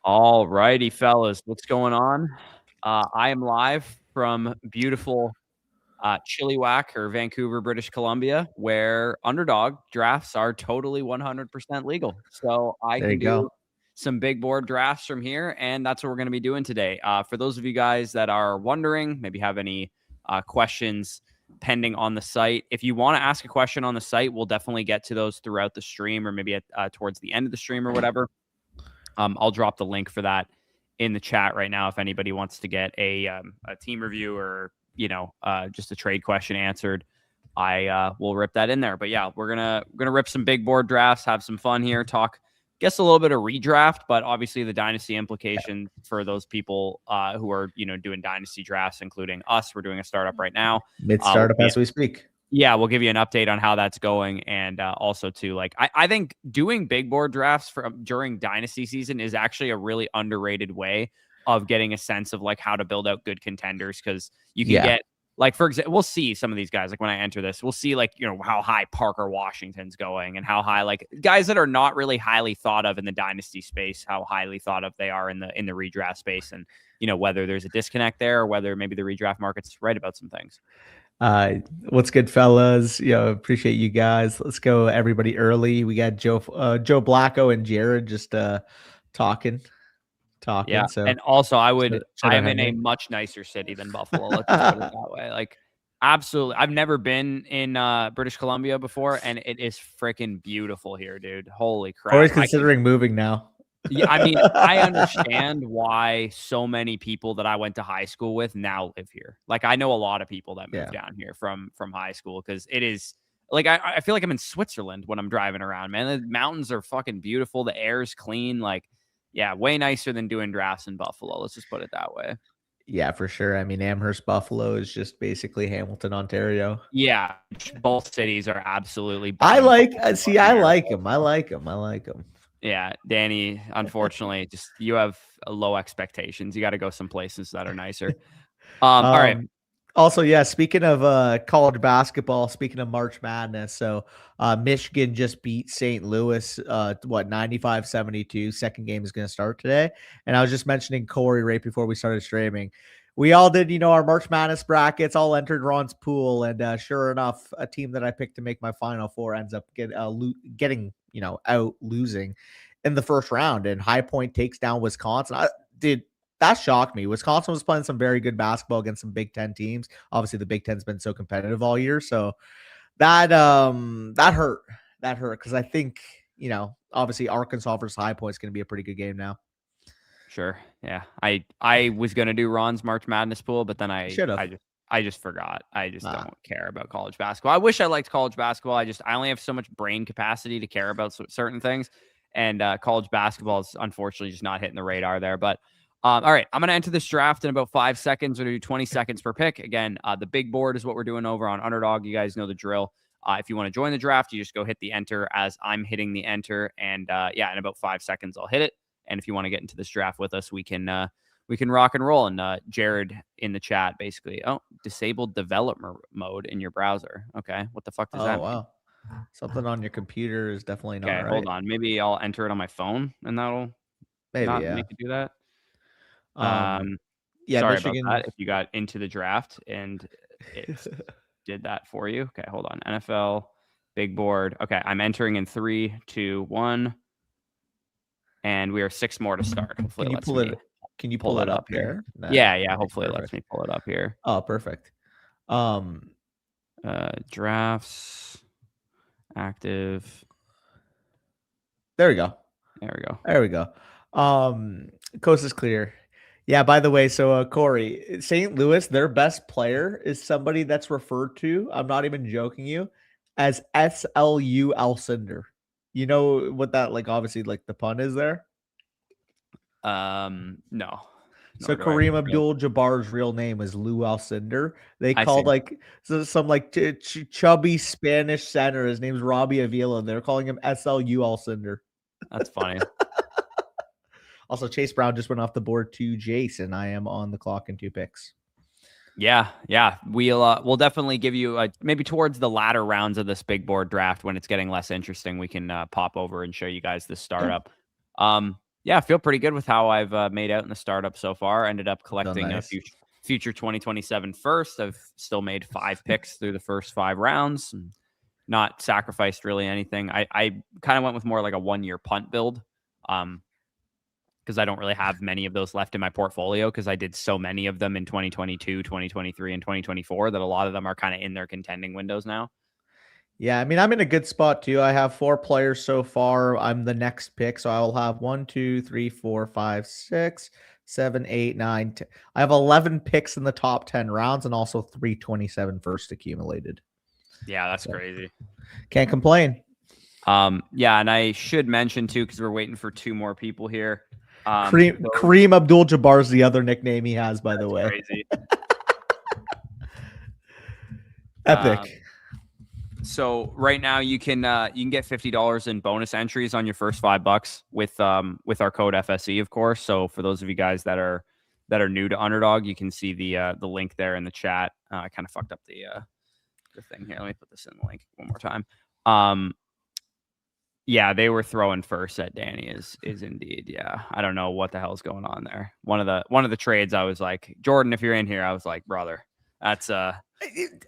All righty, fellas, what's going on? I am live from beautiful Chilliwack or Vancouver, British Columbia, where underdog drafts are totally 100% legal. So I There you can do go. some big board drafts from here, and that's what we're going to be doing today. For those of you guys that are wondering, maybe have any questions pending on the site, if you want to ask a question on the site, we'll definitely get to those throughout the stream or maybe towards the end of the stream or whatever. I'll drop the link for that in the chat right now if anybody wants to get a team review or just a trade question answered. I will rip that in there. But yeah, we're gonna rip some big board drafts, have some fun here, talk. Guess a little bit of redraft, but obviously the dynasty implication for those people who are doing dynasty drafts, including us. We're doing a startup right now. Mid We'll startup be as we speak. Yeah, we'll give you an update on how that's going, and also too, like I think doing big board drafts during dynasty season is actually a really underrated way of getting a sense of like how to build out good contenders, because you can get like, for example, we'll see some of these guys, like when I enter this, we'll see like how high Parker Washington's going and how high like guys that are not really highly thought of in the dynasty space, how highly thought of they are in the redraft space, and whether there's a disconnect there or whether maybe the redraft market's right about some things. What's good, fellas? Appreciate you guys. Let's go, everybody, early. We got Joe Blacko and Jared just talking. Yeah, So, and also I should am I in a hang much nicer city than Buffalo. Let's just put it that way. Like, absolutely, I've never been in British Columbia before, and it is freaking beautiful here, dude. Holy crap! Corey's considering moving now. Yeah, I mean, I understand why so many people that I went to high school with now live here. Like, I know a lot of people that moved down here from high school, because it is like I feel like I'm in Switzerland when I'm driving around, man. The mountains are fucking beautiful. The air is clean. Like, yeah, way nicer than doing drafts in Buffalo. Let's just put it that way. Yeah, for sure. I mean, Amherst, Buffalo is just basically Hamilton, Ontario. Yeah, both cities are absolutely. I like him. I like him. Yeah, Danny, unfortunately, just you have low expectations. You got to go some places that are nicer. All right. Also, yeah, speaking of college basketball, speaking of March Madness, so Michigan just beat St. Louis, 95-72. Second game is going to start today. And I was just mentioning Corey right before we started streaming. We all did, our March Madness brackets, all entered Ron's pool. And sure enough, a team that I picked to make my Final Four ends up getting, out losing in the first round. And High Point takes down Wisconsin. That shocked me. Wisconsin was playing some very good basketball against some Big Ten teams. Obviously, the Big Ten's been so competitive all year. So that hurt. That hurt because I think, obviously Arkansas versus High Point is going to be a pretty good game now. Sure. Yeah. I was going to do Ron's March Madness pool, but then I just forgot. I just don't care about college basketball. I wish I liked college basketball. I only have so much brain capacity to care about certain things. And college basketball is unfortunately just not hitting the radar there. But all right, I'm going to enter this draft in about 5 seconds. We're going to do 20 seconds per pick. Again, the big board is what we're doing over on Underdog. You guys know the drill. If you want to join the draft, you just go hit the enter as I'm hitting the enter. And in about 5 seconds, I'll hit it. And if you want to get into this draft with us, we can rock and roll. And Jared in the chat basically, disabled developer mode in your browser. Okay, what the fuck does that mean? Wow. Something on your computer is definitely not right. Hold on. Maybe I'll enter it on my phone, and that'll make it do that. Sorry Michigan. about that. If you got into the draft and it did that for you. Okay, hold on. NFL big board. Okay, I'm entering in 3, 2, 1, and we are 6 more to start. Hopefully, can you pull it up here? Nah, yeah. Hopefully, it lets me pull it up here. Oh, perfect. Drafts active. There we go. Coast is clear. Yeah, by the way, so Corey, St. Louis, their best player is somebody that's referred to, I'm not even joking you, as SLU Alcindor. You know what that, like, obviously, like, the pun is there? No. So Kareem Abdul-Jabbar's real name is Lou Alcindor. They called some chubby Spanish center. His name's Robbie Avila. They're calling him SLU Alcindor. That's funny. Also, Chase Brown just went off the board to Jason. I am on the clock in 2 picks. Yeah. We'll definitely give you maybe towards the latter rounds of this big board draft when it's getting less interesting. We can pop over and show you guys the startup. Yeah, I feel pretty good with how I've made out in the startup so far. Ended up collecting a nice. future 2027 first. I've still made 5 picks through the first 5 rounds. And not sacrificed really anything. I kind of went with more like a 1-year punt build. Because I don't really have many of those left in my portfolio because I did so many of them in 2022, 2023, and 2024 that a lot of them are kind of in their contending windows now. Yeah, I mean, I'm in a good spot too. I have 4 players so far. I'm the next pick, so I will have 1, 2, 3, 4, 5, 6, 7, 8, 9, 10. I have 11 picks in the top 10 rounds and also 327 first accumulated. Yeah, that's crazy. Can't complain. Yeah, and I should mention too, because we're waiting for 2 more people here. Kareem Abdul-Jabbar is the other nickname he has, by the way. Crazy. Epic. So right now you can get $50 in bonus entries on your first $5 with our code FSE, of course. So for those of you guys that are new to Underdog, you can see the link there in the chat. I kind of fucked up the thing here. Let me put this in the link one more time. Yeah, they were throwing first at Danny is indeed. Yeah, I don't know what the hell's going on there. One of the trades, I was like, Jordan, if you're in here, I was like, brother, that's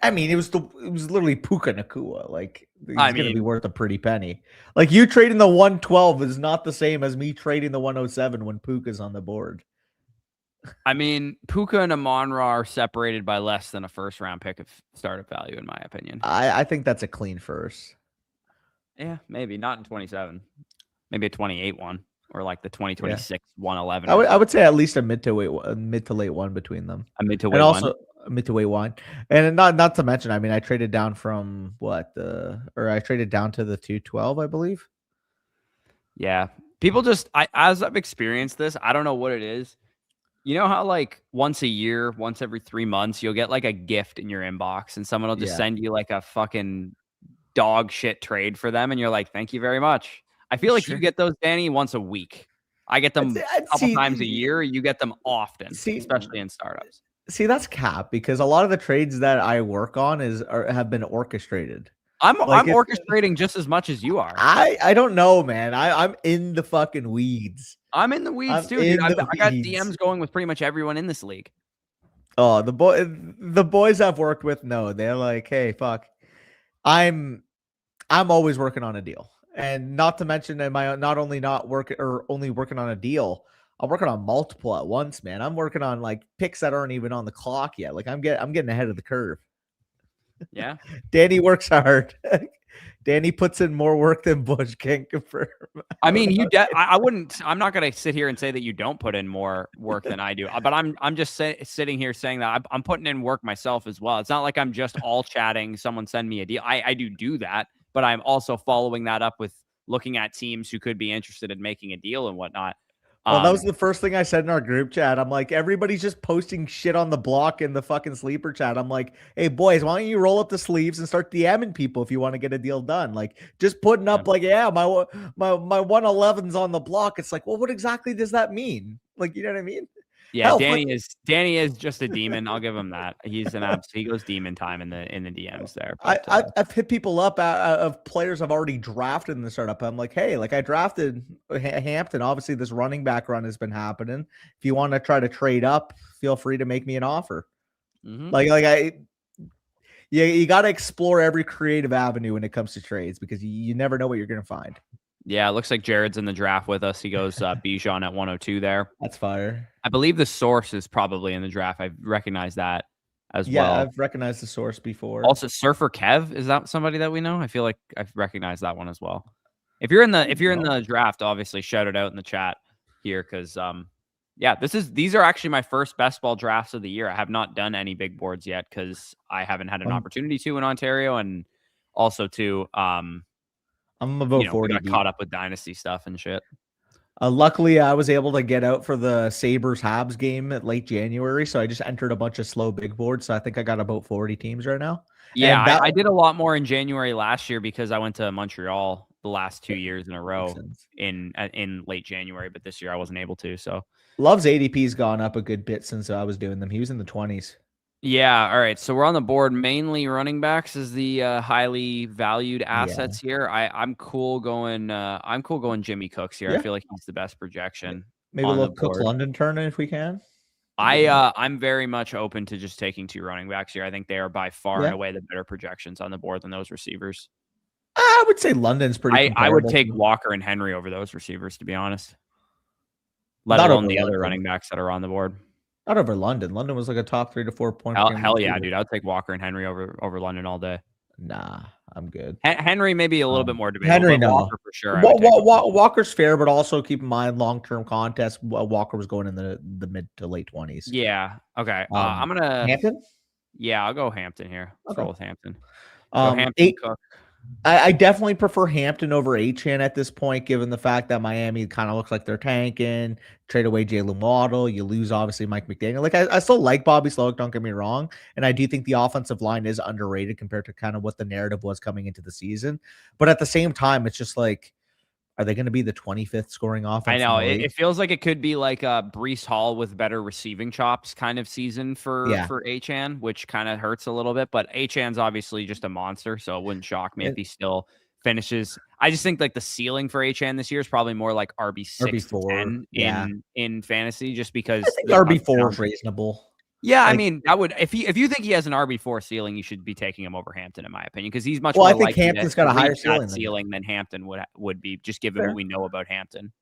I mean, it was literally Puka Nakua. Like, he's going to be worth a pretty penny. Like, you trading the 112 is not the same as me trading the 107 when Puka's on the board. I mean, Puka and Amon-Ra are separated by less than a first round pick of startup value, in my opinion. I think that's a clean first. Yeah, maybe not in 27. Maybe a 28 one or like the 2026 111. I would say at least a mid to late one between them. A mid to late one. Mid to late one, and not to mention, I mean, I traded down from I traded down to the 212, I believe. Yeah, people as I've experienced this, I don't know what it is. You know how like once a year, once every 3 months, you'll get like a gift in your inbox, and someone will just send you like a fucking dog shit trade for them, and you're like, thank you very much. I feel like you get those, Danny, once a week. I get them a couple times a year. You get them often, especially in startups. See, that's cap because a lot of the trades that I work on have been orchestrated. I'm orchestrating just as much as you are. I don't know, man. I'm in the fucking weeds. I'm in the weeds too, dude. I got DMs going with pretty much everyone in this league. Oh, the boys I've worked with, no, they're like, hey, fuck. I'm always working on a deal. And not to mention, am I only working on a deal, I'm working on multiple at once, man. I'm working on like picks that aren't even on the clock yet. Like I'm getting ahead of the curve. Yeah. Danny works hard. Danny puts in more work than Bush can confirm. I mean, I'm not going to sit here and say that you don't put in more work than I do, but I'm just sitting here saying that I'm putting in work myself as well. It's not like I'm just all chatting. Someone send me a deal. I do that, but I'm also following that up with looking at teams who could be interested in making a deal and whatnot. Well, that was the first thing I said in our group chat. I'm like, everybody's just posting shit on the block in the fucking sleeper chat. I'm like, hey, boys, why don't you roll up the sleeves and start DMing people if you want to get a deal done? Like, just putting up like, yeah, my 111's on the block. It's like, well, what exactly does that mean? Like, you know what I mean? Yeah, hell, Danny is just a demon. I'll give him that. He's he goes demon time in the DMs there. But, I've hit people up of players I've already drafted in the startup. I'm like, hey, like I drafted Hampton. Obviously, this running back run has been happening. If you want to try to trade up, feel free to make me an offer. Mm-hmm. You got to explore every creative avenue when it comes to trades because you never know what you're going to find. Yeah, it looks like Jared's in the draft with us. He goes Bijan at 102 there. That's fire. I believe the source is probably in the draft. I've recognized that as well. Yeah, I've recognized the source before. Also, Surfer Kev, is that somebody that we know? I feel like I've recognized that one as well. If you're in the draft, obviously shout it out in the chat here because yeah, these are actually my first best ball drafts of the year. I have not done any big boards yet because I haven't had an opportunity to in Ontario, and also to I'm about 40. We got caught up with Dynasty stuff and shit. Luckily, I was able to get out for the Sabres-Habs game at late January, so I just entered a bunch of slow big boards. So I think I got about 40 teams right now. Yeah, I did a lot more in January last year because I went to Montreal the last 2 years in a row in late January, but this year I wasn't able to. So Love's ADP's gone up a good bit since I was doing them. He was in the 20s. Yeah. All right. So we're on the board. Mainly running backs is the highly valued Yeah. assets here. I'm cool going. I'm cool going Jimmy Cooks here. I Yeah. feel like he's the best projection Maybe a on the little Cook board. London turn if we can. Maybe I'm very much open to just taking 2 running backs here. I think they are by far and away the better projections on the board than those receivers. I would say London's pretty I would comparable take to Walker and Henry over those receivers, to be honest. Let not over alone the other London. running backs that are on the board. Not over London. London was like a top 3 to 4 point per game Hell yeah, receiver. dude! I'll take Walker and Henry over London all day. Nah, I'm good. Henry maybe a little bit more debatable, Henry, but no. Walker for sure. I would take Walker's fair, but also keep in mind long-term contest. Walker was going in the mid to late 20s. Yeah. Okay. I'm gonna Hampton. Yeah, I'll go Hampton here. Let's roll with Hampton. Hampton Cook. I definitely prefer Hampton over Achane at this point, given the fact that Miami kind of looks like they're tanking. Trade away Jalen Waddle. You lose, obviously, Mike McDaniel. Like, I still like Bobby Slowick, don't get me wrong. And I do think the offensive line is underrated compared to kind of what the narrative was coming into the season. But at the same time, it's just like, are they going to be the 25th scoring offense? I know. It feels like it could be like a Breece Hall with better receiving chops kind of season for Achane, which kind of hurts a little bit. But Achane's obviously just a monster, so it wouldn't shock me if he still finishes. I just think like the ceiling for Achane this year is probably more like RB6 to 10 in fantasy, just because I think RB4 is reasonable. Yeah, I mean, that would if you think he has an RB4 ceiling, you should be taking him over Hampton, in my opinion, because he's much more I think Hampton's got a higher ceiling than Hampton would be, just given what we know about Hampton.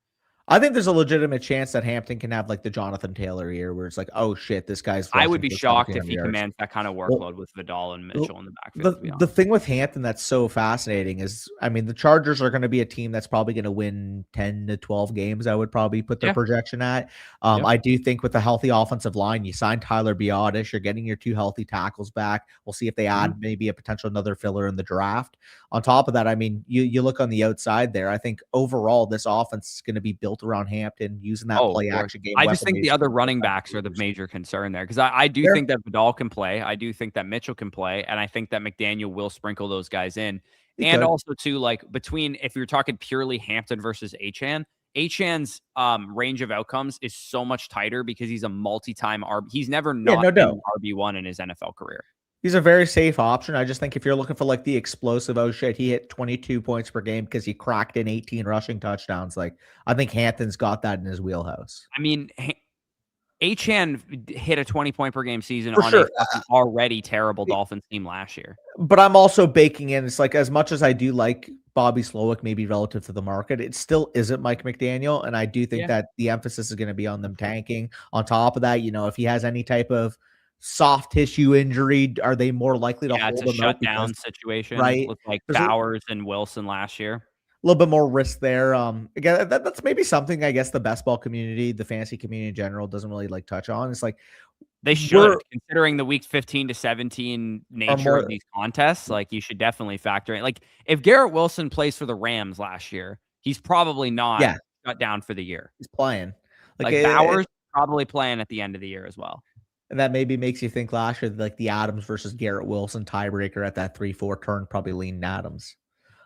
I think there's a legitimate chance that Hampton can have like the Jonathan Taylor year where it's like, oh shit, this guy's. I would be shocked if he commands that kind of workload with Vidal and Mitchell in the backfield. The thing with Hampton that's so fascinating is, I mean, the Chargers are going to be a team that's probably going to win 10 to 12 games. I would probably put their projection at. I do think with a healthy offensive line, you sign Tyler Biadasz, you're getting your 2 healthy tackles back. We'll see if they add maybe a potential another filler in the draft. On top of that, I mean, you look on the outside there. I think overall this offense is going to be built around Hampton using that play action game. I just think the other running backs are the major concern there, because I do think that Vidal can play. I do think that Mitchell can play, and I think that McDaniel will sprinkle those guys in. Also too, like between, if you're talking purely Hampton versus Achane's range of outcomes is so much tighter because he's a multi-time RB. He's never not been RB1 in his NFL career. He's a very safe option. I just think if you're looking for like the explosive, oh shit, he hit 22 points per game because he cracked in 18 rushing touchdowns. Like, I think Hampton's got that in his wheelhouse. I mean, Achane hit a 20-point per game season on a already terrible Dolphins team last year. But I'm also baking in, it's like, as much as I do like Bobby Slowick, maybe relative to the market, it still isn't Mike McDaniel. And I do think that the emphasis is going to be on them tanking. On top of that, if he has any type of soft tissue injury, are they more likely to hold a shutdown situation, right? With like Bowers and Wilson last year. A little bit more risk there. Again, that's maybe something I guess the best ball community, the fantasy community in general, doesn't really like touch on. It's like they should, considering the week 15 to 17 nature of these contests. Like, you should definitely factor in. Like, if Garrett Wilson plays for the Rams last year, he's probably not shut down for the year. He's playing. Like Bowers probably playing at the end of the year as well. And that maybe makes you think last year, like the Adams versus Garrett Wilson tiebreaker at that 3-4 turn probably leaned Adams.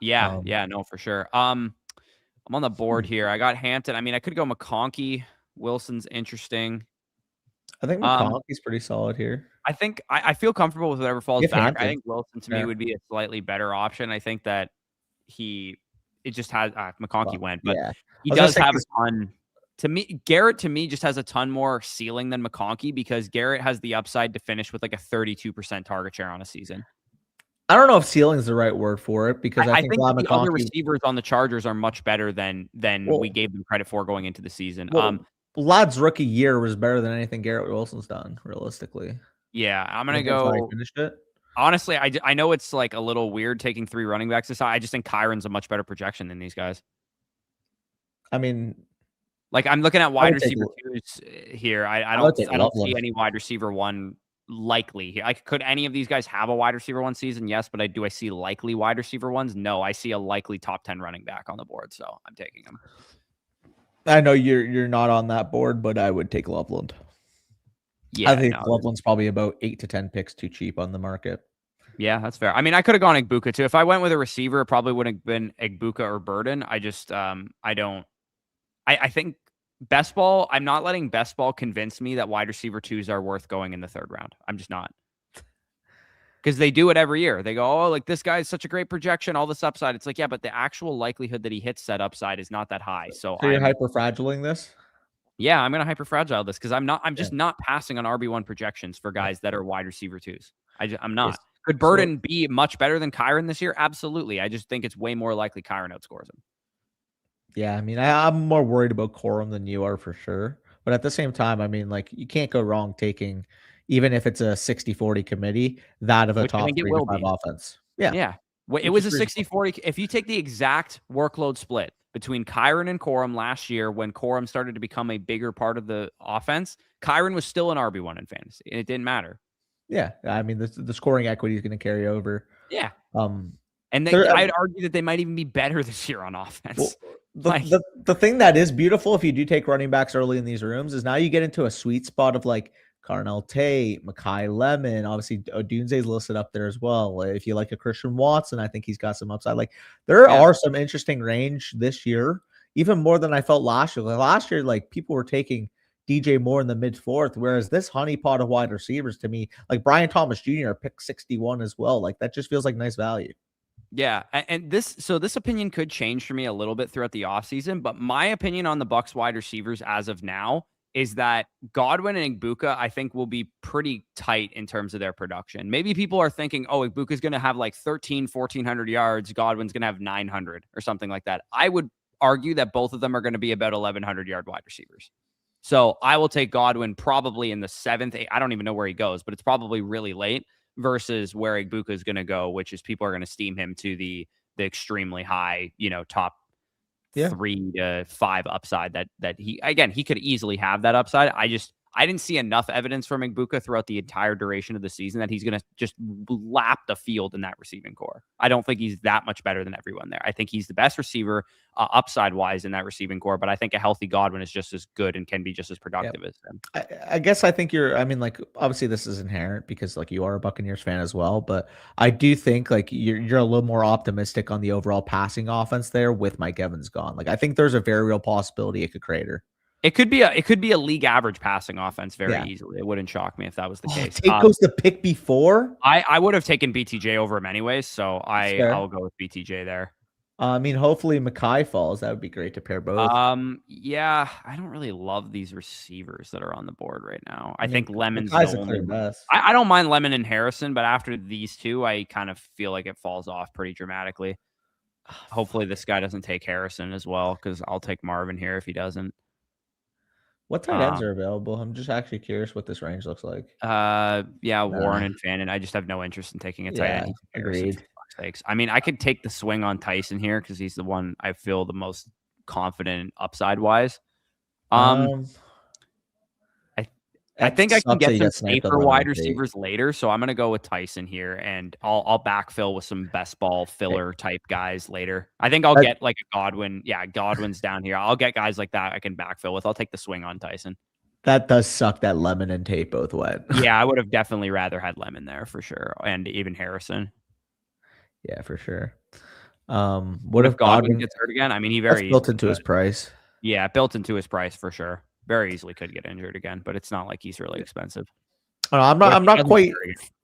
Yeah, no, for sure. I'm on the board here. I got Hampton. I mean, I could go McConkey. Wilson's interesting. I think McConkey's pretty solid here. I think I feel comfortable with whatever falls back. Hampton. I think Wilson to me would be a slightly better option. I think that it just has McConkey went, but he does have a ton. To me, Garrett just has a ton more ceiling than McConkey, because Garrett has the upside to finish with like a 32% target share on a season. I don't know if ceiling is the right word for it, because I think the other receivers on the Chargers are much better than we gave them credit for going into the season. Lad's rookie year was better than anything Garrett Wilson's done, realistically. Yeah, I'm gonna go. Finished it. Honestly, I know it's like a little weird taking 3 running backs aside. I just think Kyron's a much better projection than these guys. I mean, like, I'm looking at wide receiver 2s here. I don't see any wide receiver 1 likely here. Like, could any of these guys have a wide receiver 1 season? Yes, but do I see likely wide receiver 1s? No, I see a likely top 10 running back on the board, so I'm taking him. I know you're not on that board, but I would take Loveland. Yeah, I think Loveland's probably about 8 to 10 picks too cheap on the market. Yeah, that's fair. I mean, I could have gone Igbuka too. If I went with a receiver, it probably would have been Igbuka or Burden. I just I think best ball, I'm not letting best ball convince me that wide receiver 2s are worth going in the 3rd round. I'm just not. Because they do it every year. They go, oh, like this guy's such a great projection, all this upside. It's like, yeah, but the actual likelihood that he hits that upside is not that high. So So you're hyper fragiling this? yeah, I'm gonna hyperfragile this because I'm Yeah. just not passing on RB1 projections for guys that are wide receiver twos. I'm Yes. not. Could So Burden be much better than Kyron this year? Absolutely. I just think it's way more likely Kyron outscores him. yeah, I mean, I'm more worried about Corum than you are for sure. But at the same time, I mean, like you can't go wrong taking, even if it's a 60-40 committee, that of a Which I top think it 3 to will 5 be. offense. Yeah. Yeah. It Which is was a reasonable. 60-40. If you take the exact workload split between Kyron and Corum last year when Corum started to become a bigger part of the offense, Kyron was still an RB1 in fantasy. And it didn't matter. Yeah. I mean, the scoring equity is going to carry over. Yeah. Um, And there, I'd argue that they might even be better this year on well, offense. the, Like, the the thing that is beautiful if you do take running backs early in these rooms is now you get into a sweet spot of like Carnell Tate, Makai Lemon. Obviously, Odunze's listed up there as well. If you like a Christian Watson, I think he's got some upside. Like there yeah. are some interesting range this year, even more than I felt last year. Like last year, like people were taking DJ Moore in the mid fourth, whereas this honeypot of wide receivers to me, like Brian Thomas Jr. picked 61 as well. Like that just feels like nice value. Yeah, and this opinion could change for me a little bit throughout the offseason, but my opinion on the Bucks wide receivers as of now is that Godwin and Igbuka, I think, will be pretty tight in terms of their production. Maybe people are thinking, oh, Igbuka's going to have like 1,400 yards. Godwin's going to have 900 or something like that. I would argue that both of them are going to be about 1,100-yard wide receivers. So I will take Godwin probably in the seventh. I don't even know where he goes, but it's probably really late versus where Igbuka is going to go, which is people are going to steam him to the extremely high, top Yeah. 3 to 5 upside that he could easily have that upside. I didn't see enough evidence from Igbuka throughout the entire duration of the season that he's going to just lap the field in that receiving core. I don't think he's that much better than everyone there. I think he's the best receiver upside wise in that receiving core, but I think a healthy Godwin is just as good and can be just as productive as him. I guess I think I mean, like, obviously this is inherent because like you are a Buccaneers fan as well, but I do think like you're a little more optimistic on the overall passing offense there with Mike Evans gone. Like I think there's a very real possibility it could crater. It could be a league average passing offense very easily. It wouldn't shock me if that was the case. Tate goes to pick before. I would have taken BTJ over him anyways, so I'll go with BTJ there. I mean, hopefully Makai falls. That would be great to pair both. Yeah, I don't really love these receivers that are on the board right now. I think Lemon's the the only best. I don't mind Lemon and Harrison, but after these two, I kind of feel like it falls off pretty dramatically. Hopefully this guy doesn't take Harrison as well, because I'll take Marvin here if he doesn't. What tight ends are available? I'm just actually curious what this range looks like. Yeah, Warren and Fannin. I just have no interest in taking a tight end. Agreed. I mean, I could take the swing on Tyson here because he's the one I feel the most confident upside wise. I think I can get some safer wide receivers later, so I'm going to go with Tyson here, and I'll backfill with some best ball filler type guys later. I think I'll get like a Godwin. Yeah, Godwin's down here. I'll get guys like that I can backfill with. I'll take the swing on Tyson. That does suck that Lemon and Tate both went. Yeah, I would have definitely rather had Lemon there for sure, and even Harrison. Yeah, for sure. What if Godwin gets hurt again? I mean, he very built into his price. Yeah, built into his price for sure. Very easily could get injured again, but it's not like he's really expensive. I'm not quite.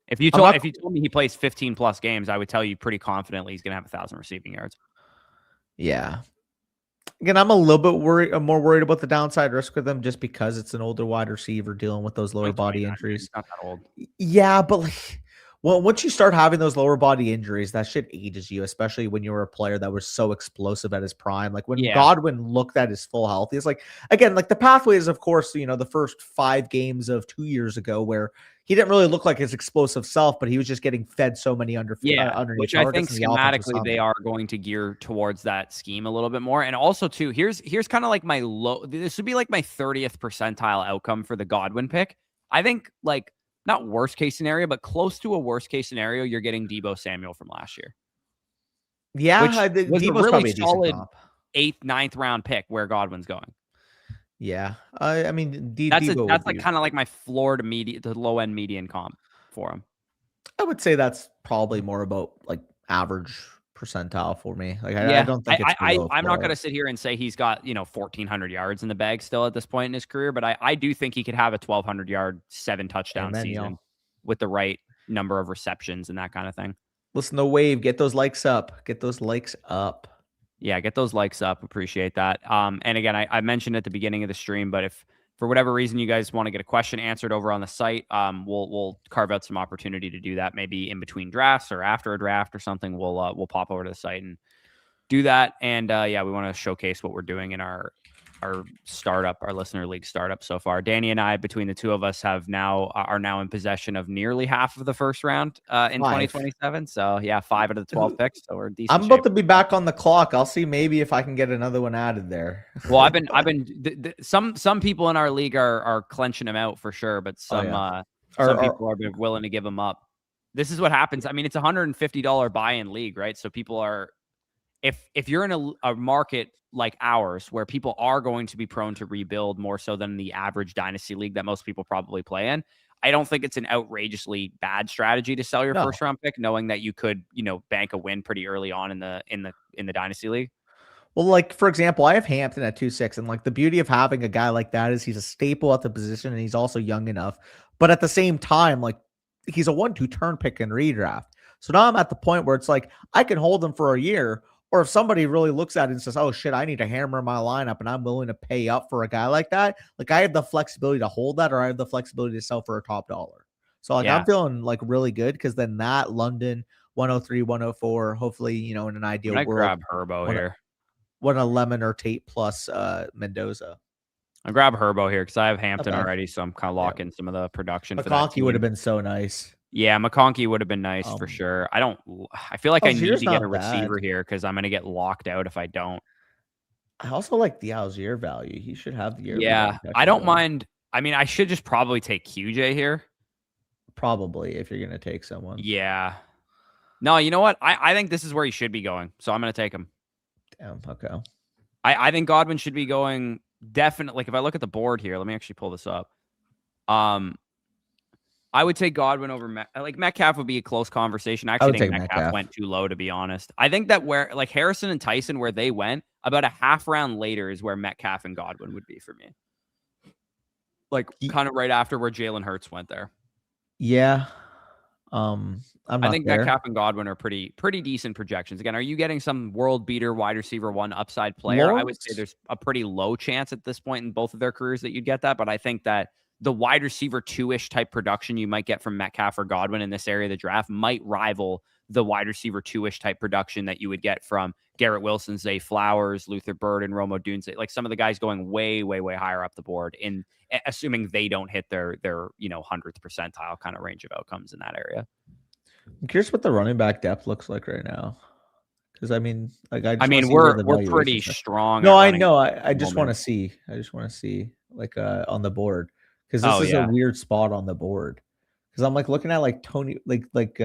If you told me he plays 15 plus games, I would tell you pretty confidently he's going to have 1,000 receiving yards. Yeah. Again, I'm a little bit worried. I'm more worried about the downside risk with them just because it's an older wide receiver dealing with those lower body injuries. Not that old. Yeah, but like, well, once you start having those lower body injuries, that shit ages you, especially when you were a player that was so explosive at his prime. Like when Godwin looked at his full health, he's like, again, like the pathway is, of course, the first 5 games of 2 years ago where he didn't really look like his explosive self, but he was just getting fed so many underneath which I think schematically they are going to gear towards that scheme a little bit more. And also too, here's kind of like my this would be like my 30th percentile outcome for the Godwin pick. I think like, not worst case scenario, but close to a worst case scenario, you're getting Deebo Samuel from last year. Yeah, which was a really solid 8th, 9th round pick where Godwin's going. Yeah, I mean, that's like kind of like my floor to the low end median comp for him. I would say that's probably more about like average percentile for me. Like I don't think it's I'm not going to sit here and say he's got 1,400 yards in the bag still at this point in his career, but I do think he could have a 1,200 yard 7 touchdown season with the right number of receptions and that kind of thing. Listen, the wave, get those likes up. Get those likes up. Yeah, get those likes up. Appreciate that. And again, I mentioned at the beginning of the stream, but if for whatever reason you guys want to get a question answered over on the site, we'll carve out some opportunity to do that, maybe in between drafts or after a draft or something. We'll pop over to the site and do that. And yeah, we want to showcase what we're doing in our startup, our listener league startup so far. Danny and I, between the two of us, are now in possession of nearly half of the first round in 2027. So yeah, 5 out of the 12 picks. So we're decent. I'm about to be back on the clock. I'll see maybe if I can get another one added there. Well, I've been some people in our league are clenching them out for sure, but some people are willing to give them up. This is what happens. I mean, it's $150 buy-in league, right? So people are, if you're in a market like ours, where people are going to be prone to rebuild more so than the average dynasty league that most people probably play in, I don't think it's an outrageously bad strategy to sell your first round pick, knowing that you could, bank a win pretty early on in the dynasty league. Well, like, for example, I have Hampton at 2-6, and like the beauty of having a guy like that is he's a staple at the position and he's also young enough. But at the same time, like, he's a 1-2 turn pick in redraft. So now I'm at the point where it's like I can hold him for a year. Or if somebody really looks at it and says, oh shit, I need to hammer my lineup and I'm willing to pay up for a guy like that, like I have the flexibility to hold that, or I have the flexibility to sell for a top dollar. So like I'm feeling like really good, because then that London 103, 104, hopefully, in an ideal world. Grab Herbo here. What a Lemon or Tate plus Mendoza. I grab Herbo here because I have Hampton already, so I'm kind of locking some of the production. McConkey would have been so nice. Yeah, McConkey would have been nice for sure. I feel like I need to get a receiver here because I'm going to get locked out if I don't. I also like the Algier value. He should have the year. Yeah, I don't mind. I mean, I should just probably take QJ here. Probably, if you're going to take someone. Yeah. No, you know what? I think this is where he should be going, so I'm going to take him. Damn, okay. I think Godwin should be going definitely. Like, if I look at the board here, let me actually pull this up. I would take Godwin over Metcalf would be a close conversation. I actually think Metcalf went too low, to be honest. I think that where like Harrison and Tyson, where they went about a half round later is where Metcalf and Godwin would be for me. Like kind of right after where Jalen Hurts went there. Yeah. I think Metcalf and Godwin are pretty decent projections. Again, are you getting some world beater wide receiver 1 upside player? I would say there's a pretty low chance at this point in both of their careers that you'd get that, but I think that the wide receiver 2-ish type production you might get from Metcalf or Godwin in this area of the draft might rival the wide receiver 2-ish type production that you would get from Garrett Wilson, Zay Flowers, Luther Bird, and Romo Dunze. Like some of the guys going way, way, way higher up the board, in assuming they don't hit their 100th percentile kind of range of outcomes in that area. I'm curious what the running back depth looks like right now. Because I mean, like we're pretty strong. No, I know. I just want to see. Like on the board. Because this is a weird spot on the board. Because I'm like looking at like Tony, like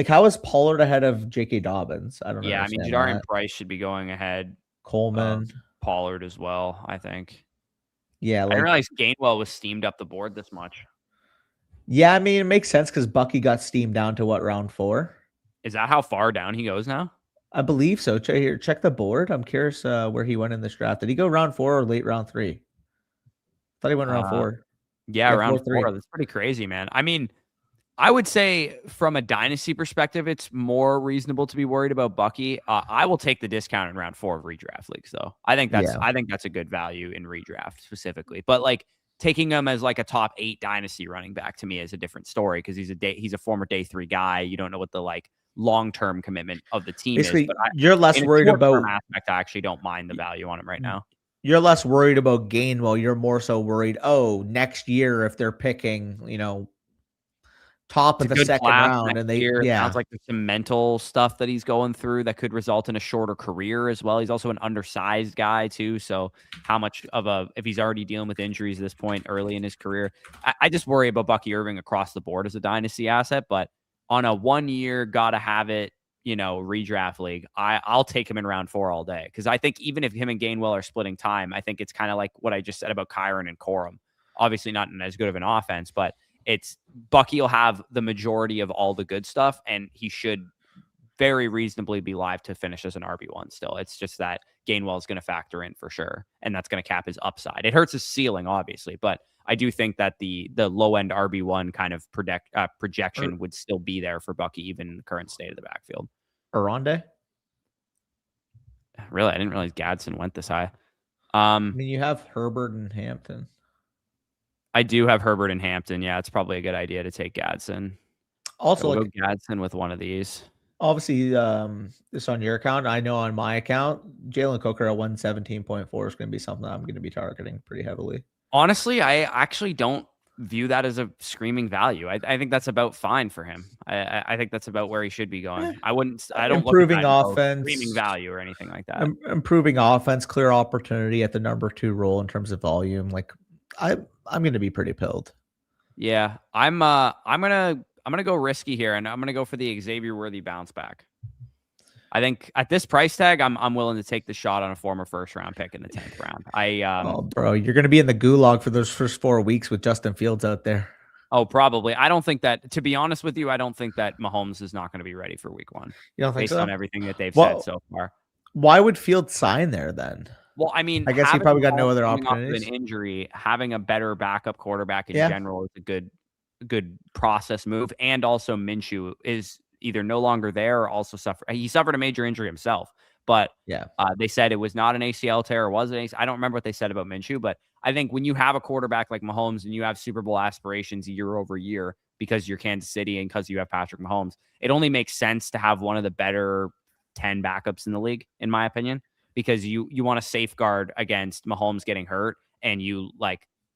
how is Pollard ahead of J.K. Dobbins? I don't know. Yeah, I mean Jadarian Price should be going ahead. Coleman, Pollard as well. I think. Yeah, I didn't realize Gainwell was steamed up the board this much. Yeah, I mean it makes sense because Bucky got steamed down to what, round 4? Is that how far down he goes now? I believe so. Check the board. I'm curious where he went in this draft. Did he go round 4 or late round 3? Thought he went around 4. Yeah, around 4. That's pretty crazy, man. I mean, I would say from a dynasty perspective, it's more reasonable to be worried about Bucky. I will take the discount in round 4 of redraft leagues, though. I think that's a good value in redraft specifically. But like taking him as like a top 8 dynasty running back to me is a different story because he's a former day 3 guy. You don't know what the like long-term commitment of the team is. But you're less worried about aspect. I actually don't mind the value on him right now. You're less worried about Gainwell. You're more so worried, next year if they're picking, top of the second round, and sounds like there's some mental stuff that he's going through that could result in a shorter career as well. He's also an undersized guy too. So how much if he's already dealing with injuries at this point early in his career, I just worry about Bucky Irving across the board as a dynasty asset, but on a 1 year, gotta have it, redraft league, I'll take him in round 4 all day. Because I think even if him and Gainwell are splitting time, I think it's kind of like what I just said about Kyron and Corum. Obviously not as good of an offense, but it's Bucky will have the majority of all the good stuff, and he should very reasonably be live to finish as an RB1 still. It's just that Gainwell is going to factor in for sure, and that's going to cap his upside. It hurts his ceiling, obviously, but I do think that the low end RB1 kind of projection would still be there for Bucky, even in the current state of the backfield. Aronde? Really, I didn't realize Gadsden went this high. I mean, you have Herbert and Hampton. I do have Herbert and Hampton. Yeah, it's probably a good idea to take Gadsden. Also, we'll go Gadsden with one of these. Obviously, this on your account. I know on my account, Jalen Coker at 117.4 is going to be something I'm going to be targeting pretty heavily. Honestly, I actually don't view that as a screaming value. I think that's about fine for him. I think that's about where he should be going. I don't improving offense, screaming value or anything like that. Improving offense, clear opportunity at the number 2 role in terms of volume. Like I'm going to be pretty pilled. Yeah, I'm gonna go risky here, and I'm gonna go for the Xavier Worthy bounce back. I think at this price tag, I'm willing to take the shot on a former first round pick in the 10th round. Oh, bro, you're gonna be in the gulag for those first 4 weeks with Justin Fields out there. Oh, probably. I don't think that. To be honest with you, I don't think that Mahomes is not going to be ready for Week 1. You don't think based so? on everything that they've said so far. Why would Fields sign there then? Well, I mean, I guess he probably got no other opportunities. An injury, having a better backup quarterback in general is a good process move. And also Minshew is either no longer there or also he suffered a major injury himself. But they said it was not an ACL tear. Was it? I don't remember what they said about Minshew, but I think when you have a quarterback like Mahomes and you have Super Bowl aspirations year over year because you're Kansas City and because you have Patrick Mahomes, it only makes sense to have one of the better 10 backups in the league, in my opinion, because you want to safeguard against Mahomes getting hurt and you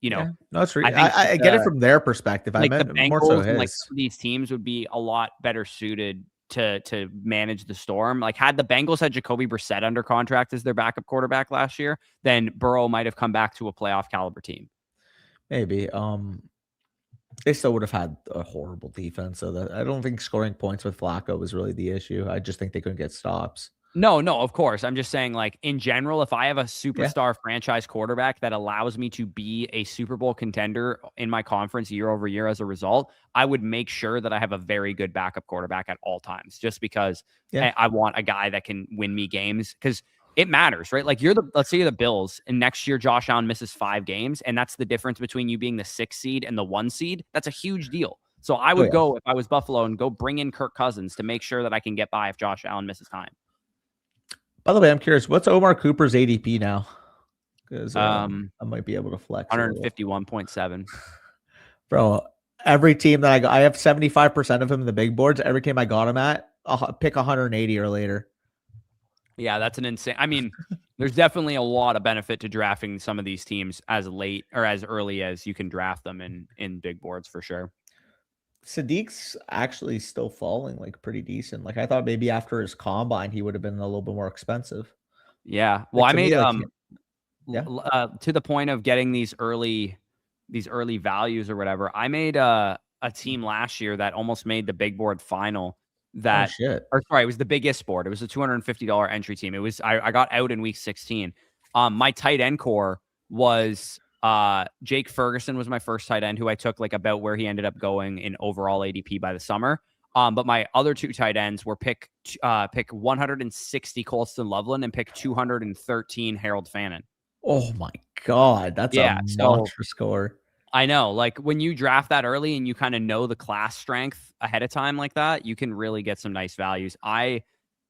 no, it's I get it from their perspective. Like I meant the Bengals more so his. And these teams would be a lot better suited to manage the storm. Like had the Bengals had Jacoby Brissett under contract as their backup quarterback last year, then Burrow might have come back to a playoff caliber team. Maybe. They still would have had a horrible defense. So I don't think scoring points with Flacco was really the issue. I just think they couldn't get stops. No, of course. I'm just saying, like, in general, if I have a superstar franchise quarterback that allows me to be a Super Bowl contender in my conference year over year as a result, I would make sure that I have a very good backup quarterback at all times, just because I want a guy that can win me games, because it matters, right? Like let's say you're the Bills and next year Josh Allen misses 5 games, and that's the difference between you being the 6th seed and the 1 seed. That's a huge deal. So I would go, if I was Buffalo, and go bring in Kirk Cousins to make sure that I can get by if Josh Allen misses time. By the way, I'm curious, what's Omar Cooper's ADP now? Because I might be able to flex 151.7. Bro, every team that I have 75% of him in the big boards. Every team I got him at, I'll pick 180 or later. Yeah, that's an insane. I mean, there's definitely a lot of benefit to drafting some of these teams as late or as early as you can draft them in big boards for sure. Sadiq's actually still falling like pretty decent. Like I thought maybe after his combine he would have been a little bit more expensive. Yeah. Well, I made to the point of getting these early values or whatever. I made a team last year that almost made the big board final. It was the biggest board. It was a $250 entry team. It was I got out in week 16. My tight end core was Jake Ferguson was my first tight end, who I took like about where he ended up going in overall ADP by the summer. But my other 2 tight ends were pick 160 Colston Loveland and pick 213 Harold Fannin. Oh my God, that's a monster score. I know, like when you draft that early and you kind of know the class strength ahead of time like that, you can really get some nice values. By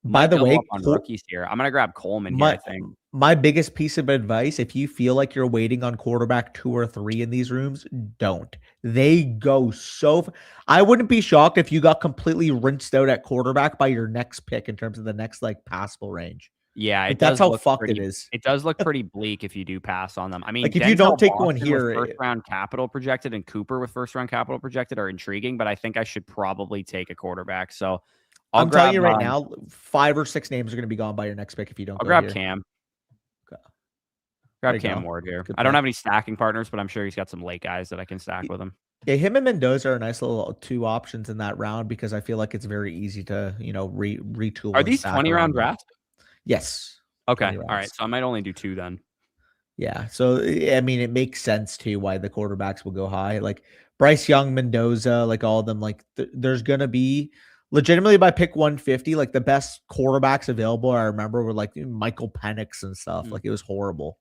the way, on rookies here, I'm gonna grab Coleman here. I think my biggest piece of advice, if you feel like you're waiting on quarterback 2 or 3 in these rooms, don't. They go I wouldn't be shocked if you got completely rinsed out at quarterback by your next pick in terms of the next like passable range. Yeah, that's how fucked it is. It does look pretty bleak if you do pass on them. I mean, like if you don't take one here, first round capital projected and Cooper with first round capital projected are intriguing, but I think I should probably take a quarterback. So I'm telling you right now, 5 or 6 names are going to be gone by your next pick if you don't. I'll grab Cam. Okay. Grab Cam Ward here. I don't have any stacking partners, but I'm sure he's got some late guys that I can stack with him. Yeah, him and Mendoza are a nice little 2 options in that round because I feel like it's very easy to retool. Are these 20-round drafts? Yes. Okay. All right. So I might only do 2 then. Yeah. So I mean, it makes sense too why the quarterbacks will go high. Like Bryce Young, Mendoza, like all of them. Like there's gonna be legitimately by pick 150, like the best quarterbacks available, I remember were like Michael Penix and stuff. Like it was horrible.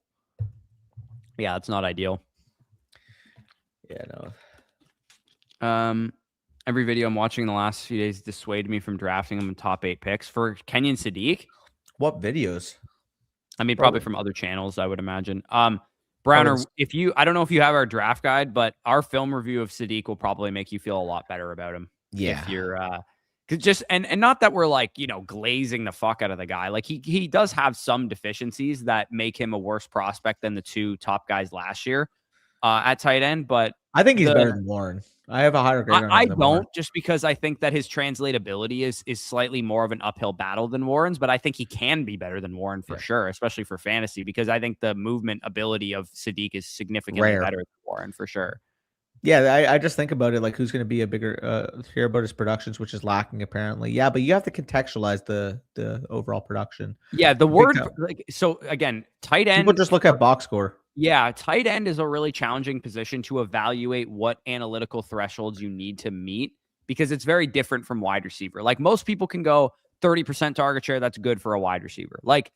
Yeah, it's not ideal. Yeah, no. Every video I'm watching in the last few days dissuaded me from drafting him in top 8 picks for Kenyon Sadiq. What videos? I mean, probably from other channels, I would imagine. Browner, I don't know if you have our draft guide, but our film review of Sadiq will probably make you feel a lot better about him. Yeah. If you're, just, and not that we're like, glazing the fuck out of the guy. Like he does have some deficiencies that make him a worse prospect than the 2 top guys last year at tight end. But I think he's better than Warren. I have a higher grade on him I than don't, Warren. just because I think that his translatability is slightly more of an uphill battle than Warren's, but I think he can be better than Warren for sure, especially for fantasy, because I think the movement ability of Sadiq is significantly better than Warren for sure. Yeah, I just think about it like who's going to be a bigger hear about his productions, which is lacking apparently. Yeah, but you have to contextualize the overall production. Yeah, the word so again, tight end. People just look at box score. Yeah, tight end is a really challenging position to evaluate what analytical thresholds you need to meet, because it's very different from wide receiver. Like most people can go 30% target share, that's good for a wide receiver. Like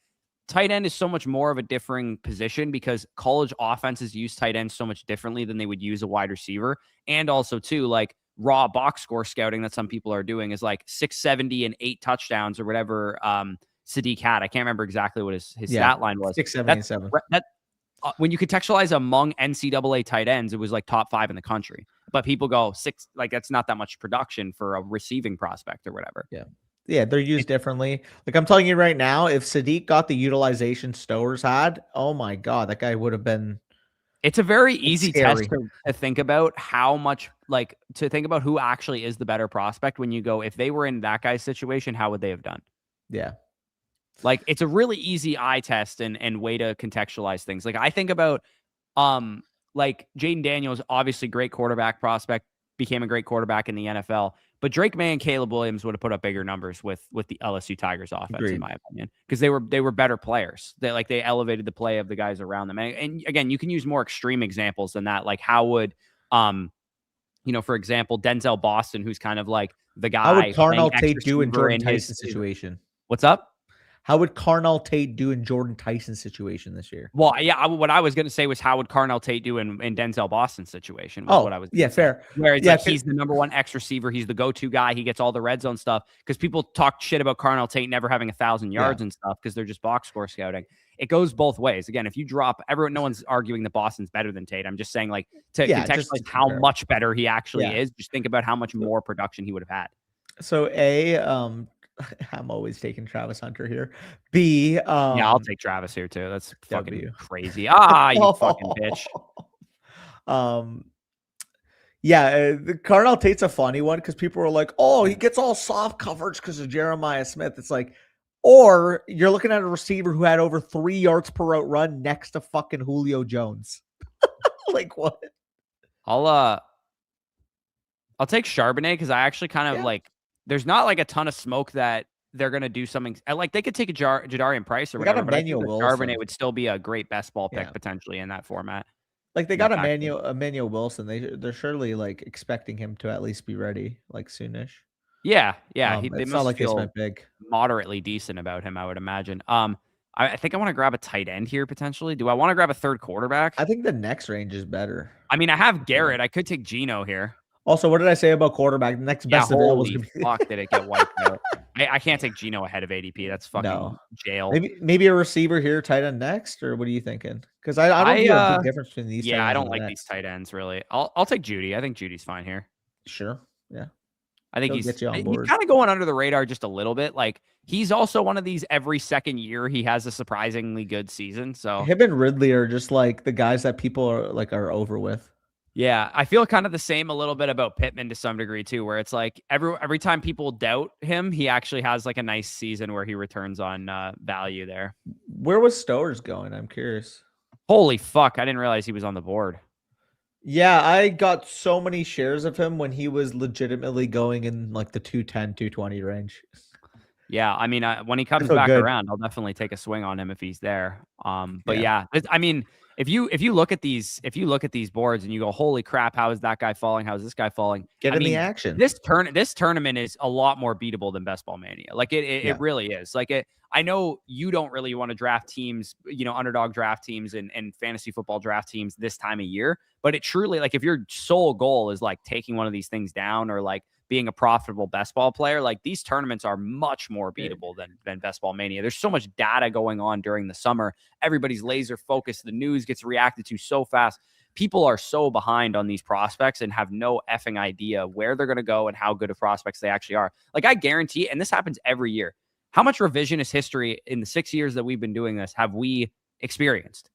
tight end is so much more of a differing position because college offenses use tight ends so much differently than they would use a wide receiver. And also too, like raw box score scouting that some people are doing is like 670 and 8 touchdowns or whatever Sadiq had. I can't remember exactly what his stat line was. 670 and 7. When you contextualize among NCAA tight ends, it was like top 5 in the country. But people go 6, like that's not that much production for a receiving prospect or whatever. Yeah. Yeah, they're used differently. Like I'm telling you right now, if Sadiq got the utilization Stowers had, oh my God, that guy would have been. It's a very easy test to think about how much, like to think about who actually is the better prospect when you go, if they were in that guy's situation, how would they have done? Yeah. Like it's a really easy eye test and way to contextualize things. Like I think about, like Jaden Daniels, obviously great quarterback prospect, became a great quarterback in the NFL, but Drake May and Caleb Williams would have put up bigger numbers with the LSU Tigers offense, in my opinion, because they were better players. They elevated the play of the guys around them. And again, you can use more extreme examples than that. Like how would, for example, Denzel Boston, who's kind of like the guy. How would Carnell Tate do in Jordan Tyson's situation? What's up? How would Carnell Tate do in Jordan Tyson's situation this year? Well, yeah, what I was going to say was how would Carnell Tate do in Denzel Boston's situation? Was what I was fair. Where it's like he's the number 1 X receiver, he's the go-to guy, he gets all the red zone stuff, because people talk shit about Carnell Tate never having 1,000 yards and stuff because they're just box score scouting. It goes both ways. Again, if you drop no one's arguing that Boston's better than Tate. I'm just saying, like, to contextualize how much better he actually is, just think about how much more production he would have had. So I'm always taking Travis Hunter here. B, yeah, I'll take Travis here too. That's fucking crazy. You fucking bitch. The Carnell Tate's a funny one because people are like, oh, he gets all soft coverage because of Jeremiah Smith. It's like, or you're looking at a receiver who had over 3 yards per route run next to fucking Julio Jones. Like what? I'll take Charbonnet because I actually kind of like. There's not like a ton of smoke that they're going to do something. Like they could take a Jadarian Price or whatever, but I think Charbonnet would still be a great best ball pick potentially in that format. Like they got Emmanuel Wilson. They're surely like expecting him to at least be ready like soonish. Yeah. They must not like feel big. Moderately decent about him, I would imagine. I think I want to grab a tight end here potentially. Do I want to grab a third quarterback? I think the next range is better. I mean, I have Garrett. I could take Geno here. Also, what did I say about quarterback? The next best available is going to be. Fuck, did it get wiped out? I can't take Geno ahead of ADP. That's fucking jail. Maybe a receiver here, tight end next, or what are you thinking? Because I don't see a big difference between these. Yeah, I don't like these tight ends really. I'll take Judy. I think Judy's fine here. Sure. Yeah. I think he's kind of going under the radar just a little bit. Like he's also one of these every second year he has a surprisingly good season. So him and Ridley are just like the guys that people are over with. Yeah, I feel kind of the same a little bit about Pittman to some degree too, where it's like every time people doubt him, he actually has like a nice season where he returns on value there. Where was Stowers going? I'm curious. Holy fuck, I didn't realize he was on the board. Yeah, I got so many shares of him when he was legitimately going in like the 210, 220 range. Yeah, I mean, when he comes back around, I'll definitely take a swing on him if he's there. But yeah, I mean, if you look at these boards and you go, holy crap, how is that guy falling? How is this guy falling? Get in the action. This tournament is a lot more beatable than Best Ball Mania. Like it really is. Like I know you don't really want to draft teams, underdog draft teams and fantasy football draft teams this time of year, but it truly, like, if your sole goal is like taking one of these things down or like being a profitable best ball player, like these tournaments are much more beatable than Best Ball Mania. There's so much data going on during the summer. Everybody's laser focused. The news gets reacted to so fast. People are so behind on these prospects and have no effing idea where they're going to go and how good of prospects they actually are. Like, I guarantee, and this happens every year, how much revisionist history in the 6 years that we've been doing this have we experienced?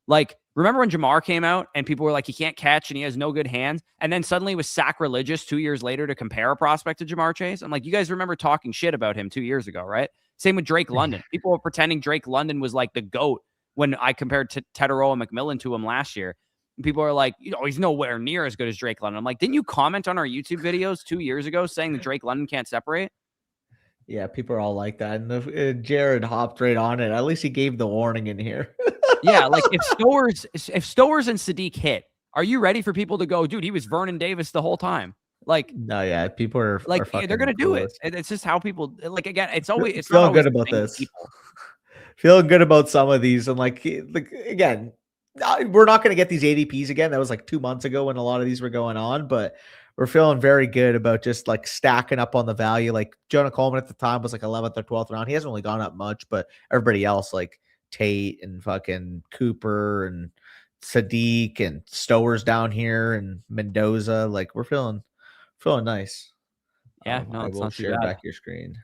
Like, remember when Jamar came out and people were like, he can't catch and he has no good hands. And then suddenly it was sacrilegious 2 years later to compare a prospect to Jamar Chase. I'm like, you guys remember talking shit about him 2 years ago, right? Same with Drake London. People were pretending Drake London was like the GOAT when I compared Teteroa McMillan to him last year. And people are like, he's nowhere near as good as Drake London. I'm like, didn't you comment on our YouTube videos 2 years ago saying that Drake London can't separate? Yeah, people are all like that. And Jared hopped right on it. At least he gave the warning in here. Yeah, like if Stowers and Sadiq hit, are you ready for people to go, dude, he was Vernon Davis the whole time? Like, no, yeah, people are like, they're gonna do it. It's just how people, like, again, it's feeling not good about this. Feeling good about some of these, and like again, we're not gonna get these ADPs again. That was like 2 months ago when a lot of these were going on, but we're feeling very good about just like stacking up on the value. Like Jonah Coleman at the time was like 11th or 12th round. He hasn't really gone up much, but everybody else, like Tate and fucking Cooper and Sadiq and Stowers down here and Mendoza, like we're feeling nice. Yeah, no, I it's will not too share bad. back your screen.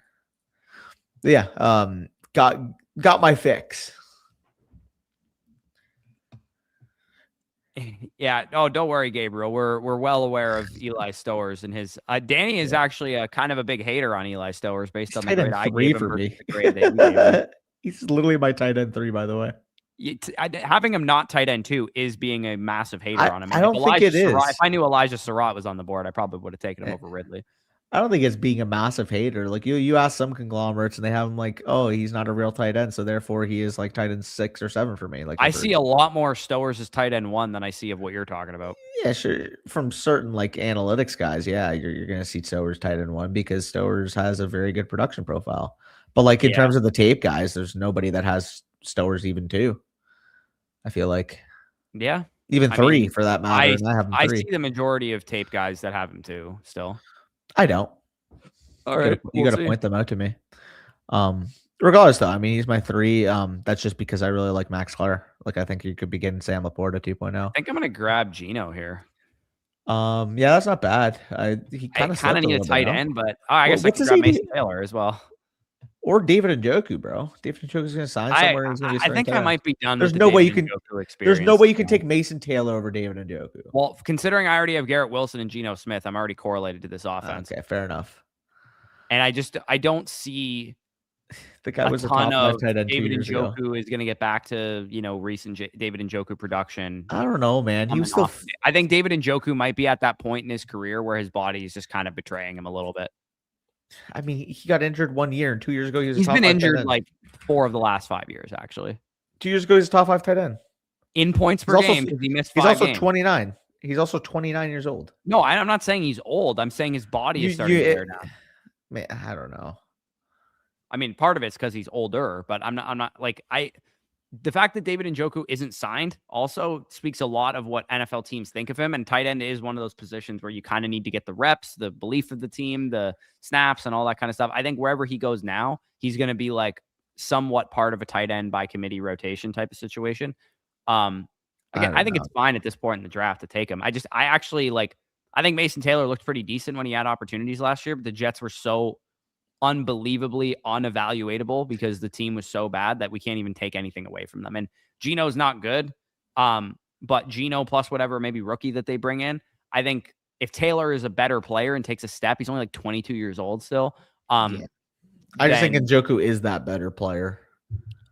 Yeah, got my fix. Yeah. Oh, don't worry, Gabriel. We're well aware of Eli Stowers and his. Danny is actually a kind of a big hater on Eli Stowers based on the grade I gave him versus the grade that you gave him. He's literally my tight end 3, by the way. Having him not tight end 2 is being a massive hater on him. I don't think it is. If I knew Elijah Surratt was on the board, I probably would have taken him over Ridley. I don't think it's being a massive hater. Like you ask some conglomerates and they have him like, oh, he's not a real tight end, so therefore he is like tight end 6 or 7 for me. Like I see a lot more Stowers as tight end 1 than I see of what you're talking about. Yeah, sure. From certain like analytics guys, yeah, you're gonna see Stowers tight end 1 because Stowers has a very good production profile. But like in terms of the tape guys, there's nobody that has Stowers even 2. I feel like, yeah, even 3 for that matter. I see the majority of tape guys that have him 2 still. I don't. All right, you got to point them out to me. Regardless, though, I mean, he's my 3. That's just because I really like Max Clare. Like, I think you could be getting Sam Laporta 2.0. I think I'm gonna grab Gino here. Yeah, that's not bad. He kind of need a tight end, but I guess I could grab Mason Taylor as well. Or David Njoku, bro. David Njoku's going to sign somewhere. I think I might be done. There's no way you can. There's no way you can take Mason Taylor over David Njoku. Well, considering I already have Garrett Wilson and Geno Smith, I'm already correlated to this offense. Okay, fair enough. And I don't see the guy was a ton of tight end. David Njoku is going to get back to recent David Njoku production. I don't know, man. He was still. I think David Njoku might be at that point in his career where his body is just kind of betraying him a little bit. I mean, he got injured 1 year, and 2 years ago he's been injured like 4 of the last 5 years, actually. 2 years ago, he's a top 5 tight end in points per game. He missed 5 He's also games. 29. He's also 29 years old. No, I'm not saying he's old. I'm saying his body is starting to wear down. Man, I don't know. I mean, part of it's because he's older, but I'm not like the fact that David Njoku isn't signed also speaks a lot of what NFL teams think of him. And tight end is one of those positions where you kind of need to get the reps, the belief of the team, the snaps, and all that kind of stuff. I think wherever he goes now, he's going to be like somewhat part of a tight end by committee rotation type of situation. Again, I think it's fine at this point in the draft to take him. I think Mason Taylor looked pretty decent when he had opportunities last year, but the Jets were so unbelievably unevaluatable because the team was so bad that we can't even take anything away from them. And Geno's not good. But Geno plus whatever, maybe rookie that they bring in, I think if Taylor is a better player and takes a step, he's only like 22 years old still. I just think Njoku is that better player.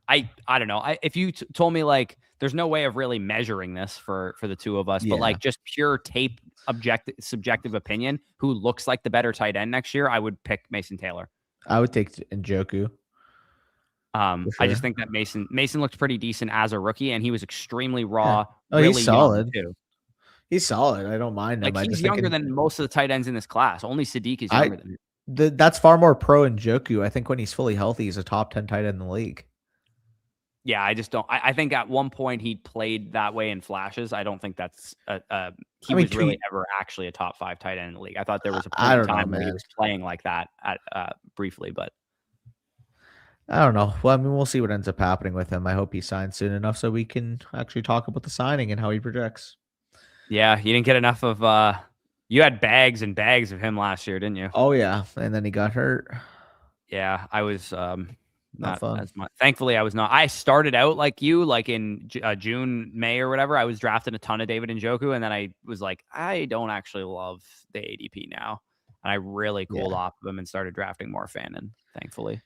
I don't know. If you told me like there's no way of really measuring this for the two of us, but like just pure tape subjective opinion, who looks like the better tight end next year, I would pick Mason Taylor. I would take Njoku. I just think that Mason looked pretty decent as a rookie, and he was extremely raw, Oh, really he's young solid. too. He's solid. I don't mind him. Like, I he's just think younger than most of the tight ends in this class. Only Sadiq is I younger than him. that's far more pro Njoku. I think when he's fully healthy, he's a top 10 tight end in the league. Yeah, I just don't. I think at one point he played that way in flashes. I don't think that's he was really ever actually a top 5 tight end in the league. I thought there was a point in time where he was playing like that at briefly, but I don't know. Well, I mean, we'll see what ends up happening with him. I hope he signs soon enough so we can actually talk about the signing and how he projects. Yeah, you didn't get enough of you had bags and bags of him last year, didn't you? Oh yeah, and then he got hurt. Yeah, I was Not fun. as much. Thankfully, I was not. I started out like you, like in June, May, or whatever. I was drafting a ton of David Njoku, and then I was like, I don't actually love the ADP now, and I really cooled off of him and started drafting more Fannin. Thankfully,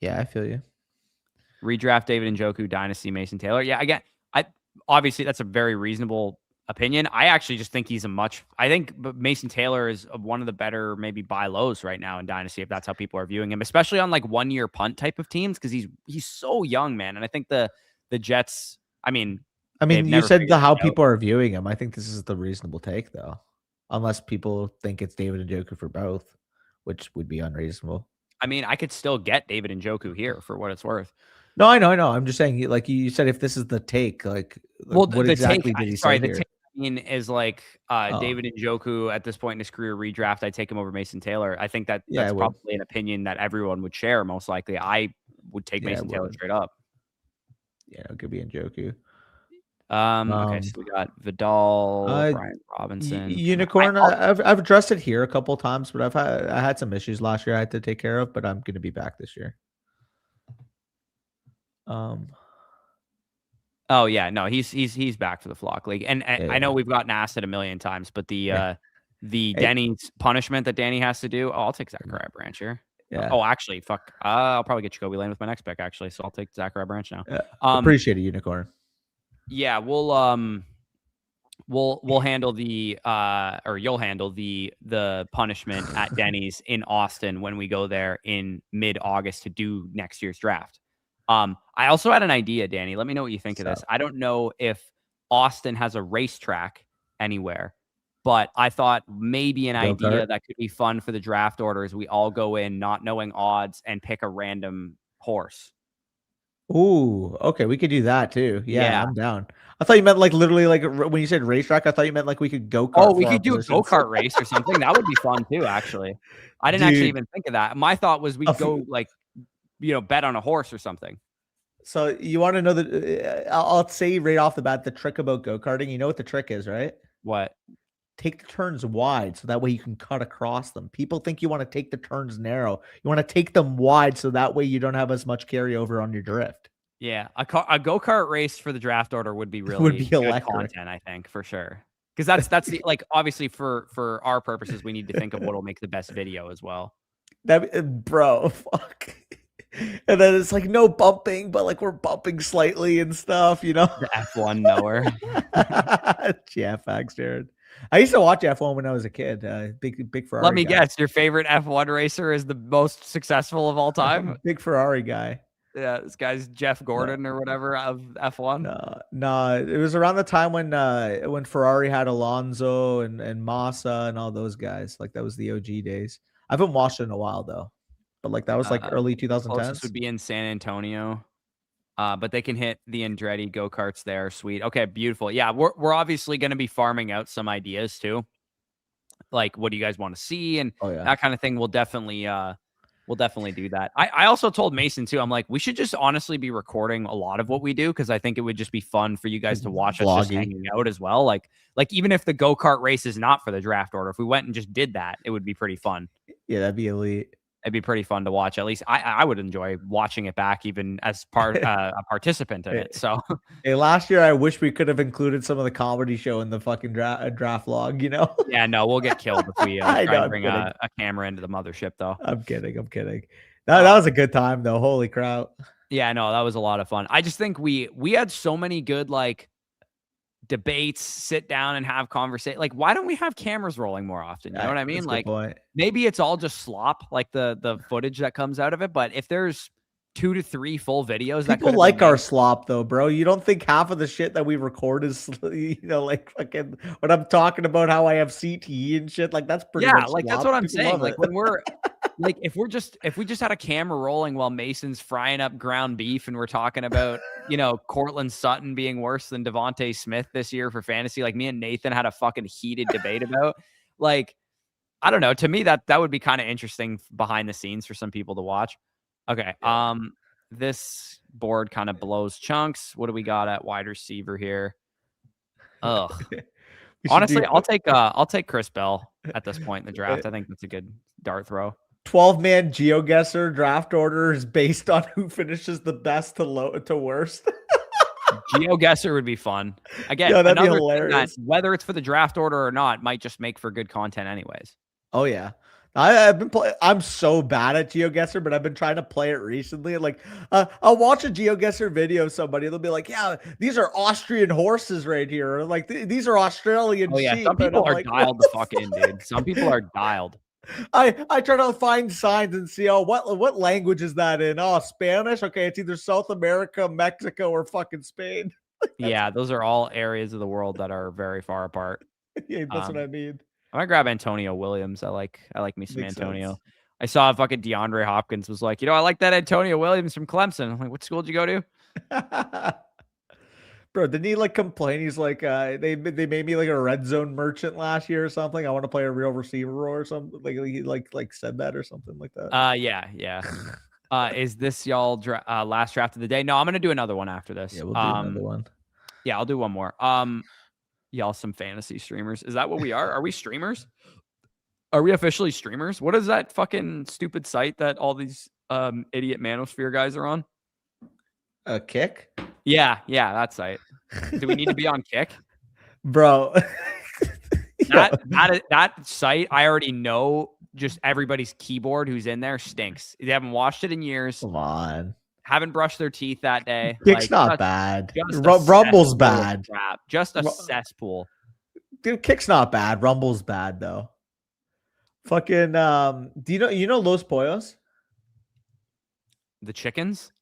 yeah, I feel you. Redraft David Njoku, Dynasty Mason Taylor. Yeah, again, I obviously that's a very reasonable opinion. I actually just think he's I think Mason Taylor is one of the better maybe buy lows right now in Dynasty, if that's how people are viewing him, especially on like 1-year punt type of teams, because he's so young, man. And I think the Jets, I mean, you said how people are viewing him. I think this is the reasonable take though, unless people think it's David Njoku for both, which would be unreasonable. I mean, I could still get David Njoku here for what it's worth. No, I know. I'm just saying, like you said, if this is the take, well, what exactly did he say here? The take is like David Njoku at this point in his career redraft. I take him over Mason Taylor. I think that's probably an opinion that everyone would share. Most likely, I would take Mason Taylor straight up. Yeah, it could be Njoku. Okay, so we got Vidal, Brian Robinson, Unicorn. I've addressed it here a couple of times, but I had some issues last year I had to take care of, but I'm going to be back this year. Oh yeah, no, he's back for the Flock League, and I know we've gotten asked it a million times, but the Denny's punishment that Danny has to do. Oh, I'll take Zachariah Branch here. Yeah. Oh, actually, fuck. I'll probably get Jacoby Lane with my next pick, actually. So I'll take Zachariah Branch now. Appreciate it, Unicorn. Yeah, we'll handle the or you'll handle the punishment at Denny's in Austin when we go there in mid-August to do next year's draft. I also had an idea, Danny. Let me know what you think of this. I don't know if Austin has a racetrack anywhere, but I thought maybe an idea that could be fun for the draft order is we all go in not knowing odds and pick a random horse. Ooh, okay, we could do that too. Yeah, I'm down. I thought you meant like literally like when you said racetrack, I thought you meant like we could go kart. Oh, we could do a go-kart race or something. That would be fun too, actually. I didn't actually even think of that. My thought was we'd go like, bet on a horse or something. So you want to know that I'll say right off the bat, the trick about go-karting, you know what the trick is, right? What? Take the turns wide so that way you can cut across them. People think you want to take the turns narrow. You want to take them wide so that way you don't have as much carryover on your drift. Yeah, a go-kart race for the draft order would be really good content, I think, for sure. Because that's the, like, obviously for our purposes, we need to think of what will make the best video as well. Bro, fuck. And then it's like no bumping, but like we're bumping slightly and stuff, The F1 knower. Yeah, facts, Jared. I used to watch F1 when I was a kid. Big Ferrari. Let me guess, your favorite F1 racer is the most successful of all time? Big Ferrari guy. Yeah, this guy's Jeff Gordon or whatever of F1. No, it was around the time when Ferrari had Alonso and Massa and all those guys. Like that was the OG days. I haven't watched it in a while though, but like that was like early 2010s. This would be in San Antonio. But they can hit the Andretti go-karts there. Sweet. Okay, beautiful. Yeah, we're obviously going to be farming out some ideas too. Like, what do you guys want to see and that kind of thing. We'll definitely do that. I also told Mason too. I'm like, we should just honestly be recording a lot of what we do because I think it would just be fun for you guys to watch us just hanging out as well. Like even if the go-kart race is not for the draft order, if we went and just did that, it would be pretty fun. Yeah, that'd be elite. It'd be pretty fun to watch. At least I would enjoy watching it back, even as a participant in it. So, hey, last year I wish we could have included some of the comedy show in the fucking draft log. Yeah, no, we'll get killed if we try and bring a camera into the mothership, though. I'm kidding. That was a good time, though. Holy crap! Yeah, no, that was a lot of fun. I just think we had so many good debates, sit down and have conversation. Like, why don't we have cameras rolling more often? You know what I mean? Like, maybe it's all just slop, like the footage that comes out of it. But if there's 2 to 3 full videos. People like our slop though, bro. You don't think half of the shit that we record is, like fucking when I'm talking about how I have CTE and shit, like that's pretty much like slop. that's what I'm People saying. Like when we're like, if we just had a camera rolling while Mason's frying up ground beef and we're talking about, Cortland Sutton being worse than Devontae Smith this year for fantasy, like me and Nathan had a fucking heated debate about, like, I don't know. To me, that would be kind of interesting behind the scenes for some people to watch. Okay. Yeah. This board kind of blows chunks. What do we got at wide receiver here? Ugh. Honestly, I'll take Chris Bell at this point in the draft. I think that's a good dart throw. 12-man GeoGuessr draft order is based on who finishes the best to worst. GeoGuessr would be fun. Again, that'd be hilarious. Whether it's for the draft order or not, might just make for good content anyways. Oh yeah. I've been I'm so bad at GeoGuessr, but I've been trying to play it recently. Like, I'll watch a GeoGuessr video of somebody. They'll be like, "Yeah, these are Austrian horses right here." Or like, these are Australian sheep. Some people are dialed the fuck in, dude. Some people are dialed. I try to find signs and see, what language is that in? Oh, Spanish. Okay, it's either South America, Mexico, or fucking Spain. Yeah, those are all areas of the world that are very far apart. Yeah, that's what I mean. I'm gonna grab Antonio Williams. I like me some Antonio. Sense. I saw fucking DeAndre Hopkins was like, I like that Antonio Williams from Clemson. I'm like, what school did you go to? Bro, didn't he like complain? He's like, they made me like a red zone merchant last year or something. I want to play a real receiver or something. Like he like said that or something like that. Yeah. Is this y'all last draft of the day? No, I'm gonna do another one after this. Yeah, we'll do another one. Yeah, I'll do one more. Y'all some fantasy streamers. Is that what we are? Are we streamers? Are we officially streamers? What is that fucking stupid site that all these idiot Manosphere guys are on? Kick? Yeah, that site. Do we need to be on Kick? Bro. that site, I already know just everybody's keyboard who's in there stinks. They haven't washed it in years. Come on. Haven't brushed their teeth that day. Kick's not bad. Rumble's bad. Just a cesspool. Dude, Kick's not bad. Rumble's bad though. Fucking do you know Los Pollos? The chickens?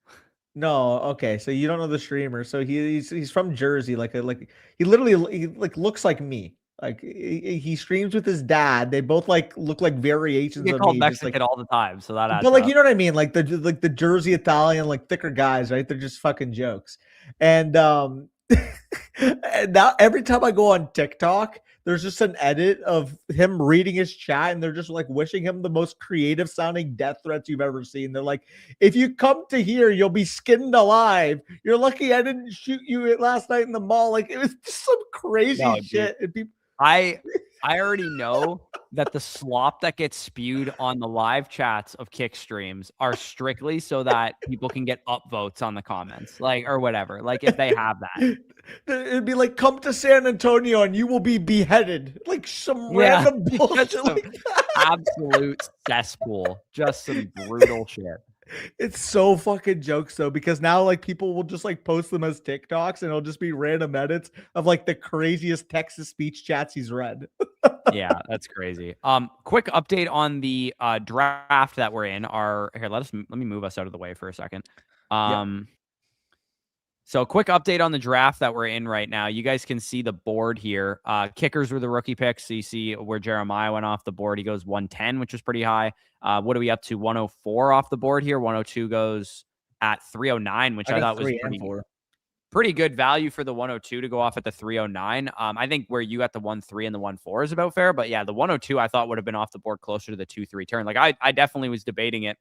No, okay. So you don't know the streamer. So he's from Jersey. Like he literally looks like me. Like he streams with his dad. They both look like variations of me. Mexican all the time, so that. But you know what I mean? Like the Jersey Italian, thicker guys, right? They're just fucking jokes. And and now every time I go on TikTok, there's just an edit of him reading his chat, and they're just wishing him the most creative sounding death threats you've ever seen. They're like, "If you come to here, you'll be skinned alive. You're lucky I didn't shoot you last night in the mall." Like it was just some crazy shit. And people. I already know that the slop that gets spewed on the live chats of Kick streams are strictly so that people can get upvotes on the comments, or whatever. Like if they have that, it'd be like, "Come to San Antonio and you will be beheaded." Like some random bullshit. Absolute cesspool. Just some brutal shit. It's so fucking jokes though, because now people will just post them as TikToks and it'll just be random edits of the craziest text to speech chats he's read. Yeah, that's crazy. Quick update on the draft that we're in. Let me move us out of the way for a second. So quick update on the draft that we're in right now. You guys can see the board here. Kickers were the rookie picks. So you see where Jeremiah went off the board. He goes 110, which was pretty high. What are we up to? 104 off the board here. 102 goes at 309, which I thought was pretty good value for the 102 to go off at the 309. I think where you got the 1-3 and the 1-4 is about fair. But yeah, the 102 I thought would have been off the board closer to the 2-3 turn. I definitely was debating it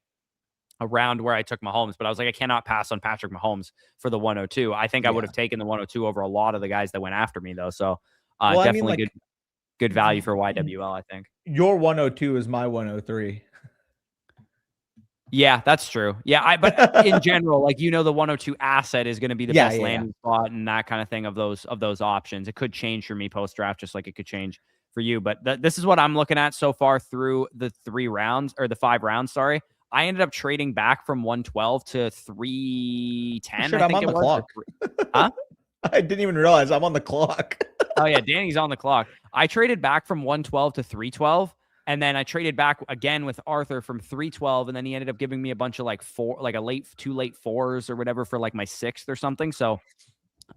around where I took Mahomes, but I was like, I cannot pass on Patrick Mahomes for the 102. I think I would have taken the 102 over a lot of the guys that went after me though. So definitely good value for YWL, I think. Your 102 is my 103. Yeah, that's true. Yeah, but in general, the 102 asset is going to be the best landing spot and that kind of thing of those options. It could change for me post draft, just like it could change for you. But this is what I'm looking at so far through the 5 rounds. Sorry. I ended up trading back from 112 to 310. Shit, I'm on the clock. Huh? I didn't even realize I'm on the clock. Oh yeah, Danny's on the clock. I traded back from 112 to 312. And then I traded back again with Arthur from 312, and then he ended up giving me a bunch of like two late fours or whatever for like my 6th or something. So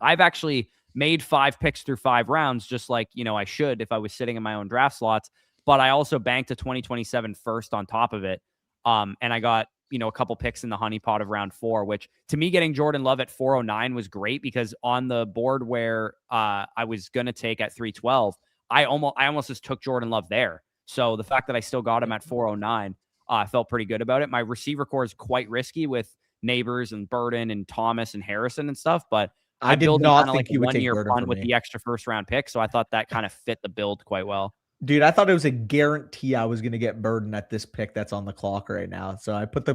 I've actually made 5 picks through 5 rounds, just like, I should if I was sitting in my own draft slots. But I also banked a 2027 first on top of it. And I got, a couple picks in the honeypot of round 4, which to me, getting Jordan Love at 409 was great because on the board where I was going to take at 312, I almost just took Jordan Love there. So the fact that I still got him at 409, I felt pretty good about it. My receiver core is quite risky with Neighbors and Burden and Thomas and Harrison and stuff, but I did build not kind of like think you a would take 1-year Burden punt from with me. the extra first-round pick, so I thought that kind of fit the build quite well. Dude, I thought it was a guarantee I was going to get Burden at this pick that's on the clock right now. So I put the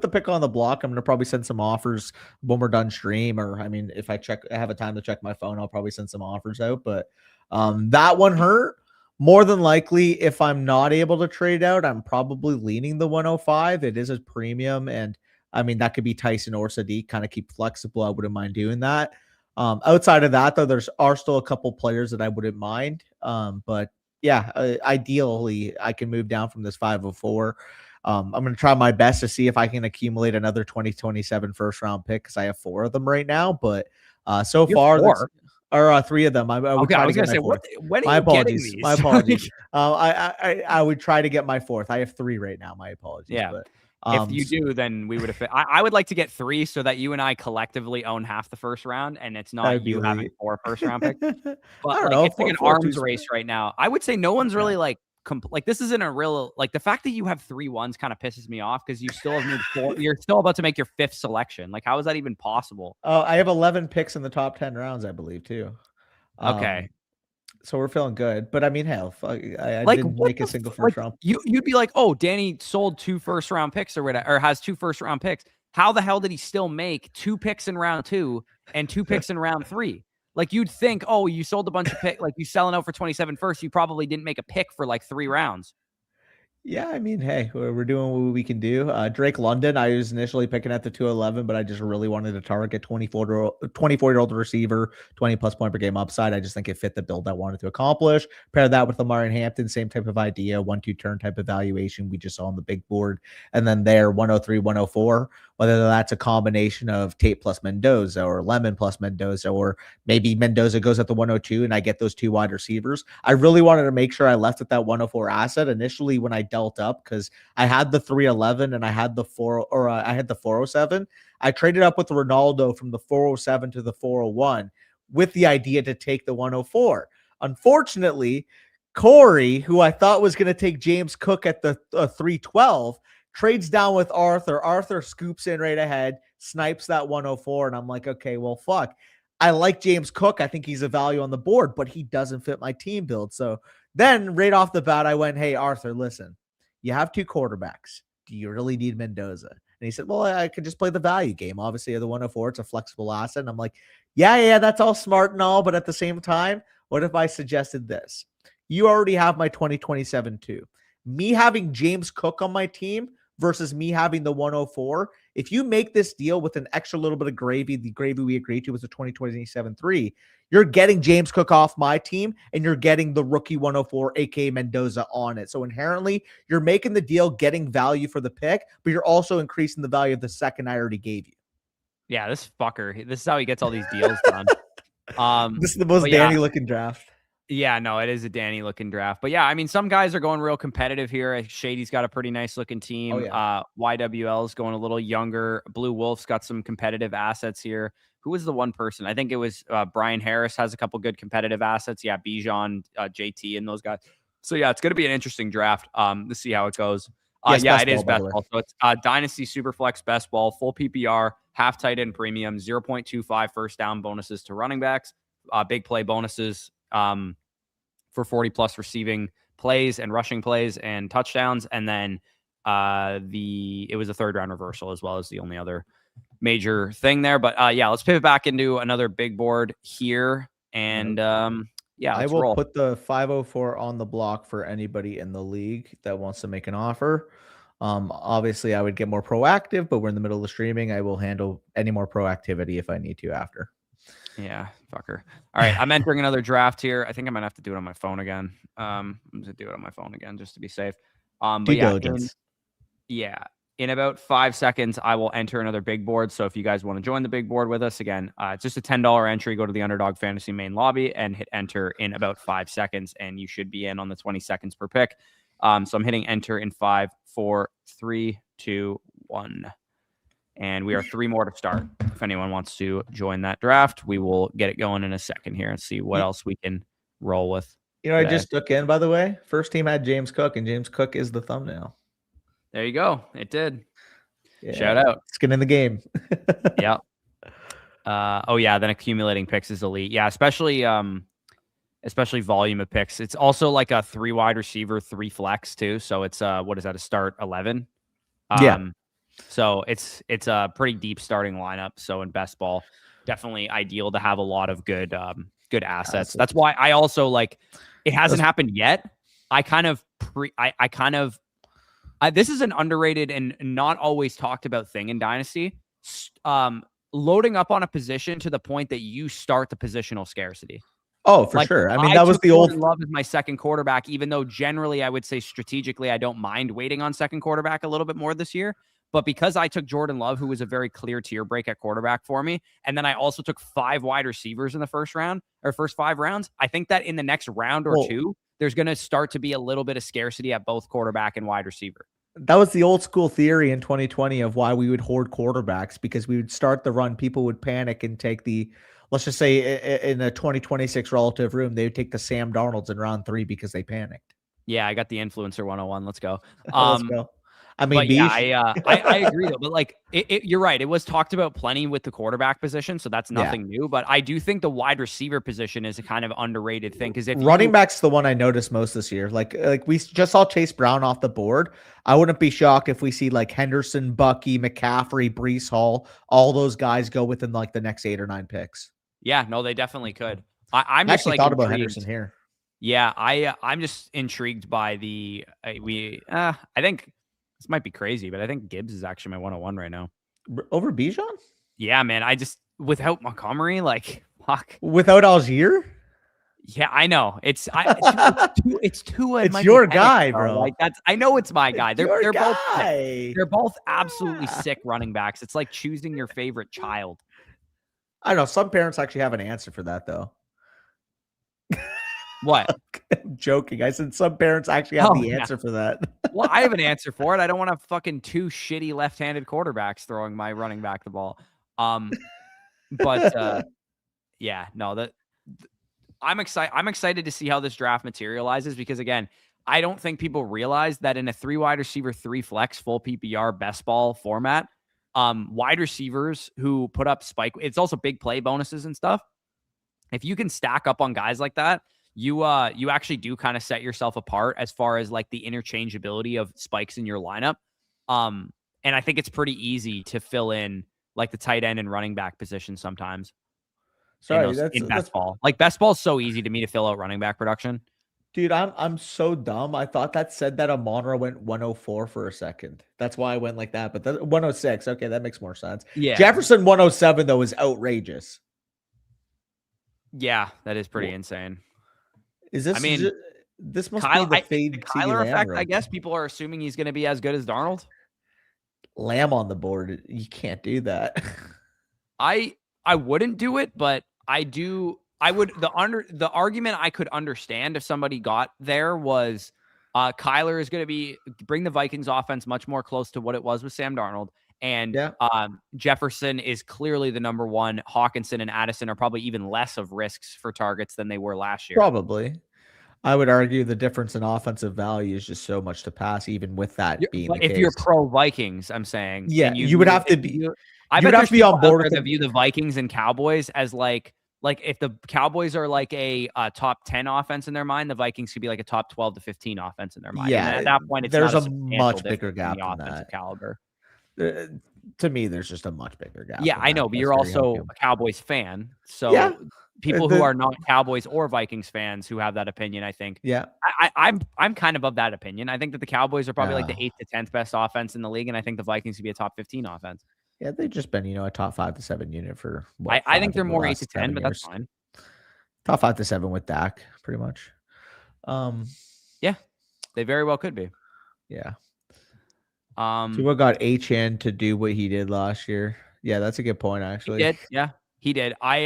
pick on the block. I'm going to probably send some offers when we're done stream, or I mean, if I have a time to check my phone, I'll probably send some offers out. But that one hurt. More than likely, if I'm not able to trade out, I'm probably leaning the 105. It is a premium, and I mean that could be Tyson or Sadiq. Kind of keep flexible. I wouldn't mind doing that. Outside of that, though, are still a couple players that I wouldn't mind. But yeah, ideally, I can move down from this 504. I'm going to try my best to see if I can accumulate another 2027 first round pick because I have 4 of them right now. But so far, 4? Or 3 of them. I would okay, try I was to going get to say, my 4th. when are My you apologies. getting these? My apologies. I would try to get my 4th. I have 3 right now. My apologies. Yeah. But if you do, then we would have. I would like to get 3 so that you and I collectively own half the first round, and it's not you having 4 first-round picks. But I don't like, know. it's like an arms race right now. I would say no one's really like this isn't a real like the fact that you have 3 1s kind of pisses me off because you still have made 4. You're still about to make your 5th selection. Like, how is that even possible? I have 11 picks in the top 10 rounds, I believe, too. Okay. So we're feeling good, but I mean, hell, I like didn't make a single first round. You'd be like, oh, Danny sold 2 first-round picks or whatever, or has 2 first-round picks. How the hell did he still make 2 picks in round 2 and 2 picks in round 3? Like, you'd think, oh, you sold a bunch of picks, like you selling out for 27 first, you probably didn't make a pick for like 3 rounds. Yeah, I mean, hey, we're doing what we can do. Drake London, I was initially picking at the 211, but I just really wanted to target 24-year-old receiver, 20-plus point per game upside. I just think it fit the build I wanted to accomplish. Pair that with Lamar and Hampton, same type of idea, 1-2 turn type evaluation we just saw on the big board. And then there, 103, 104, whether that's a combination of Tate plus Mendoza or Lemon plus Mendoza, or maybe Mendoza goes at the 102 and I get those 2 wide receivers. I really wanted to make sure I left at that 104 asset initially when I dealt up because I had the 311 and I had the 407. I traded up with Ronaldo from the 407 to the 401 with the idea to take the 104. Unfortunately, Corey, who I thought was going to take James Cook at the 312, trades down with Arthur. Arthur scoops in right ahead, snipes that 104, and I'm like, okay, well, fuck. I like James Cook. I think he's a value on the board, but he doesn't fit my team build. So then right off the bat, I went, hey, Arthur, listen, you have 2 quarterbacks. Do you really need Mendoza? And he said, well, I could just play the value game. Obviously, the 104, it's a flexible asset. And I'm like, yeah, that's all smart and all. But at the same time, what if I suggested this? You already have my 2027 too. Me having James Cook on my team versus me having the 104. If you make this deal with an extra little bit of gravy, the gravy we agreed to was the 2027 3, you're getting James Cook off my team and you're getting the rookie 104, aka Mendoza, on it. So inherently, you're making the deal, getting value for the pick, but you're also increasing the value of the second I already gave you. Yeah, this fucker. This is how he gets all these deals done. This is the most Danny looking draft. Yeah, no, it is a Danny looking draft. But yeah, I mean, some guys are going real competitive here. Shady's got a pretty nice looking team. Oh, yeah. YWL's going a little younger. Blue Wolf's got some competitive assets here. Who was the one person? I think it was Brian Harris has a couple good competitive assets. Yeah, Bijan, JT, and those guys. So yeah, it's going to be an interesting draft. Let's see how it goes. Yeah, it is best ball. So it's Dynasty Superflex best ball, full PPR, half tight end premium, 0.25 first down bonuses to running backs, big play bonuses for 40 plus receiving plays and rushing plays and touchdowns. And then it was a 3rd round reversal as well as the only other major thing there. But yeah, let's pivot back into another big board here. And yeah, I will put the 504 on the block for anybody in the league that wants to make an offer. Obviously, I would get more proactive, but we're in the middle of streaming. I will handle any more proactivity if I need to after. Yeah, fucker. All right, I'm entering another draft here. I think I might have to do it on my phone again. I'm gonna do it on my phone again just to be safe. But Due yeah, diligence. in about 5 seconds, I will enter another big board. So if you guys want to join the big board with us again, it's just a $10 entry. Go to the Underdog Fantasy main lobby and hit enter in about 5 seconds, and you should be in on the 20 seconds per pick. So I'm hitting enter in 5, 4, 3, 2, 1. And we are 3 more to start. If anyone wants to join that draft, we will get it going in a second here and see what else we can roll with. Today. I just took in, by the way. First team had James Cook, and James Cook is the thumbnail. There you go. It did. Yeah. Shout out. Skin in the game. Yeah. Oh yeah. Then accumulating picks is elite. Yeah. Especially volume of picks. It's also like a 3 wide receiver, 3 flex too. So it's what is that? A start 11. Yeah. So it's a pretty deep starting lineup. So in best ball, definitely ideal to have a lot of good assets. That's why I also like. It hasn't happened yet. This is an underrated and not always talked about thing in Dynasty. Loading up on a position to the point that you start the positional scarcity. Oh, for sure. I mean, that was the old Love as my second quarterback, even though generally I would say strategically I don't mind waiting on second quarterback a little bit more this year. But because I took Jordan Love, who was a very clear tier break at quarterback for me, and then I also took 5 wide receivers in the first 5 rounds, I think that in the next round or two, there's going to start to be a little bit of scarcity at both quarterback and wide receiver. That was the old school theory in 2020 of why we would hoard quarterbacks, because we would start the run. People would panic and take let's just say in a 2026 relative room, they would take the Sam Darnolds in round 3 because they panicked. Yeah, I got the influencer 101. Let's go. Let's go. I mean, yeah, I agree though. But like, you're right. It was talked about plenty with the quarterback position, so that's nothing new. But I do think the wide receiver position is a kind of underrated thing, because if running back's the one I noticed most this year. Like we just saw Chase Brown off the board. I wouldn't be shocked if we see like Henderson, Bucky, McCaffrey, Breece Hall, all those guys go within like the next 8 or 9 picks. Yeah, no, they definitely could. I'm actually like thought about Henderson here. Yeah, I'm just intrigued by I think. This might be crazy, but I think Gibbs is actually my 101 right now. Over Bijan? Yeah, man. Without Montgomery, like, fuck. Without Algier? Yeah, I know. It's Tua. It's your guy, bro. Like I know it's my guy. They're both sick. They're both absolutely sick running backs. It's like choosing your favorite child. I don't know. Some parents actually have an answer for that, though. What? I'm joking. I said some parents actually have the answer for that. Well, I have an answer for it. I don't want to fucking 2 shitty left-handed quarterbacks throwing my running back the ball. But yeah, no, I'm excited to see how this draft materializes, because again, I don't think people realize that in a 3 wide receiver, 3 flex full PPR best ball format, wide receivers who put up spike, it's also big play bonuses and stuff. If you can stack up on guys like that, you actually do kind of set yourself apart as far as like the interchangeability of spikes in your lineup. And I think it's pretty easy to fill in like the tight end and running back position sometimes. Sorry, in best ball. Like best ball is so easy to me to fill out running back production. Dude, I'm so dumb. I thought that said that Amon-Ra went 104 for a second. That's why I went like that. But 106. Okay, that makes more sense. Yeah. Jefferson 107 though is outrageous. Yeah, that is pretty insane. Is this? I mean, this must be the fade Kyler effect. I guess people are assuming he's going to be as good as Darnold. Lamb on the board. You can't do that. I wouldn't do it, but I do. I would. The argument I could understand if somebody got there was Kyler is going to bring the Vikings offense much more close to what it was with Sam Darnold. And Jefferson is clearly the number 1. Hawkinson and Addison are probably even less of risks for targets than they were last year. Probably. I would argue the difference in offensive value is just so much to pass, even with that being the case. If you're pro Vikings, I'm saying. Yeah, you would have to be. I bet have to be on board with view the Vikings and Cowboys as like if the Cowboys are like a top 10 offense in their mind, the Vikings could be like a top 12 to 15 offense in their mind. Yeah, and at that point, there's a much bigger gap in that caliber. To me, there's just a much bigger gap. Yeah, I know, but you're also a Cowboys fan, so people who are not Cowboys or Vikings fans who have that opinion, I think. Yeah, I'm kind of that opinion. I think that the Cowboys are probably like the 8th to 10th best offense in the league, and I think the Vikings could be a top 15 offense. Yeah, they've just been, a top 5 to 7 unit for what? I think they're of the more 8 last to 10, 7 but that's years. fine. Top 5 to 7 with Dak, pretty much. Yeah, they very well could be. Yeah. So what got HN to do what he did last year? Yeah, that's a good point, actually. He did. Yeah, he did. I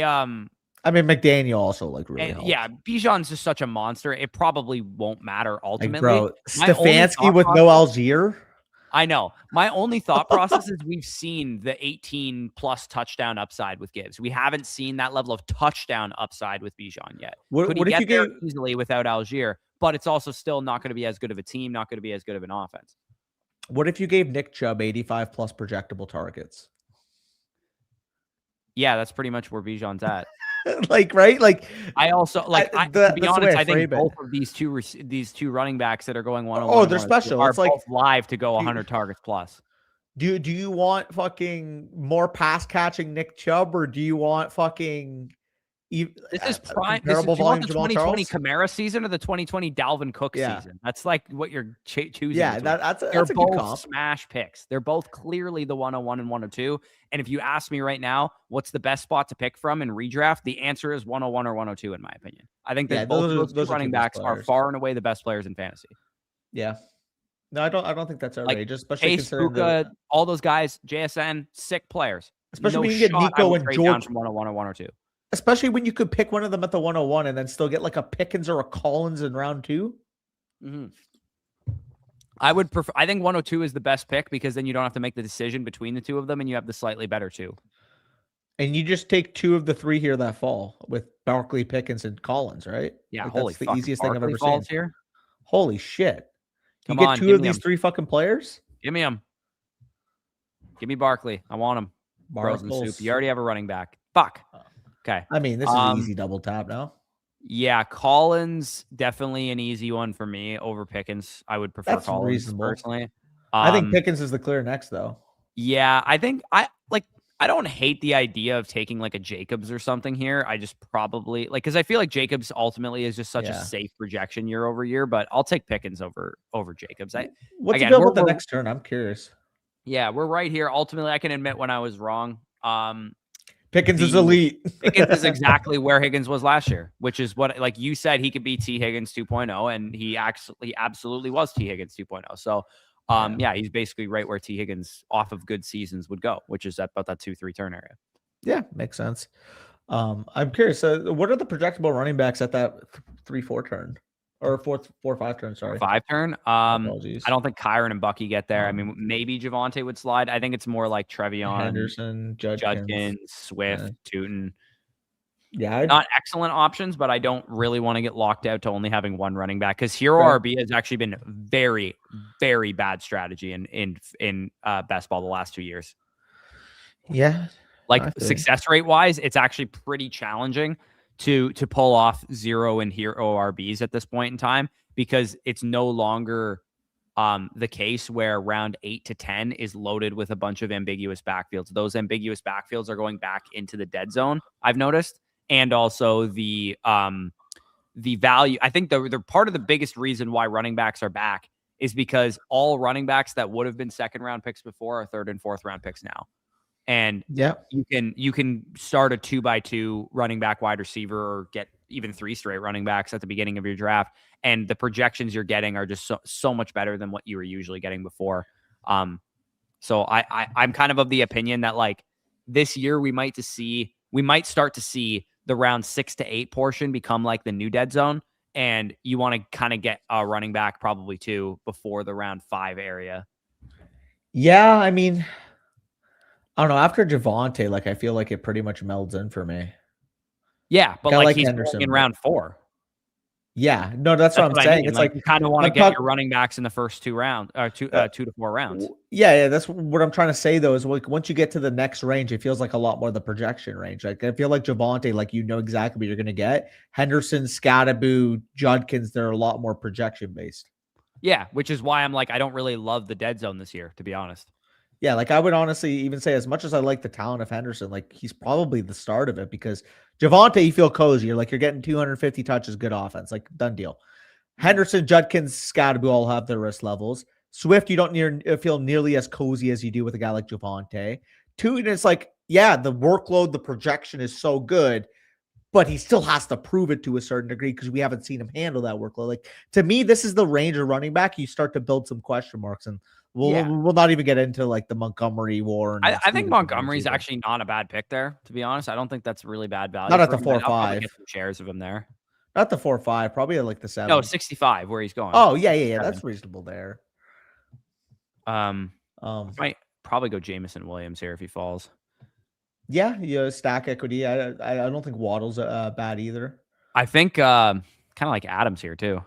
mean, McDaniel also really helped. Yeah, Bijan's just such a monster. It probably won't matter ultimately. Like, bro, Stefanski with no Algier. I know. My only thought process is we've seen the 18 plus touchdown upside with Gibbs. We haven't seen that level of touchdown upside with Bijan yet. Could he get there easily without Algier? But it's also still not going to be as good of a team, not going to be as good of an offense. What if you gave Nick Chubb 85 plus projectable targets? Yeah, that's pretty much where Bijan's at. Right? I also to be honest, I think both of these two running backs that are going 1-on-1. Oh, they're special. It's both live to go 100 targets plus. Do you want fucking more pass catching Nick Chubb, or do you want fucking this is prime? Do you want the 2020 Kamara season or the 2020 Dalvin Cook season? That's like what you're choosing. Yeah, that's they're a both good comp. Smash picks. They're both clearly the 101 and 102. And if you ask me right now, what's the best spot to pick from in redraft? The answer is 101 or 102, in my opinion. I think that both of those running backs are far and away the best players in fantasy. Yeah. No, I don't think that's outrageous. Especially Chase, Puka, all those guys, JSN, sick players. Especially when you get Nico and George from 101 or 102. Especially when you could pick one of them at the 101 and then still get like a Pickens or a Collins in round 2. Mm-hmm. I would prefer. I think 102 is the best pick because then you don't have to make the decision between the two of them, and you have the slightly better 2. And you just take 2 of the 3 here that fall with Barkley, Pickens, and Collins, right? Yeah, like, holy that's the easiest thing I've ever seen. Here. Holy shit! You get 2 of these 3 fucking players. Give me them. Give me Barkley. I want him. Frozen soup. You already have a running back. Fuck. Okay. I mean, this is an easy double tap now. Yeah, Collins definitely an easy one for me over Pickens. I would prefer Collins reasonable. Personally. I think Pickens is the clear next though. Yeah, I think I don't hate the idea of taking like a Jacobs or something here. I just probably because I feel like Jacobs ultimately is just such a safe projection year over year, but I'll take Pickens over Jacobs. What's about the next turn? I'm curious. Yeah, we're right here. Ultimately, I can admit when I was wrong. Pickens is elite. Pickens is exactly where Higgins was last year, which is what, like you said, he could be T Higgins 2.0, and he actually absolutely was T Higgins 2.0. So, yeah, he's basically right where T Higgins off of good seasons would go, which is about that 2-3 turn area. Yeah, makes sense. I'm curious. What are the projectable running backs at that 3-4 turn? Or 4-5 turn, sorry. 5 turn. I don't think Kyron and Bucky get there. I mean, maybe Javonte would slide. I think it's more like Trevion, Henderson, Judkins, Swift, Tootin. Yeah, not excellent options, but I don't really want to get locked out to only having one running back because Hero RB has actually been very, very bad strategy in best ball the last 2 years. Yeah, like success rate wise, it's actually pretty challenging to pull off 0 and Hero RBs at this point in time because it's no longer the case where round 8 to 10 is loaded with a bunch of ambiguous backfields. Those ambiguous backfields are going back into the dead zone, I've noticed, and also the value. I think the part of the biggest reason why running backs are back is because all running backs that would have been second round picks before are third and fourth round picks now. And you can start a 2x2 running back wide receiver or get even 3 straight running backs at the beginning of your draft. And the projections you're getting are just so much better than what you were usually getting before. So I'm kind of the opinion that like this year we might start to see the round 6 to 8 portion become like the new dead zone. And you want to kind of get a running back probably too before the round 5 area. Yeah, I mean, I don't know. After Javonte, like I feel like it pretty much melds in for me. Yeah, but like he's in round 4. Yeah, no, that's what I'm saying. It's like you kind of want to get your running backs in the first 2 rounds, or 2 to 4 rounds. Yeah, that's what I'm trying to say though. Is like once you get to the next range, it feels like a lot more the projection range. Like I feel like Javonte, like you know exactly what you're going to get. Henderson, Scattaboo, Judkins, they're a lot more projection based. Yeah, which is why I'm like I don't really love the dead zone this year, to be honest. Yeah, like I would honestly even say, as much as I like the talent of Henderson, like he's probably the start of it because Javonte, you feel cozy. You're like you're getting 250 touches, good offense, like done deal. Henderson, Judkins, Scattaboo all have their risk levels. Swift, you don't feel nearly as cozy as you do with a guy like Javonte. Two, and it's like, yeah, the workload, the projection is so good, but he still has to prove it to a certain degree because we haven't seen him handle that workload. Like, to me, this is the range of running back. You start to build some question marks, and we'll not even get into like the Montgomery Warren. I think Montgomery's actually not a bad pick there, to be honest. I don't think that's really bad value. Not at the 4 or 5. I'll probably get some shares of him there. Not the 4 or 5, probably at like the 7. No, 65 where he's going. Oh, yeah. That's reasonable there. Might probably go Jameson Williams here if he falls. Yeah, stack equity. I don't think Waddle's bad either. I think kind of like Adams here too.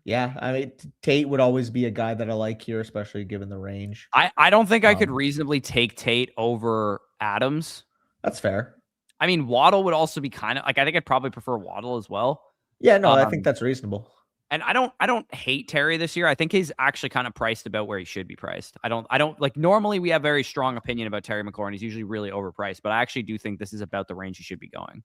Yeah, I mean, Tate would always be a guy that I like here, especially given the range. I don't think I could reasonably take Tate over Adams. That's fair. I mean, Waddle would also be kind of like, I think I'd probably prefer Waddle as well. Yeah, no, I think that's reasonable. And I don't hate Terry this year. I think he's actually kind of priced about where he should be priced. I don't like, normally we have very strong opinion about Terry McLaurin. He's usually really overpriced, but I actually do think this is about the range he should be going.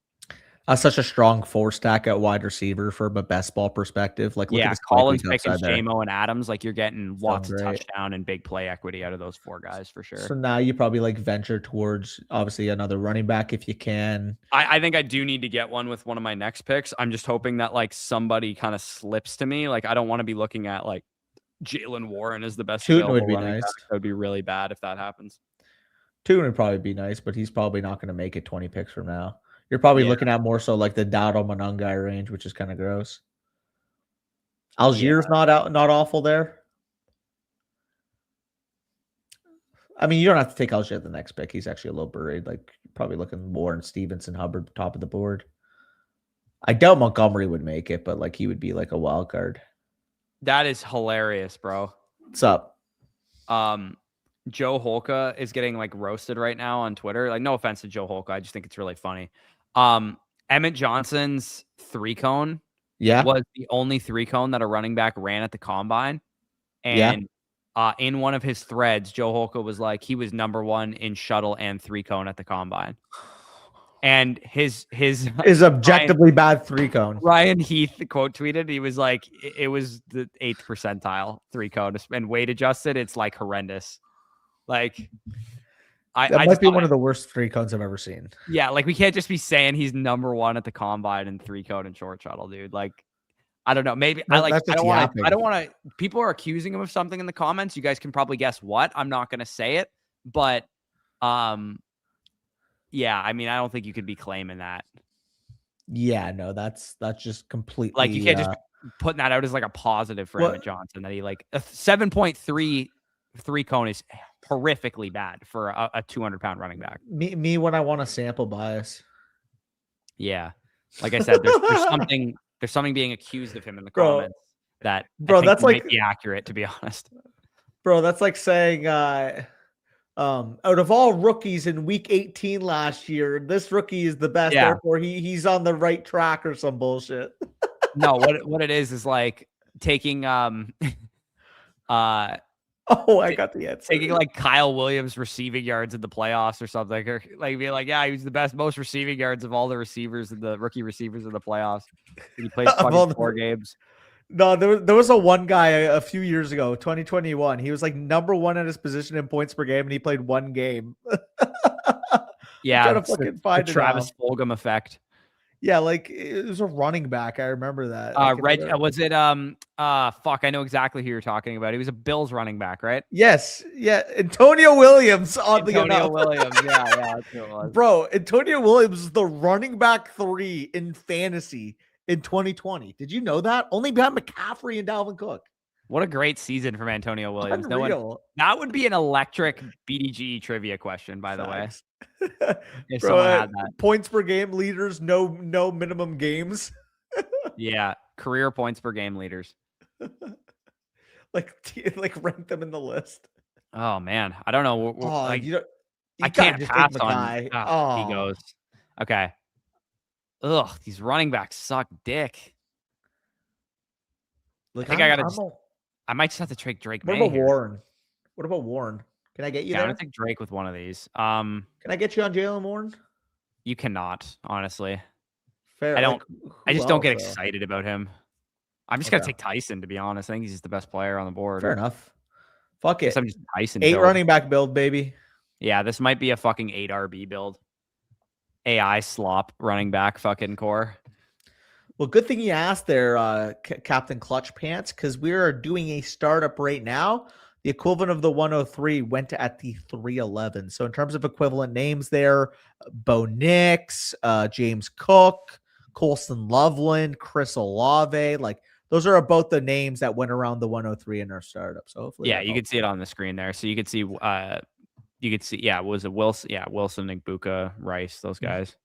Such a strong 4 stack at wide receiver from a best ball perspective. Like, look at Collins, Pickens, JMO, and Adams. Like, you're getting lots of touchdown and big play equity out of those 4 guys for sure. So now you probably like venture towards obviously another running back if you can. I think I do need to get one with one of my next picks. I'm just hoping that like somebody kind of slips to me. Like, I don't want to be looking at like Jalen Warren as the best. Tootin would be nice. That would be really bad if that happens. Tootin would probably be nice, but he's probably not going to make it 20 picks from now. You're probably looking at more so like the Dowdle Monungai range, which is kind of gross. Algier's not awful there. I mean, you don't have to take Algier at the next pick. He's actually a little buried. Like, probably looking Warren, Stevenson, Hubbard, top of the board. I doubt Montgomery would make it, but like he would be like a wild card. That is hilarious, bro. What's up? Joe Holka is getting like roasted right now on Twitter. Like, no offense to Joe Holka, I just think it's really funny. Emmett Johnson's 3-cone was the only 3-cone that a running back ran at the combine. And in one of his threads, Joe Holka was like, he was number 1 in shuttle and 3-cone at the combine. And his is objectively bad 3-cone. Ryan Heath quote tweeted, he was like, it was the 8th percentile 3-cone and weight adjusted. It's like horrendous. Like, that might be one of the worst 3-cones I've ever seen. Yeah, like we can't just be saying he's number 1 at the combine in 3-cone and short shuttle, dude. Like, I don't know. Maybe I don't want to. People are accusing him of something in the comments. You guys can probably guess what. I'm not going to say it, but yeah. I mean, I don't think you could be claiming that. Yeah, no, that's just completely like you can't just be putting that out as like a positive for Emmett Johnson that he like a 7.3 3-cone is horrifically bad for a 200-pound running back. Me when I want a sample bias. Yeah, like I said, there's something being accused of him in the comments that that's like might be accurate, to be honest. Bro, that's like saying out of all rookies in week 18 last year, this rookie is the best. Yeah. Therefore, he's on the right track or some bullshit. No, what it is like taking oh, I got the answer. Taking like Kyle Williams receiving yards in the playoffs or something, or like being like, yeah, he was the most receiving yards of all the receivers and the rookie receivers in the playoffs. He played 4 games. No, there was a one guy a few years ago, 2021. He was like number 1 at his position in points per game, and he played 1 game. Yeah, the Travis Fulgham effect. Yeah, like it was a running back. I remember that. Was it fuck, I know exactly who you're talking about. He was a Bills running back, right? Yes. Yeah. Antonio Williams, oddly enough. Williams, yeah, that's who it was. Bro, Antonio Williams is the running back 3 in fantasy in 2020. Did you know that? Only behind McCaffrey and Dalvin Cook. What a great season from Antonio Williams. That would be an electric BDG trivia question, by the way. If someone had that. Points per game leaders, no minimum games. Yeah, career points per game leaders. like rank them in the list. Oh man, I don't know. I can't pass on. He goes. Okay. Ugh, these running backs suck dick. Look, I might just have to take Drake. What about Warren? What about Warren? Can I get you there? I'm gonna take Drake with one of these. Can I get you on Jalen Warren? You cannot, honestly. Fair. I just don't get excited about him. I'm just gonna take Tyson, to be honest. I think he's just the best player on the board. Fair enough. Fuck it. I'm just Tyson. 8 running back build, baby. Yeah, this might be a fucking 8 RB build. AI slop running back fucking core. Well, good thing you asked there, Captain Clutch Pants, because we are doing a startup right now. The equivalent of the 103 went at the 311. So in terms of equivalent names there, Bo Nix, James Cook, Colson Loveland, Chris Olave, like those are both the names that went around the 103 in our startup. So hopefully, yeah, you can see it on the screen there. So you could see, yeah, was it Wilson? Yeah, Wilson, Igbuka, Rice, those guys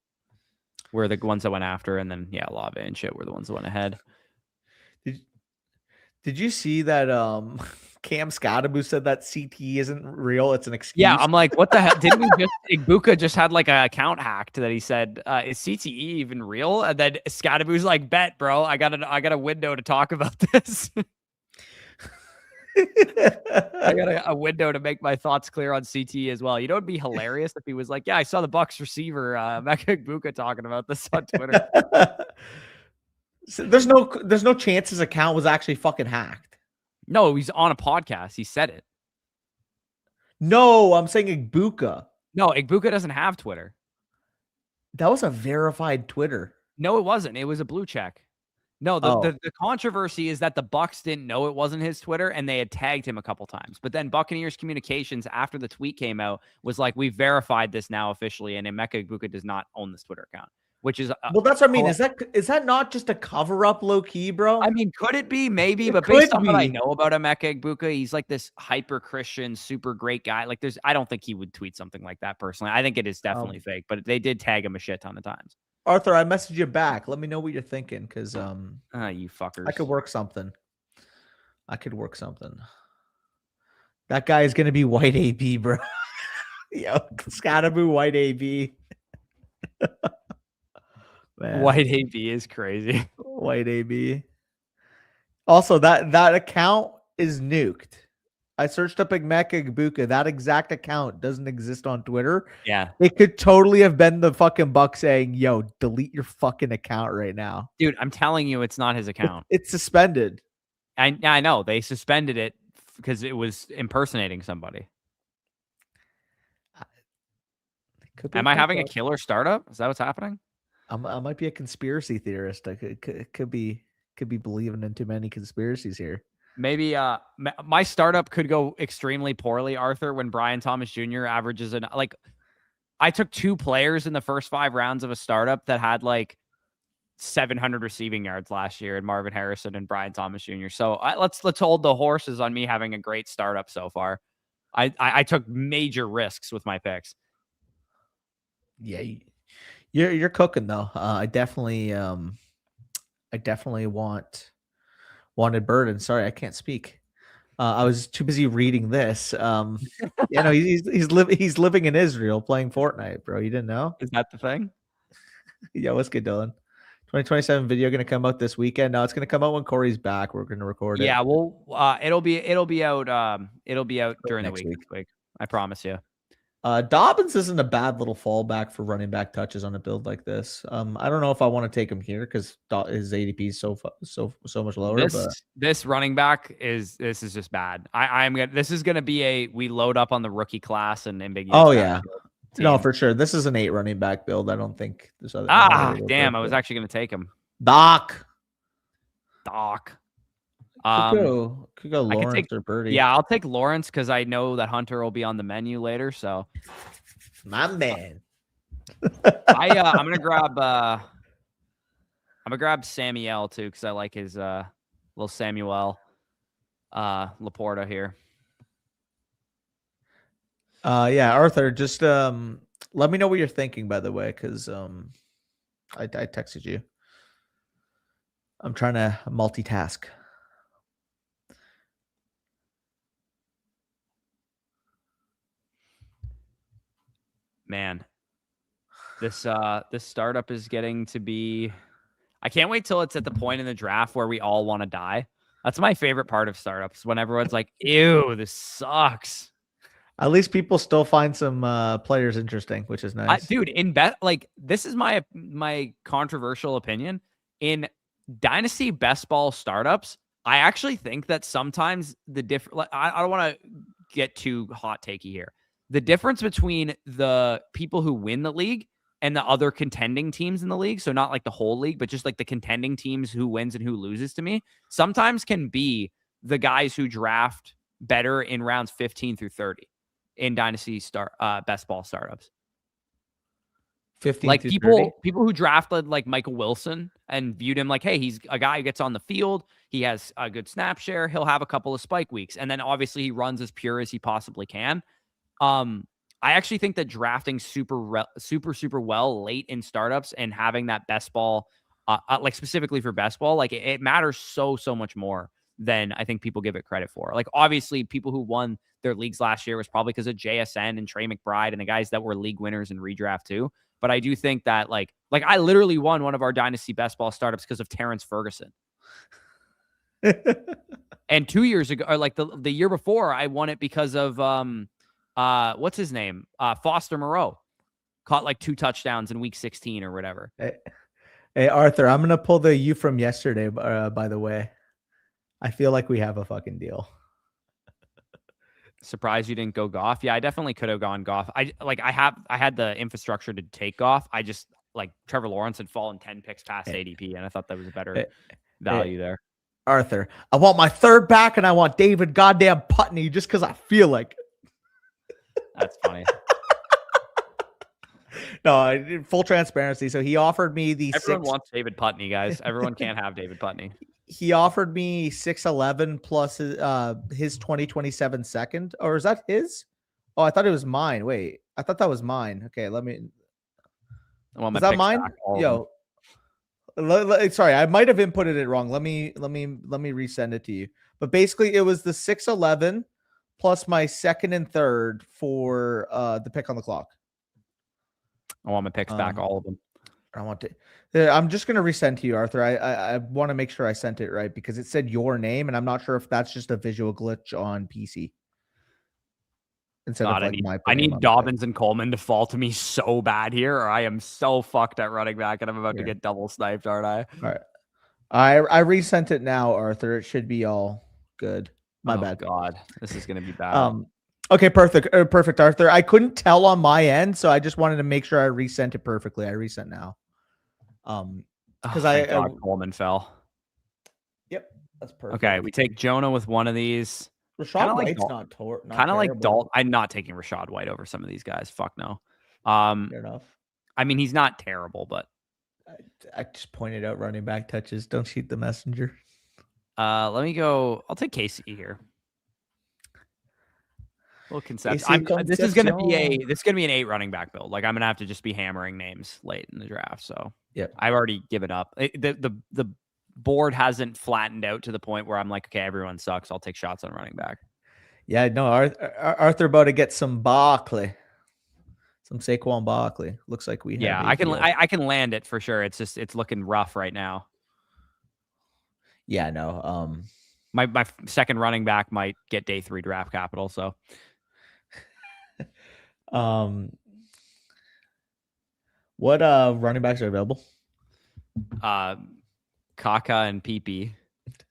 were the ones that went after, and then yeah, Olave and shit were the ones that went ahead. Did you see that Cam Scottaboo said that CT isn't real, it's an excuse? Yeah, I'm like, what the hell? Didn't we just Igbuka just had like an account hacked that he said, is CTE even real? And then Scottaboo's like, bet, bro, I got a window to talk about this. I got a window to make my thoughts clear on CTE as well. You know, it'd be hilarious if he was like, yeah, I saw the Bucks receiver, Mecca Igbuka talking about this on Twitter. So there's no chance his account was actually fucking hacked. No, he's on a podcast. He said it. No, I'm saying Igbuka. No, Igbuka doesn't have Twitter. That was a verified Twitter. No, it wasn't. It was a blue check. No, the controversy is that the Bucks didn't know it wasn't his Twitter, and they had tagged him a couple times. But then Buccaneers Communications, after the tweet came out, was like, "We've verified this now officially, and Emeka Egbuka does not own this Twitter account." Which is well, that's what I mean. Is that not just a cover up, low key, bro? I mean, could it be? Maybe, but based on what I know about Emeka Egbuka, he's like this hyper Christian, super great guy. Like, I don't think he would tweet something like that personally. I think it is definitely fake, but they did tag him a shit ton of times. Arthur, I messaged you back. Let me know what you're thinking, because you fuckers. I could work something. That guy is gonna be white AB, bro. Yo, Scottaboo white AB. Man. White AB is crazy. White AB. Also, that account is nuked. I searched up Emeka Egbuka. That exact account doesn't exist on Twitter. Yeah. It could totally have been the fucking Buck saying, yo, delete your fucking account right now. Dude, I'm telling you, it's not his account. It's suspended. I know. They suspended it because it was impersonating somebody. Am I having a killer startup? Is that what's happening? I might be a conspiracy theorist. I could be believing in too many conspiracies here. Maybe my startup could go extremely poorly, Arthur, when Brian Thomas Jr. averages like I took 2 players in the first 5 rounds of a startup that had like 700 receiving yards last year, and Marvin Harrison and Brian Thomas Jr. So let's hold the horses on me having a great startup so far. I took major risks with my picks. Yeah, you're cooking though. I definitely wanted Burden. Sorry, I can't speak. I was too busy reading this. He's living in Israel playing Fortnite, bro. You didn't know? Is that the thing? Yeah, what's good, Dylan? 2027 video gonna come out this weekend. No, it's gonna come out when Corey's back. We're gonna record it. Yeah, well, it'll be out during the week this week. I promise you. Dobbins isn't a bad little fallback for running back touches on a build like this. I don't know if I want to take him here because his ADP is so much lower. This running back is just bad. This is gonna be we load up on the rookie class and ambiguous. Oh yeah, no, for sure. This is an 8 running back build. I don't think there's other. Damn! I was actually gonna take him. Doc. Could go Lawrence or Birdie. Yeah, I'll take Lawrence because I know that Hunter will be on the menu later. So, my man. I'm gonna grab Samuel too because I like his little Samuel Laporta here. Yeah, Arthur, just let me know what you're thinking, by the way, because I texted you. I'm trying to multitask. Man, this startup is getting to be. I can't wait till it's at the point in the draft where we all want to die. That's my favorite part of startups, when everyone's like, "Ew, this sucks." At least people still find some players interesting, which is nice. Dude, in this is my controversial opinion. In Dynasty best ball startups, I actually think that sometimes the different. I don't want to get too hot takey here. the difference between the people who win the league and the other contending teams in the league, so not like the whole league, but just like the contending teams who wins and who loses to me, sometimes can be the guys who draft better in rounds 15 through 30 in Dynasty best ball startups. 15 like through people 30? people who drafted like Michael Wilson and viewed him like, hey, he's a guy who gets on the field. He has a good snap share. He'll have a couple of spike weeks. And then obviously he runs as pure as he possibly can. I actually think that drafting super well late in startups and having that best ball, like specifically for best ball, like it matters so much more than I think people give it credit for. Like obviously people who won their leagues last year was probably because of JSN and Trey McBride and the guys that were league winners in redraft too. But I do think that like I literally won one of our Dynasty best ball startups because of Terrence Ferguson. And 2 years ago, or like the year before, I won it because of what's his name? Foster Moreau caught like 2 touchdowns in week 16 or whatever. Hey Arthur, I'm gonna pull the you from yesterday. By the way, I feel like we have a fucking deal. Surprised you didn't go Goff. Yeah, I definitely could have gone Goff. I had the infrastructure to take Goff. I just like Trevor Lawrence had fallen 10 picks past ADP, and I thought that was a better value there. Arthur, I want my third back, and I want David goddamn Putney just because I feel like it. That's funny. No, full transparency. So he offered me the everyone wants David Putney, guys. Everyone can't have David Putney. He offered me 6'11 plus his 2027 second, or is that his? Oh, I thought it was mine. Wait, I thought that was mine. Okay, let me. Is that mine? Yo, sorry, I might have inputted it wrong. Let me resend it to you. But basically, it was the 6'11 plus my second and third for the pick on the clock. I want my picks back, all of them. I want to. I'm just gonna resend to you, Arthur. I want to make sure I sent it right because it said your name, and I'm not sure if that's just a visual glitch on PC. Instead of like I need Dobbins and Coleman to fall to me so bad here, or I am so fucked at running back, and I'm about to get double sniped, aren't I? All right. I resent it now, Arthur. It should be all good. My bad. God, this is gonna be bad. Okay, perfect, Arthur. I couldn't tell on my end, so I just wanted to make sure I resent it perfectly. I resent now. Because Coleman fell. Yep, that's perfect. Okay, we take Jonah with one of these. Rashad White's not kind of like Dalton. I'm not taking Rashad White over some of these guys. Fuck no. Fair enough. I mean, he's not terrible, but I just pointed out running back touches. Don't shoot the messenger. Let me go. I'll take KC here. Little concept. This is gonna be an 8 running back build. Like I'm gonna have to just be hammering names late in the draft. So yeah, I've already given up. The board hasn't flattened out to the point where I'm like, okay, everyone sucks. I'll take shots on running back. Yeah, no, Arthur about to get some Barkley, some Saquon Barkley. Looks like we have. Yeah, I can land it for sure. It's just it's looking rough right now. Yeah, no. My second running back might get day 3 draft capital. So. What running backs are available? Kaka and PP.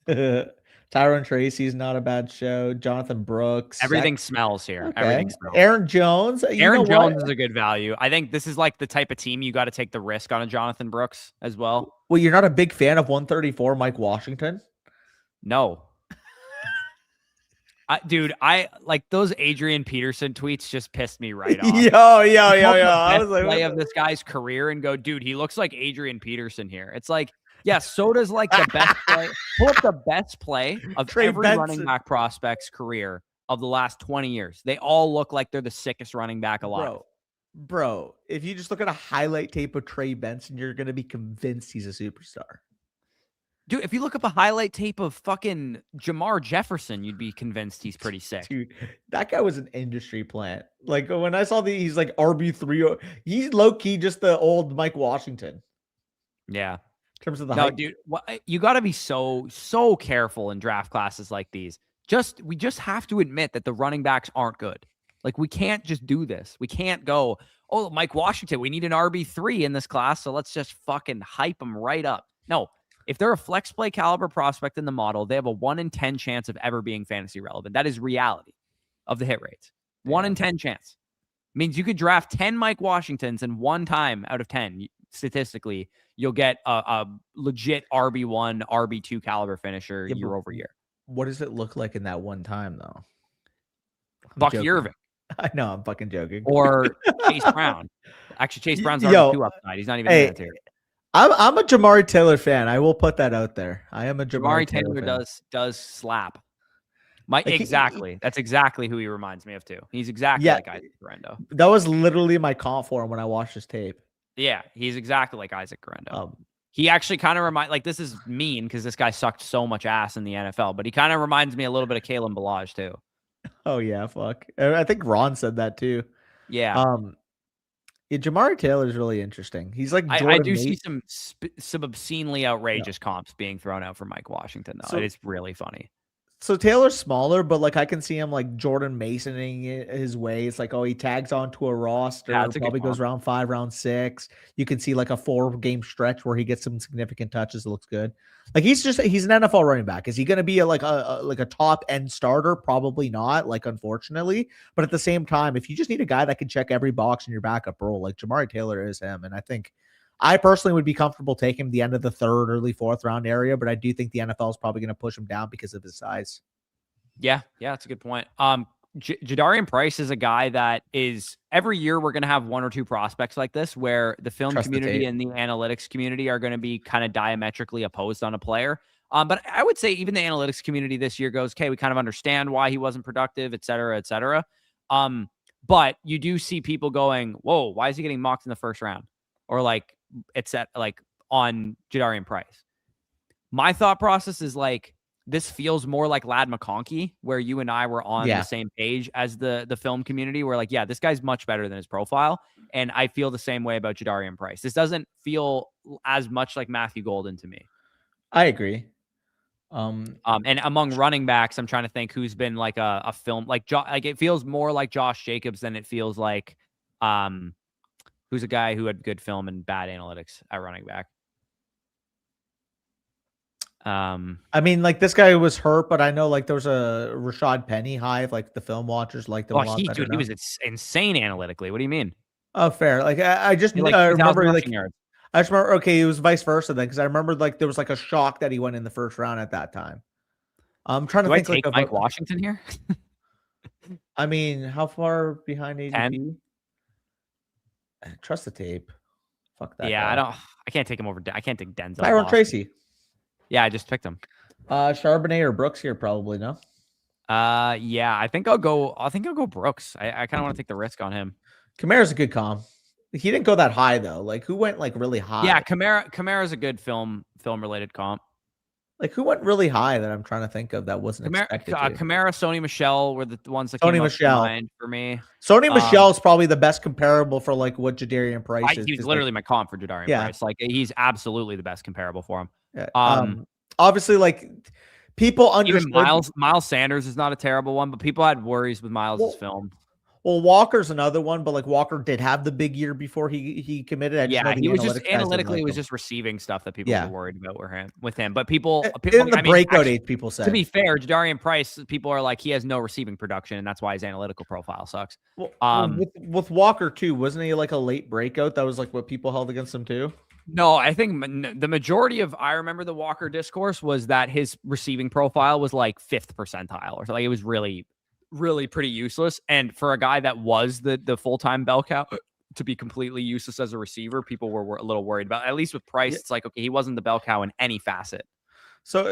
Tyron Tracy's not a bad show. Jonathan Brooks. Everything smells here. Okay. Everything smells. Aaron Jones. Aaron Jones is a good value. I think this is like the type of team you got to take the risk on a Jonathan Brooks as well. Well, you're not a big fan of 134 Mike Washington? No. Dude, I like those Adrian Peterson tweets just pissed me right off. Yo. I was like, play of this guy's career and go, dude, he looks like Adrian Peterson here. It's like, yeah, so does like the best play. Pull up the best play of Trey every Benson. Running back prospect's career of the last 20 years. They all look like they're the sickest running back alive. Bro, if you just look at a highlight tape of Trey Benson, you're going to be convinced he's a superstar. Dude, if you look up a highlight tape of fucking Jamar Jefferson, you'd be convinced he's pretty sick. Dude, that guy was an industry plant. Like when I saw he's like RB3. He's low key just the old Mike Washington. Yeah. In terms of the hype. Dude, you got to be so careful in draft classes like these. We just have to admit that the running backs aren't good. Like we can't just do this. We can't go, oh, Mike Washington, we need an RB3 in this class, so let's just fucking hype him right up. No. If they're a flex play caliber prospect in the model, they have a 1 in 10 chance of ever being fantasy relevant. That is reality of the hit rates. 1 in 10 chance. means you could draft 10 Mike Washingtons, and one time out of 10, statistically, you'll get a legit RB1, RB2 caliber finisher year over year. What does it look like in that one time, though? Bucky Irving. I know, I'm fucking joking. Or Chase Brown. Actually, Chase Brown's RB2 upside. He's not even in that tier. I'm a Jamari Taylor fan. I will put that out there. I am a Jamari Taylor does slap. Exactly. That's exactly who he reminds me of too. He's exactly like Isaac Guerrero. That was literally my comp for him when I watched his tape. Yeah, he's exactly like Isaac Guerrero. He actually kind of this is mean because this guy sucked so much ass in the NFL, but he kind of reminds me a little bit of Kalen Ballage too. Oh yeah, fuck. I think Ron said that too. Yeah. Jamari Taylor is really interesting. He's like I do see some obscenely outrageous comps being thrown out for Mike Washington though. It's really funny. So Taylor's smaller, but like I can see him like Jordan Masoning his way. It's like, he tags onto a roster, probably goes round 5, round 6. You can see like a 4-game stretch where he gets some significant touches. It looks good. Like he's an NFL running back. Is he going to be like a top end starter? Probably not. Like unfortunately, but at the same time, if you just need a guy that can check every box in your backup role, like Jamari Taylor is him, and I think. I personally would be comfortable taking him the end of the 3rd, early 4th round area, but I do think the NFL is probably going to push him down because of his size. Yeah, that's a good point. Jadarian Price is a guy that is every year we're going to have 1 or 2 prospects like this where the film community and the analytics community are going to be kind of diametrically opposed on a player. But I would say even the analytics community this year goes, okay, we kind of understand why he wasn't productive, et cetera, et cetera. But you do see people going, whoa, why is he getting mocked in the 1st round? Or like, it's at like on Jadarian Price. My thought process is like, this feels more like Ladd McConkey, where you and I were on the same page as the film community. Where like, yeah, this guy's much better than his profile. And I feel the same way about Jadarian Price. This doesn't feel as much like Matthew Golden to me. I agree. And among running backs, I'm trying to think who's been like a film, like it feels more like Josh Jacobs than it feels like, who's a guy who had good film and bad analytics at running back. I mean, like this guy was hurt, but I know like there was a Rashad Penny hive, like the film watchers liked him a lot better. He was insane analytically. What do you mean? Oh, fair. Like I just remember like yards. I just remember it was vice versa then because I remember like there was like a shock that he went in the 1st round at that time. I'm trying to think like Mike Washington here. I mean, how far behind ADP? Trust the tape. Fuck that. Yeah, I can't take him over. I can't take Denzel. Tyrone Tracy. Yeah, I just picked him. Charbonnet or Brooks here, probably, no? Yeah, I think I'll go Brooks. I kind of want to take the risk on him. Kamara's a good comp. He didn't go that high though. Like who went like really high? Yeah, Kamara's a good film related comp. Like who went really high that I'm trying to think of that wasn't expected? Kamara, Sony Michel were the ones that Sony came Michel. up to mind for me. Sony Michel is probably the best comparable for like what Jadarian Price is. He's literally my comp for Jadarian Price. Like he's absolutely the best comparable for him. Yeah. Obviously, like people understood. Even Miles Sanders is not a terrible one, but people had worries with Miles' film. Well, Walker's another one, but like Walker did have the big year before he committed. He was just analytically, it was just receiving stuff that people were worried about with him. But people in the breakout age, people say. To be fair, Jadarian Price, people are like he has no receiving production, and that's why his analytical profile sucks. Well, with Walker too, wasn't he like a late breakout? That was like what people held against him too. No, I think the majority of I remember the Walker discourse was that his receiving profile was like 5th percentile or something. Like it was really pretty useless. And for a guy that was the full-time bell cow to be completely useless as a receiver, people were a little worried about. At least with Price, it's like, okay, he wasn't the bell cow in any facet. So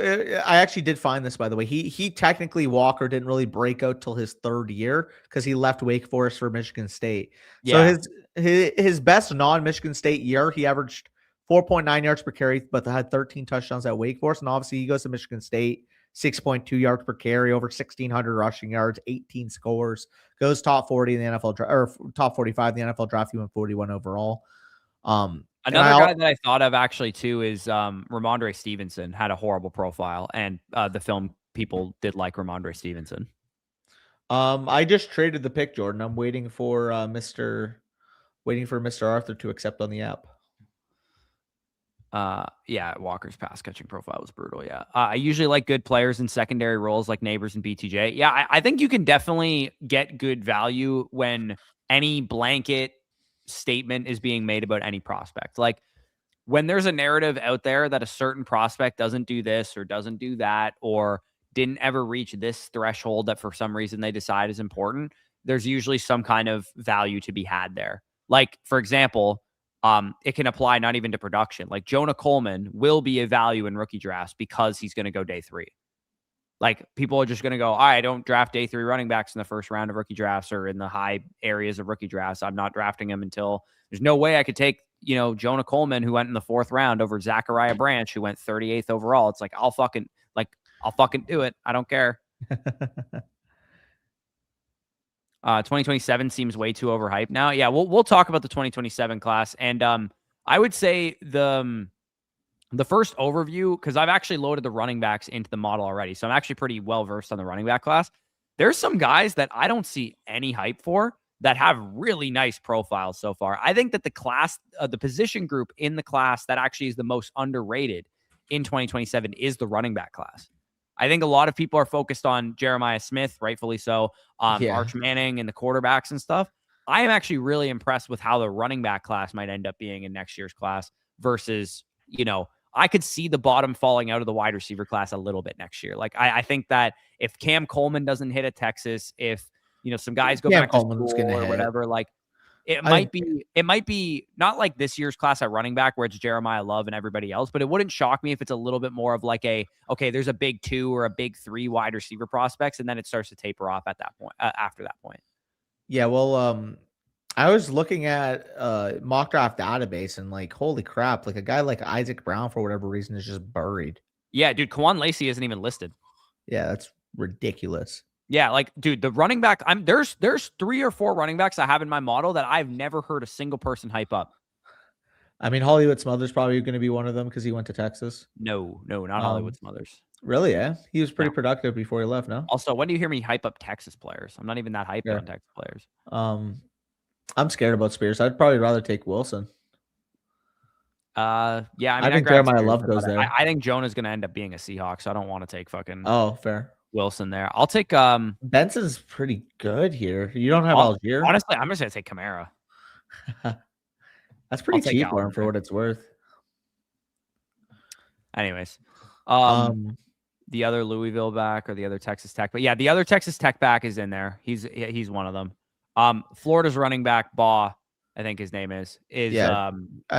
I actually did find this, by the way. He technically, Walker didn't really break out till his 3rd year because he left Wake Forest for Michigan State. Yeah. So his best non-Michigan State year, he averaged 4.9 yards per carry, but they had 13 touchdowns at Wake Forest. And obviously he goes to Michigan State, 6.2 yards per carry, over 1,600 rushing yards, 18 scores, goes top 40 in the NFL draft, or top 45 in the NFL draft. He went 41 overall. Another guy that I thought of actually too is Ramondre Stevenson had a horrible profile, and the film people did like Ramondre Stevenson. I just traded the pick, Jordan. I'm waiting for Mr. Arthur to accept on the app. Yeah, Walker's pass catching profile was brutal. Yeah. I usually like good players in secondary roles like Neighbors and BTJ. Yeah, I think you can definitely get good value when any blanket statement is being made about any prospect. Like, when there's a narrative out there that a certain prospect doesn't do this or doesn't do that or didn't ever reach this threshold that for some reason they decide is important, there's usually some kind of value to be had there. Like, for example, it can apply not even to production. Like, Jonah Coleman will be a value in rookie drafts because he's going to go day 3. Like, people are just going to go, all right, I don't draft day 3 running backs in the first round of rookie drafts or in the high areas of rookie drafts. I'm not drafting him until there's no way I could take, Jonah Coleman, who went in the 4th round, over Zachariah Branch, who went 38th overall. It's like, I'll fucking do it. I don't care. 2027 seems way too overhyped now. Yeah, we'll talk about the 2027 class. And I would say the first overview, because I've actually loaded the running backs into the model already, so I'm actually pretty well versed on the running back class. There's some guys that I don't see any hype for that have really nice profiles so far. I think that the class, the position group in the class that actually is the most underrated in 2027 is the running back class. I think a lot of people are focused on Jeremiah Smith, rightfully so, Arch Manning and the quarterbacks and stuff. I am actually really impressed with how the running back class might end up being in next year's class versus, I could see the bottom falling out of the wide receiver class a little bit next year. Like, I think that if Cam Coleman doesn't hit at Texas, if, some guys go back to school or whatever, like, it might be not like this year's class at running back where it's Jeremiah Love and everybody else, but it wouldn't shock me if it's a little bit more of like okay, there's a big 2 or a big 3 wide receiver prospects, and then it starts to taper off at that point, after that point. Yeah, well, I was looking at mock draft database and like, holy crap, like a guy like Isaac Brown for whatever reason is just buried. Yeah, dude, Kwan Lacey isn't even listed. Yeah, that's ridiculous. Yeah, like, dude, the running back, there's 3 or 4 running backs I have in my model that I've never heard a single person hype up. I mean, Hollywood Smothers probably going to be one of them because he went to Texas. No, not Hollywood Smothers. Really? Yeah, he was pretty productive before he left. No. Also, when do you hear me hype up Texas players? I'm not even that hyped on Texas players. I'm scared about Spears. I'd probably rather take Wilson. Yeah, I mean, I think Jeremiah Love goes there. I think Jonah's going to end up being a Seahawk, so I don't want to take fucking. Oh, fair. Wilson there. I'll take Benson's pretty good here. You don't have Algier. Honestly, I'm just gonna take Kamara. That's pretty cheap for him for what it's worth. Anyways, the other Louisville back or the other Texas Tech, but yeah, the other Texas Tech back is in there. He's one of them. Florida's running back Baugh, I think his name is I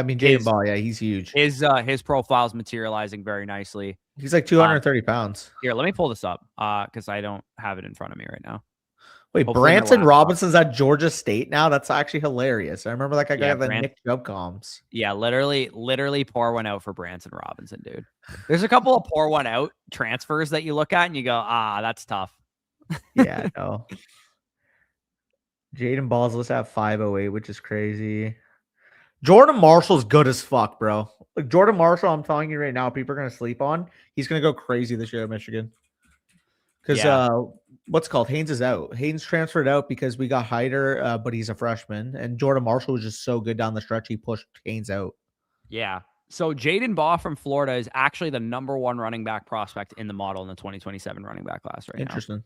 mean, Jaden Ball, yeah, he's huge. His profile's materializing very nicely. He's like 230 pounds. Here, let me pull this up because I don't have it in front of me right now. Wait, Branson Robinson's at Georgia State now? That's actually hilarious. I remember that guy got the Nick Chubb comms. Yeah, literally pour one out for Branson Robinson, dude. There's a couple of pour one out transfers that you look at and you go, that's tough. Yeah, I know. Jaden Ball's let's have 508, which is crazy. Jordan Marshall's good as fuck, bro. Like, Jordan Marshall, I'm telling you right now, people are gonna sleep on. He's gonna go crazy this year at Michigan. Because what's called Haynes is out. Haynes transferred out because we got Hyder, but he's a freshman, and Jordan Marshall was just so good down the stretch. He pushed Haynes out. Yeah. So Jaden Baugh from Florida is actually the #1 running back prospect in the model in the 2027 running back class right now. Interesting.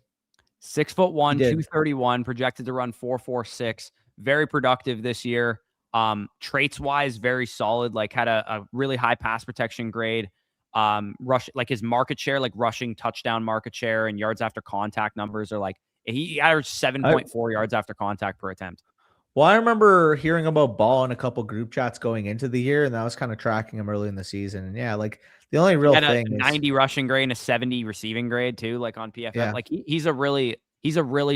6'1", 231, projected to run 4.46. Very productive this year. Traits wise, very solid. Like, had a really high pass protection grade. Rush, like his market share, like rushing touchdown market share and yards after contact numbers are like, he averaged 7.4 yards after contact per attempt. Well, I remember hearing about Ball in a couple group chats going into the year, and I was kind of tracking him early in the season. And yeah, like the only real thing is 90 rushing grade and a 70 receiving grade too, like on PFF. Yeah. Like he's a really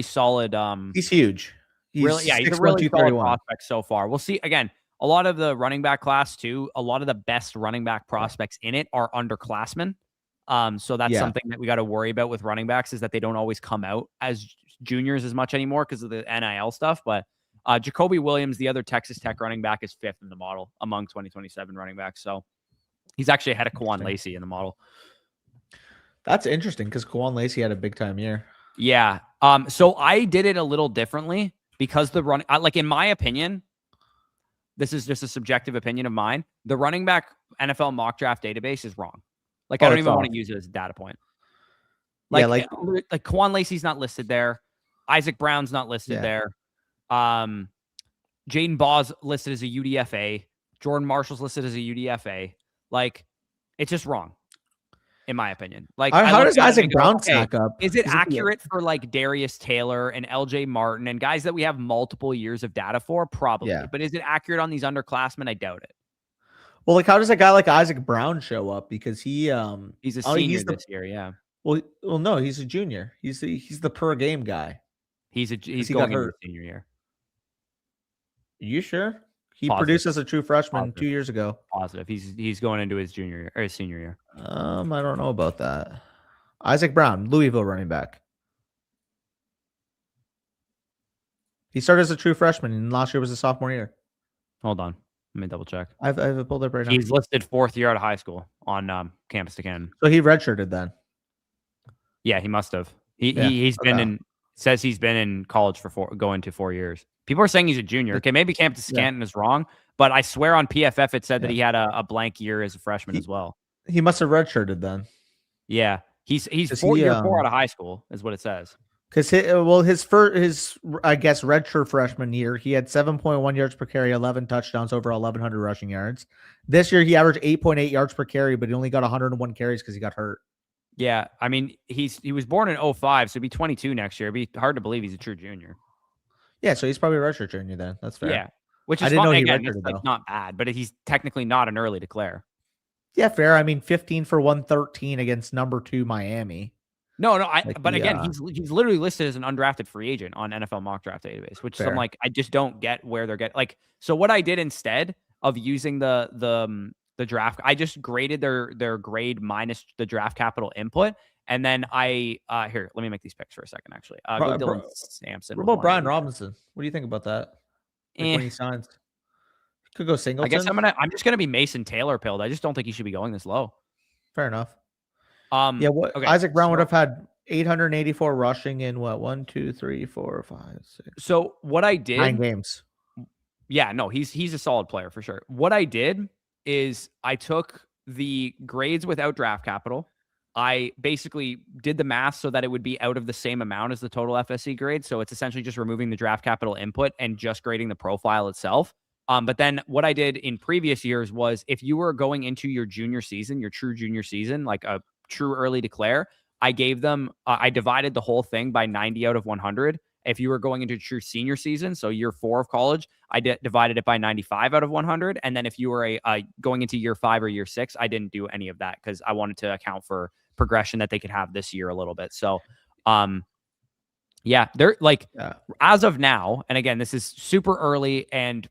solid. He's huge. He's a really solid prospect so far. We'll see again. A lot of the running back class too, a lot of the best running back prospects in it are underclassmen. So that's something that we got to worry about with running backs, is that they don't always come out as juniors as much anymore because of the NIL stuff. But Jacoby Williams, the other Texas Tech running back, is 5th in the model among 2027 running backs. So he's actually ahead of Kwan Lacey in the model. That's interesting because Kwan Lacey had a big time year. Yeah. So I did it a little differently because the run, like in my opinion, this is just a subjective opinion of mine, the running back NFL mock draft database is wrong. Like, I don't even want to use it as a data point. Like Kwan Lacey's not listed there. Isaac Brown's not listed there. Jaden Ball's listed as a UDFA. Jordan Marshall's listed as a UDFA. Like, it's just wrong, in my opinion. Like, how does Isaac Brown stack up? Is it accurate for like Darius Taylor and LJ Martin and guys that we have multiple years of data for? Probably. Yeah. But is it accurate on these underclassmen? I doubt it. Well, like, how does a guy like Isaac Brown show up? Because he's a senior this year, yeah. Well, no, he's a junior. He's the per game guy. He's going into his senior year. Are you sure? He produced as a true freshman 2 years ago. Positive. He's going into his junior year or his senior year. I don't know about that. Isaac Brown, Louisville running back. He started as a true freshman, and last year was his sophomore year. Hold on. Let me double check. I've pulled up right now. He's listed 4th year out of high school on campus to Canton. So he redshirted then. Yeah, he must have. He's been in college for going to 4 years. People are saying he's a junior. Okay, maybe campus to Canton is wrong, but I swear on PFF it said that he had a blank year as a freshman as well. He must have redshirted then. Yeah, he's 4 out of high school is what it says. Because his I guess redshirt freshman year, he had 7.1 yards per carry, 11 touchdowns, over 1,100 rushing yards. This year, he averaged 8.8 yards per carry, but he only got 101 carries because he got hurt. Yeah, I mean, he was born in 2005, so he'll be 22 next year. It'd be hard to believe he's a true junior. Yeah, so he's probably a redshirt junior then. That's fair. Yeah, which is not bad, but he's technically not an early declare. Yeah, fair. I mean, 15 for 113 against number 2 Miami. No, again, he's literally listed as an undrafted free agent on NFL Mock Draft Database, which I'm like, I just don't get where they're getting. Like, so what I did instead of using the draft, I just graded their grade minus the draft capital input, and then here, let me make these picks for a second. Actually, go Dylan Sampson. What about Brian Robinson? What do you think about that? Like when he signs, could go Singleton. I guess I'm just gonna be Mason Taylor pilled. I just don't think he should be going this low. Fair enough. Isaac Brown would have had 884 rushing in 1, 2, 3, 4, 5, 6. So what I did 9 games. Yeah, no, he's a solid player for sure. What I did is I took the grades without draft capital. I basically did the math so that it would be out of the same amount as the total FSC grade. So it's essentially just removing the draft capital input and just grading the profile itself. But then what I did in previous years was if you were going into your junior season, your true junior season, like a true early declare, I gave them, I divided the whole thing by 90 out of 100. If you were going into true senior season, so year 4 of college, I divided it by 95 out of 100. And then if you were going into year 5 or year 6, I didn't do any of that because I wanted to account for progression that they could have this year a little bit. So, yeah, they're like, as of now, and again, this is super early and,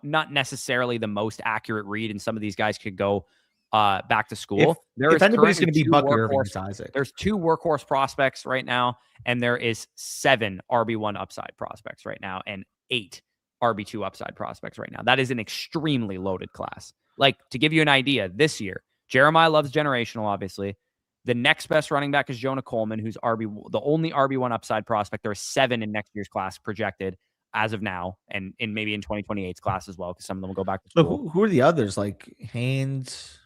not necessarily the most accurate read. And some of these guys could go back to school. If anybody's going to be Buck Irving, Isaac. There's 2 workhorse prospects right now, and there is 7 RB1 upside prospects right now, and 8 RB2 upside prospects right now. That is an extremely loaded class. Like, to give you an idea, this year, Jeremiah Love's generational, obviously. The next best running back is Jonah Coleman, who's the only RB1 upside prospect. There are 7 in next year's class projected as of now, and maybe in 2028's class as well, because some of them will go back to school. So who are the others? Like Haynes?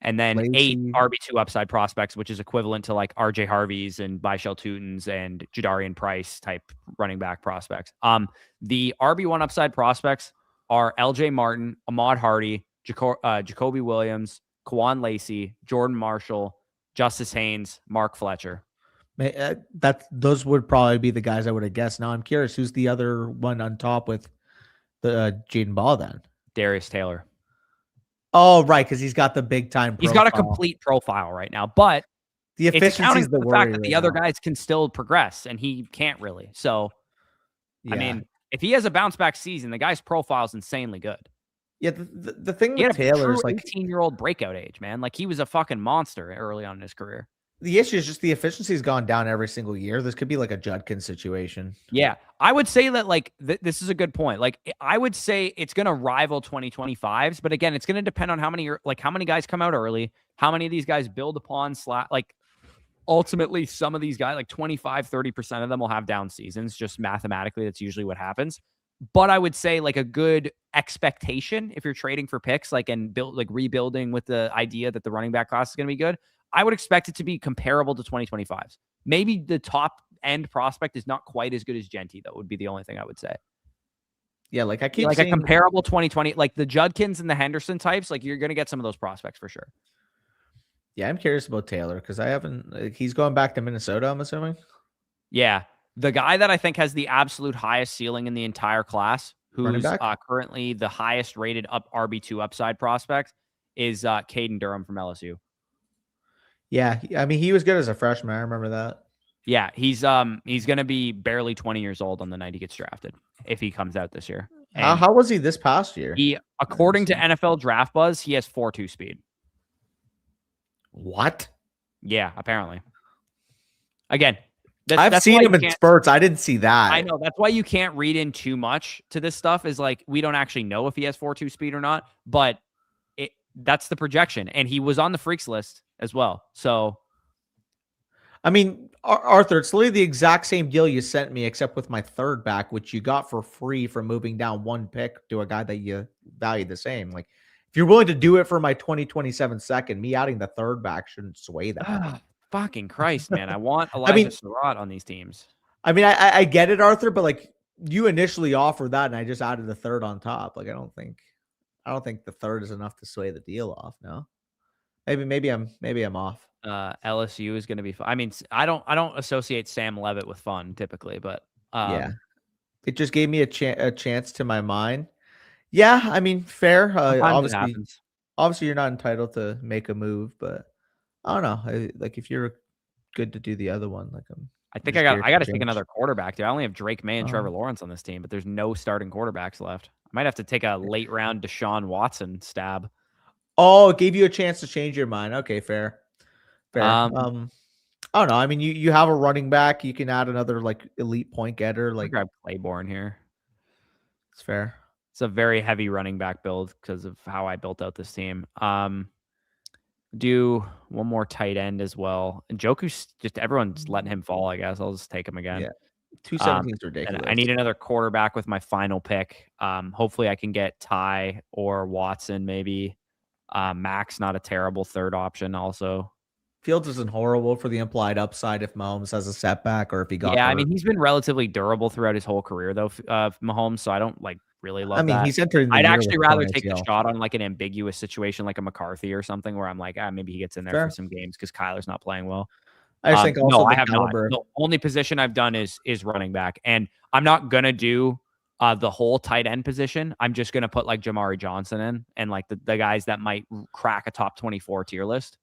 And then Lacey. 8 RB2 upside prospects, which is equivalent to like RJ Harvey's and Byshell Tutons and Jadarian Price type running back prospects. The RB1 upside prospects are LJ Martin, Ahmad Hardy, Jacoby Williams, Kwan Lacey, Jordan Marshall, Justice Haynes, Mark Fletcher. Those would probably be the guys I would have guessed. Now I'm curious, who's the other one on top with the Jaden Ball then? Darius Taylor. Oh, right, because he's got the big time profile. He's got a complete profile right now, but the efficiency is the fact that the other guys can still progress and he can't really. So, I mean, if he has a bounce back season, the guy's profile is insanely good. Yeah, the thing with Taylor is like 18-year-old breakout age, man. Like he was a fucking monster early on in his career. The issue is just the efficiency's gone down every single year. This could be like a Judkins situation. Yeah, I would say that like this is a good point. Like I would say it's going to rival 2025's, but again, it's going to depend on how many guys come out early, how many of these guys build upon like ultimately some of these guys, like 25-30% of them will have down seasons. Just mathematically, that's usually what happens. But I would say like a good expectation if you're trading for picks, and rebuilding with the idea that the running back class is going to be good. I would expect it to be comparable to 2025's. Maybe the top end prospect is not quite as good as Genty, though, would be the only thing I would say. Yeah, like I keep like a seeing comparable 2020, like the Judkins and the Henderson types. Like you're gonna get some of those prospects for sure. Yeah, I'm curious about Taylor because I haven't. He's going back to Minnesota, I'm assuming. Yeah, the guy that I think has the absolute highest ceiling in the entire class, Running who's back. currently the highest rated RB2 upside prospect, is Caden Durham from LSU. Yeah, I mean he was good as a freshman. I remember that. Yeah, he's gonna be barely 20 years old on the night he gets drafted if he comes out this year. And How was he this past year? he, according to NFL Draft Buzz, he has 4.2 speed. What? Yeah, apparently. Again, I've seen him in spurts. I didn't see that. I know. That's why you can't read in too much to this stuff. Is like we don't actually know if he has 4.2 speed or not, but that's the projection, and he was on the freaks list as well. So, I mean, Arthur, it's literally the exact same deal you sent me, except with my third back, which you got for free for moving down one pick to a guy that you value the same. Like, if you're willing to do it for my 2027 second, me adding the third back shouldn't sway that. Fucking Christ, man! I want Elijah Surratt on these teams. I mean, I get it, Arthur, but like you initially offered that, and I just added the third on top. Like, I don't think the third is enough to sway the deal off. No, maybe I'm off. LSU is going to be fun. I mean, I don't associate Sam Levitt with fun typically, but yeah, it just gave me a chance to my mind. Yeah, I mean, fair. Obviously, you're not entitled to make a move, but I don't know. Like, if you're good to do the other one, like I think I got to take another quarterback. Dude. I only have Drake May and Trevor Lawrence on this team, but there's no starting quarterbacks left. I might have to take a late round Deshaun Watson stab. Oh, it gave you a chance to change your mind. Okay, fair. I don't know. I mean, you have a running back. You can add another like elite point getter. Like grab Claiborne here. It's fair. It's a very heavy running back build because of how I built out this team. Do one more tight end as well. And Joku's just everyone's letting him fall. I guess I'll just take him again. Yeah, 217 is ridiculous. I need another quarterback with my final pick. Hopefully I can get Ty or Watson. Maybe Max, not a terrible third option. Also. Fields isn't horrible for the implied upside if Mahomes has a setback or if he got hurt. I mean, he's been relatively durable throughout his whole career, though, Mahomes, so I don't, like, really love that. He's entering I'd actually rather take the shot on, like, an ambiguous situation like a McCarthy or something where I'm like, maybe he gets in there for some games because Kyler's not playing well. I just think also I have not. The only position I've done is running back, and I'm not going to do the whole tight end position. I'm just going to put, like, Jamari Johnson in and, like, the guys that might crack a top 24 tier list.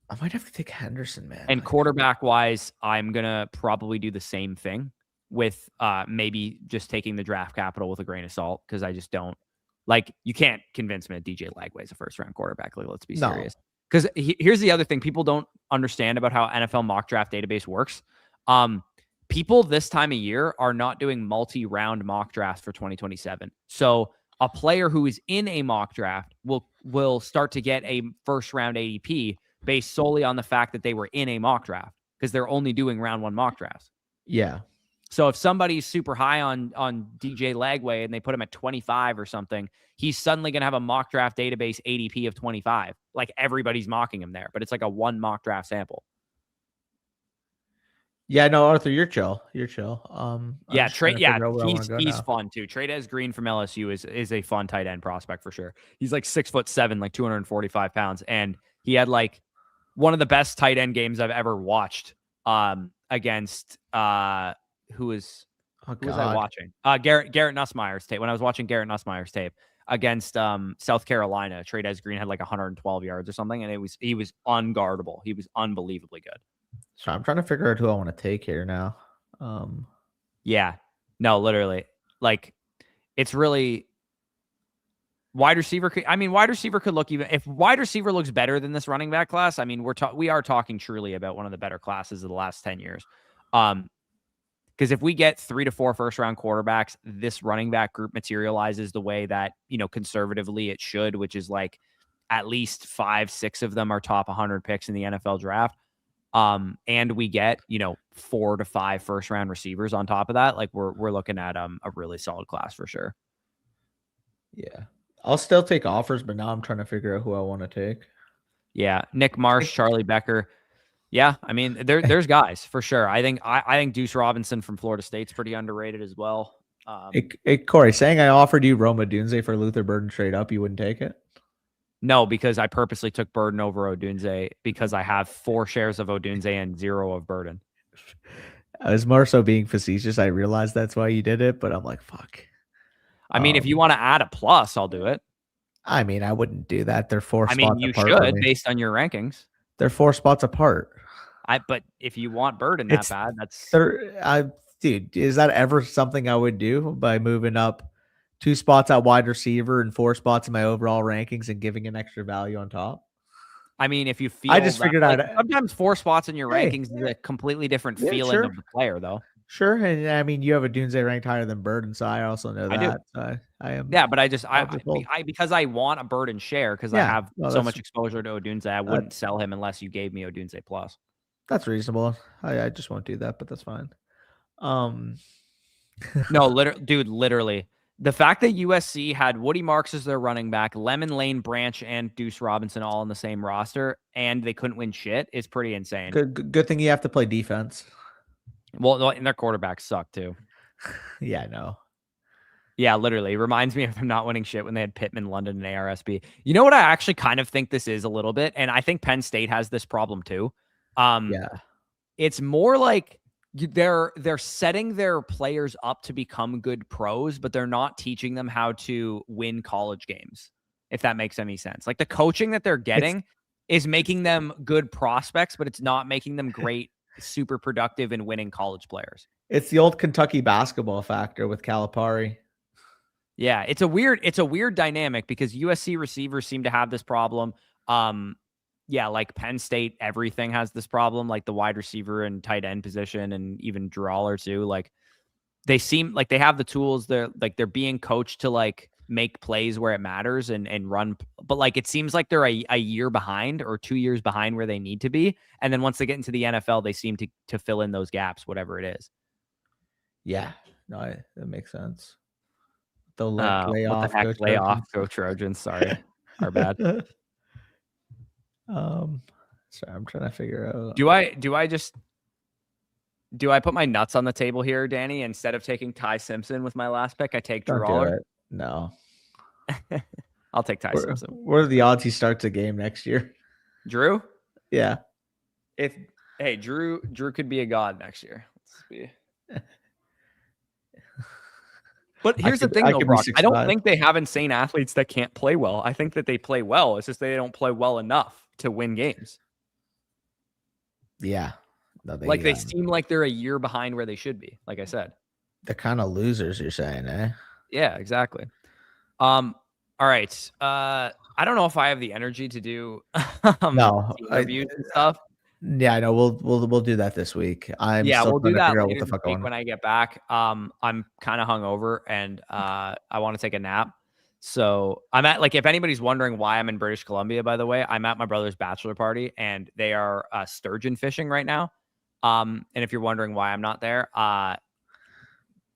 I might have to take Henderson, man. And quarterback-wise, I'm going to probably do the same thing with maybe just taking the draft capital with a grain of salt because I just don't – like, you can't convince me that DJ Lagway is a first-round quarterback. Like, let's be serious. Because here's the other thing. People don't understand about how NFL mock draft database works. People this time of year are not doing multi-round mock drafts for 2027. So a player who is in a mock draft will start to get a first-round ADP based solely on the fact that they were in a mock draft because they're only doing round one mock drafts. Yeah. So if somebody's super high on DJ Lagway and they put him at 25 or something, he's suddenly going to have a mock draft database ADP of 25. Like everybody's mocking him there, but it's like a one mock draft sample. Yeah, no, Arthur, you're chill. You're chill. He's fun too. Trey'Dez Green from LSU is a fun tight end prospect for sure. He's like 6'7", like 245 pounds, and he had like one of the best tight end games I've ever watched. Against who was I watching? Garrett Nussmeier's tape. When I was watching Garrett Nussmeier's tape against South Carolina, Trey'Dez Green had like 112 yards or something, and he was unguardable. He was unbelievably good. So I'm trying to figure out who I want to take here now. Yeah, no, literally, like it's really wide receiver. Wide receiver could look even if wide receiver looks better than this running back class. I mean, we are talking truly about one of the better classes of the last 10 years. Because if we get 3 to 4 first round quarterbacks, this running back group materializes the way that, conservatively it should, which is like at least 5-6 of them are top 100 picks in the NFL draft. And we get, 4 to 5 first round receivers on top of that. Like we're looking at a really solid class for sure. Yeah. I'll still take offers, but now I'm trying to figure out who I want to take. Yeah. Nick Marsh, Charlie Becker. Yeah. I mean, there's guys for sure. I think Deuce Robinson from Florida State's pretty underrated as well. Hey, Corey, saying I offered you Roma Dunze for Luther Burden straight up, you wouldn't take it? No, because I purposely took Burden over Odunze because I have 4 shares of Odunze and 0 of Burden. I was more so being facetious. I realized that's why you did it, but I'm like, fuck. I mean, if you want to add a plus, I'll do it. I mean, I wouldn't do that. They're 4 spots apart. I mean, you should based on your rankings. They're 4 spots apart. But if you want Burden that bad, that's dude, is that ever something I would do by moving up 2 spots at wide receiver and 4 spots in my overall rankings and giving an extra value on top? I mean, if you feel I just figured out sometimes 4 spots in your rankings is a completely different feeling of the player, though. Sure, and I mean, you have a Dunze ranked higher than Burden, so I also know that. I do. So I am. Yeah, but I because I want a Burden share because I have so much exposure to Odunze, I wouldn't sell him unless you gave me Odunze plus. That's reasonable. I just won't do that, but that's fine. No, literally. The fact that USC had Woody Marks as their running back, Lemon Lane Branch, and Deuce Robinson all on the same roster, and they couldn't win shit is pretty insane. Good thing you have to play defense. Well, and their quarterbacks suck too. Yeah, I know. Yeah, literally. It reminds me of them not winning shit when they had Pittman, London, and ARSB. You know what I actually kind of think this is a little bit, and I think Penn State has this problem too. Yeah. It's more like they're setting their players up to become good pros, but they're not teaching them how to win college games, if that makes any sense. Like the coaching that they're getting is making them good prospects, but it's not making them great, super productive and winning college players. It's the old Kentucky basketball factor with Calipari. Yeah, it's a weird dynamic because USC receivers seem to have this problem. Yeah, like Penn State, everything has this problem, like the wide receiver and tight end position, and even Drawler too. Like they seem like they have the tools. They're being coached to like make plays where it matters and run. But like it seems like they're a year behind or 2 years behind where they need to be. And then once they get into the NFL, they seem to fill in those gaps, whatever it is. Yeah, no, that makes sense. They'll lay off, go Trojans. Sorry, our bad. Sorry, I'm trying to figure out. Do I put my nuts on the table here, Danny? Instead of taking Ty Simpson with my last pick, I take Drew Aller? No. I'll take Ty Simpson. What are the odds he starts a game next year? Drew? Yeah. Drew could be a god next year. Let's see. But here's the thing, though, Brock. I don't think they have insane athletes that can't play well. I think that they play well. It's just they don't play well enough to win games. Yeah. No, they seem like they're a year behind where they should be, like I said. They're kind of losers, you're saying, eh? Yeah, exactly. All right. I don't know if I have the energy to do interviews and stuff. Yeah, I know. We'll do that this week. We'll do that later this week when I get back. I'm kind of hungover and I want to take a nap. So I'm at if anybody's wondering why I'm in British Columbia, by the way, I'm at my brother's bachelor party and they are sturgeon fishing right now. And if you're wondering why I'm not there,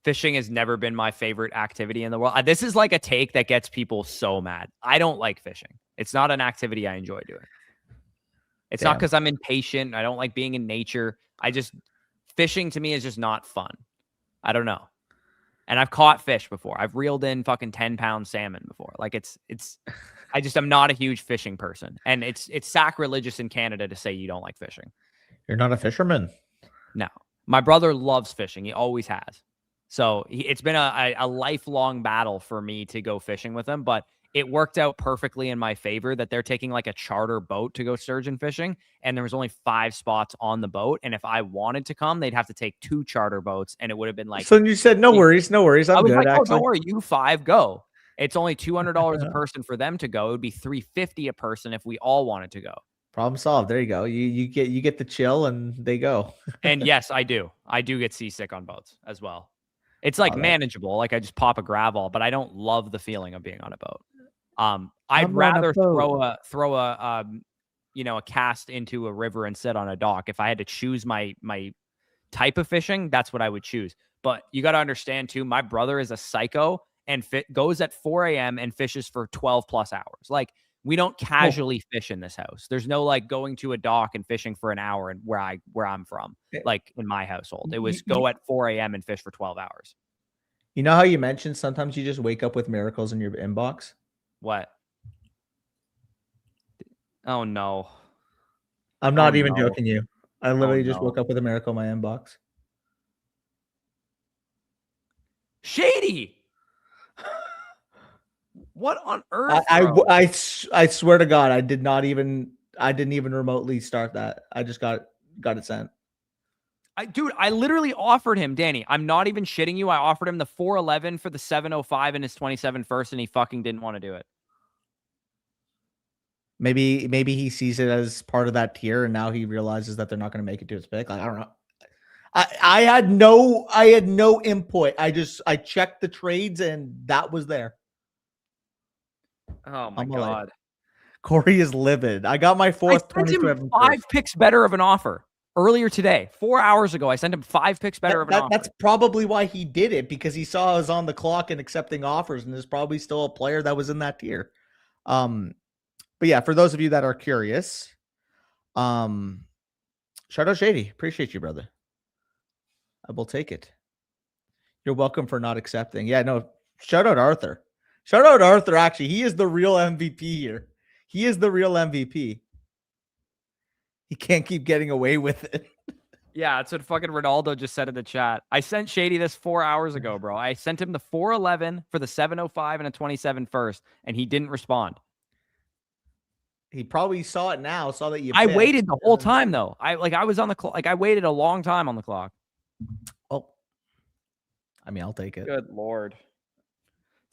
fishing has never been my favorite activity in the world. This is like a take that gets people so mad. I don't like fishing. It's not an activity I enjoy doing. It's not because I'm impatient. I don't like being in nature. Fishing to me is just not fun. I don't know. And I've caught fish before. I've reeled in fucking 10-pound salmon before. Like I'm not a huge fishing person. And it's sacrilegious in Canada to say you don't like fishing. You're not a fisherman? No. My brother loves fishing. He always has. So it's been a lifelong battle for me to go fishing with him. But it worked out perfectly in my favor that they're taking like a charter boat to go sturgeon fishing. And there was only 5 spots on the boat. And if I wanted to come, they'd have to take 2 charter boats. And it would have been like. So you said, no worries. I'm good. Like, oh, don't worry. You 5 go. It's only $200 a person for them to go. It would be $350 a person if we all wanted to go. Problem solved. There you go. You get the chill and they go. And yes, I do. I do get seasick on boats as well. It's like manageable. Like I just pop a gravel, but I don't love the feeling of being on a boat. I'd rather throw a cast into a river and sit on a dock. If I had to choose my type of fishing, that's what I would choose. But you got to understand too, my brother is a psycho and goes at 4 a.m. and fishes for 12 plus hours. Like we don't casually fish in this house. There's no like going to a dock and fishing for an hour and where I'm from, like in my household. It was go at 4 a.m. and fish for 12 hours. You know how you mentioned sometimes you just wake up with miracles in your inbox? What? Oh no. I'm not even joking you. I literally just no. woke up with a miracle in my inbox. Shady. What on earth, bro? I swear to God, I didn't even remotely start that. I just got it sent. Dude, I literally offered him, Danny. I'm not even shitting you. I offered him the 411 for the 705 and his 27 first, and he fucking didn't want to do it. Maybe he sees it as part of that tier, and now he realizes that they're not going to make it to his pick. Like, I don't know. I had no input. I checked the trades, and that was there. Oh my God. Corey is livid. I got my fourth. I sent him 5 picks better of an offer earlier today. 4 hours ago, I sent him 5 picks better of an offer. That's probably why he did it, because he saw I was on the clock and accepting offers, and there's probably still a player that was in that tier. But yeah, for those of you that are curious, shout out Shady. Appreciate you, brother. I will take it. You're welcome for not accepting. Yeah, no, shout out Arthur. Shout out Arthur, actually. He is the real MVP here. He is the real MVP. He can't keep getting away with it. Yeah, that's what fucking Ronaldo just said in the chat. I sent Shady this 4 hours ago, bro. I sent him the 411 for the 705 and a 27 first, and he didn't respond. He probably saw it now, saw that you I waited the whole time, though. I was on the clock. Like, I waited a long time on the clock. Oh. I mean, I'll take it. Good Lord.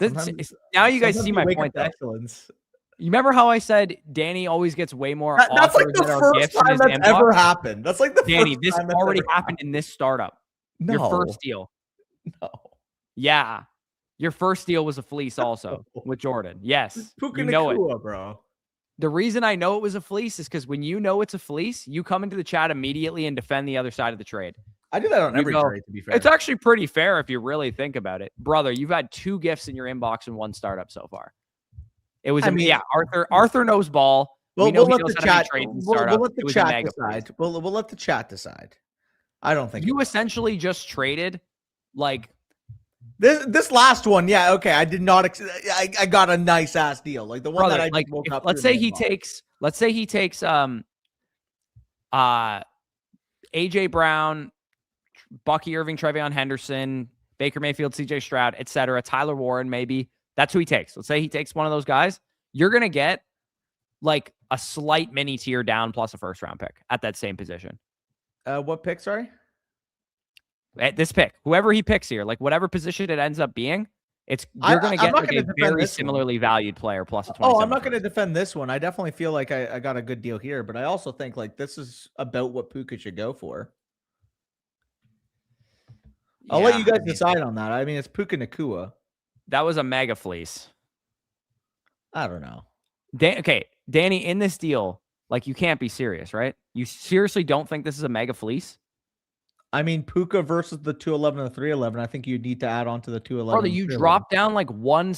Now you guys see my point, though. Excellence. You remember how I said Danny always gets way more that's like the first time that's ever happened. That's like the Danny, first this time already happened in this startup. No. Your first deal. No. Yeah. Your first deal was a fleece also with Jordan. Yes. You know it, bro. The reason I know it was a fleece is because when you know it's a fleece, you come into the chat immediately and defend the other side of the trade. I do that on every trade, to be fair. It's actually pretty fair if you really think about it. Brother, you've had 2 gifts in your inbox in one startup so far. It was, Arthur knows ball. Well, we'll let the chat. We'll let the chat decide. We'll let the chat decide. I don't think you essentially just traded like this last one. Yeah, okay. I did not. I got a nice ass deal, like the one that I woke up. Let's say he takes AJ Brown, Bucky Irving, Trevion Henderson, Baker Mayfield, CJ Stroud, etc. Tyler Warren, maybe. That's who he takes. Let's say he takes one of those guys. You're going to get like a slight mini tier down plus a first round pick at that same position. What pick? Sorry. At this pick, whoever he picks here, like whatever position it ends up being, you're going to get like a very similarly valued player plus a 27. Oh, I'm not going to defend this one. I definitely feel like I got a good deal here, but I also think like this is about what Puka should go for. I'll let you guys decide on that. I mean, it's Puka Nacua. That was a mega fleece. I don't know. Okay, Danny, in this deal, like you can't be serious, right? You seriously don't think this is a mega fleece? I mean, Puka versus the 211 and the 311. I think you need to add on to the 211. Brother, you dropped down like one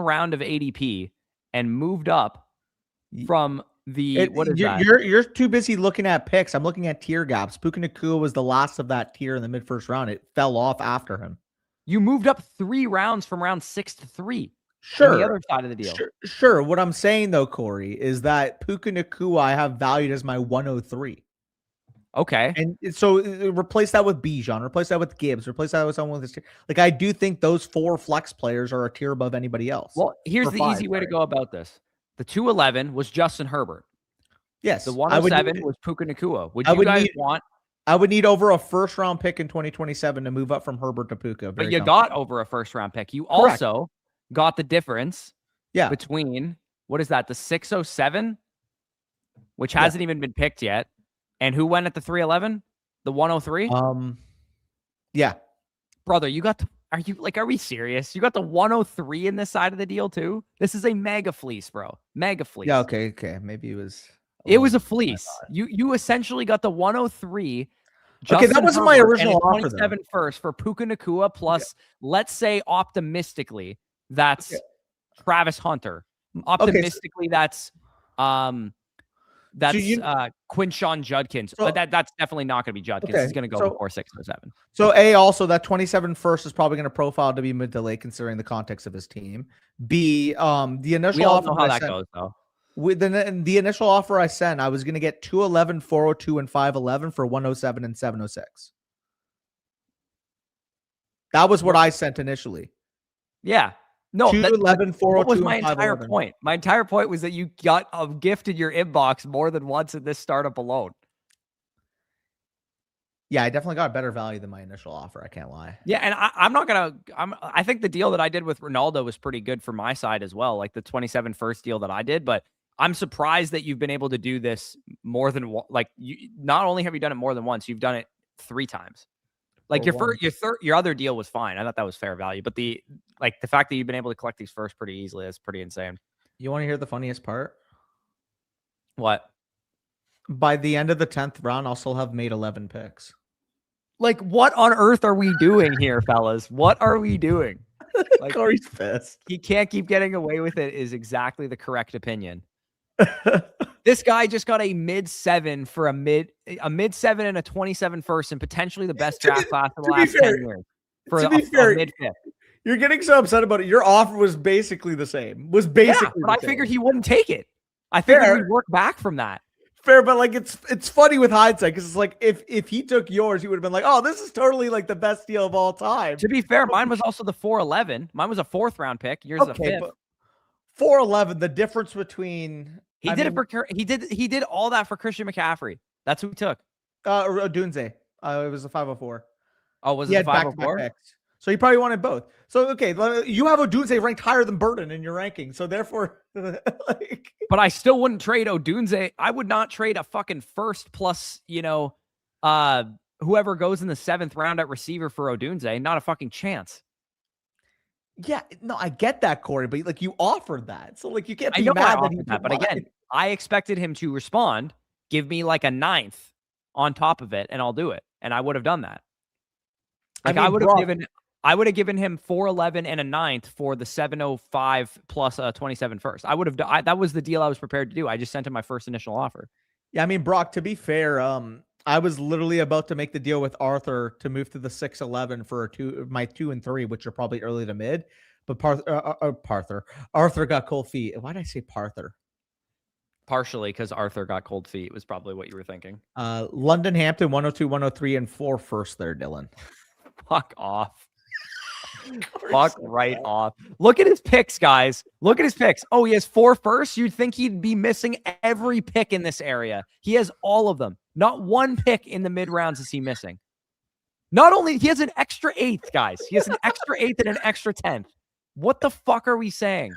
round of ADP and moved up from the You're too busy looking at picks. I'm looking at tier gaps. Puka Nacua was the last of that tier in the mid-first round. It fell off after him. You moved up 3 rounds from round 6 to 3. Sure. The other side of the deal. Sure. What I'm saying though, Corey, is that Puka Nacua I have valued as my 103. Okay. And so replace that with Bijan, replace that with Gibbs, replace that with someone with this tier. Like I do think those 4 flex players are a tier above anybody else. Well, here's the easy way to go about this. The 211 was Justin Herbert. Yes. The 107 was Puka Nacua. Would you guys want? I would need over a first round pick in 2027 to move up from Herbert to Puka. But you got over a first round pick. You also got the difference between, what is that, the 607, which hasn't even been picked yet, and who went at the 311? The 103? Yeah. Brother, you got are we serious? You got the 103 in this side of the deal too? This is a mega fleece, bro. Mega fleece. Yeah, okay. Maybe it was a fleece. You essentially got the 103. That wasn't my original offer. 27 first for Puka Nacua plus, let's say optimistically, that's Travis Hunter. Optimistically, that's That's Quinshon Judkins. So, that's definitely not going to be Judkins. Okay, He's going to go before 607. So A, also that 27 first is probably going to profile to be mid to late considering the context of his team. B, the initial we all offer know how that goes though. With the initial offer I sent, I was going to get 211, 402, and 511 for 107 and 706. That was what I sent initially. Yeah. No, 211, 402, what was my entire point? My entire point was that you got a gift in your inbox more than once in this startup alone. Yeah, I definitely got a better value than my initial offer. I can't lie. Yeah, and I think the deal that I did with Ronaldo was pretty good for my side as well, like the 27 first deal that I did. But I'm surprised that you've been able to do this more than not only have you done it more than once, you've done it 3 times. Like your other deal was fine. I thought that was fair value, but the fact that you've been able to collect these first pretty easily is pretty insane. You want to hear the funniest part? What? By the end of the 10th round, I'll still have made 11 picks. Like, what on earth are we doing here, fellas? What are we doing? Like, Corey's pissed. He can't keep getting away with it is exactly the correct opinion. This guy just got a mid-7 for a mid-7 and a 27 first and potentially the best draft class of the last 10 years. For a mid-5th. You're getting so upset about it. Your offer was basically the same. But I figured he wouldn't take it. I figured we'd work back from that. Fair, but like it's funny with hindsight because it's like if he took yours, he would have been like, oh, this is totally like the best deal of all time. To be fair, mine was also the 411. Mine was a 4th round pick. Yours is a 5th. 411. The difference between he did all that for Christian McCaffrey. That's who he took. Odunze. It was a 504. Oh, was it 504? So you probably wanted both. So, okay, you have Odunze ranked higher than Burton in your ranking. So, therefore, But I still wouldn't trade Odunze. I would not trade a fucking first plus, whoever goes in the 7th round at receiver for Odunze. Not a fucking chance. Yeah, no, I get that, Corey, but like you offered that. So, like, you can't be mad that he that. But again, I expected him to respond, give me like a 9th on top of it, and I'll do it. And I would have done that. Like, I would have given him 411 and a 9th for the 705 plus a 27 first. That was the deal I was prepared to do. I just sent him my first initial offer. Yeah, I mean, Brock, to be fair, I was literally about to make the deal with Arthur to move to the 611 for my 2 and 3, which are probably early to mid. But Arthur got cold feet. Why did I say Parther? Partially because Arthur got cold feet was probably what you were thinking. London, Hampton, 102, 103, and 4 first there, Dylan. Fuck off. Fuck right off. Look at his picks, guys. Look at his picks. Oh, he has 4 firsts. You'd think he'd be missing every pick in this area. He has all of them. Not one pick in the mid rounds is he missing. Not only he has an extra 8th, guys. He has an extra 8th and an extra 10th. What the fuck are we saying?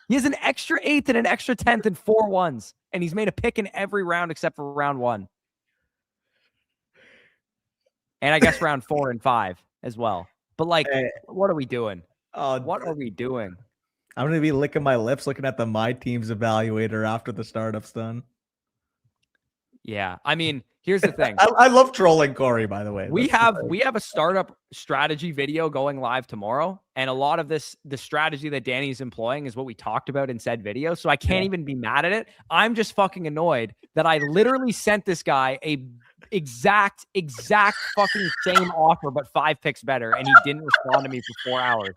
He has an extra 8th and an extra 10th and 4 ones, and he's made a pick in every round except for round 1. And I guess round 4 and 5 as well. But like, what are we doing? What are we doing? I'm going to be licking my lips looking at the My Team's evaluator after the startup's done. Yeah. I mean, here's the thing. I love trolling Corey, by the way. We have a startup strategy video going live tomorrow. And a lot of the strategy that Danny's employing is what we talked about in said video. So I can't even be mad at it. I'm just fucking annoyed that I literally sent this guy a exact fucking same offer, but 5 picks better. And he didn't respond to me for 4 hours.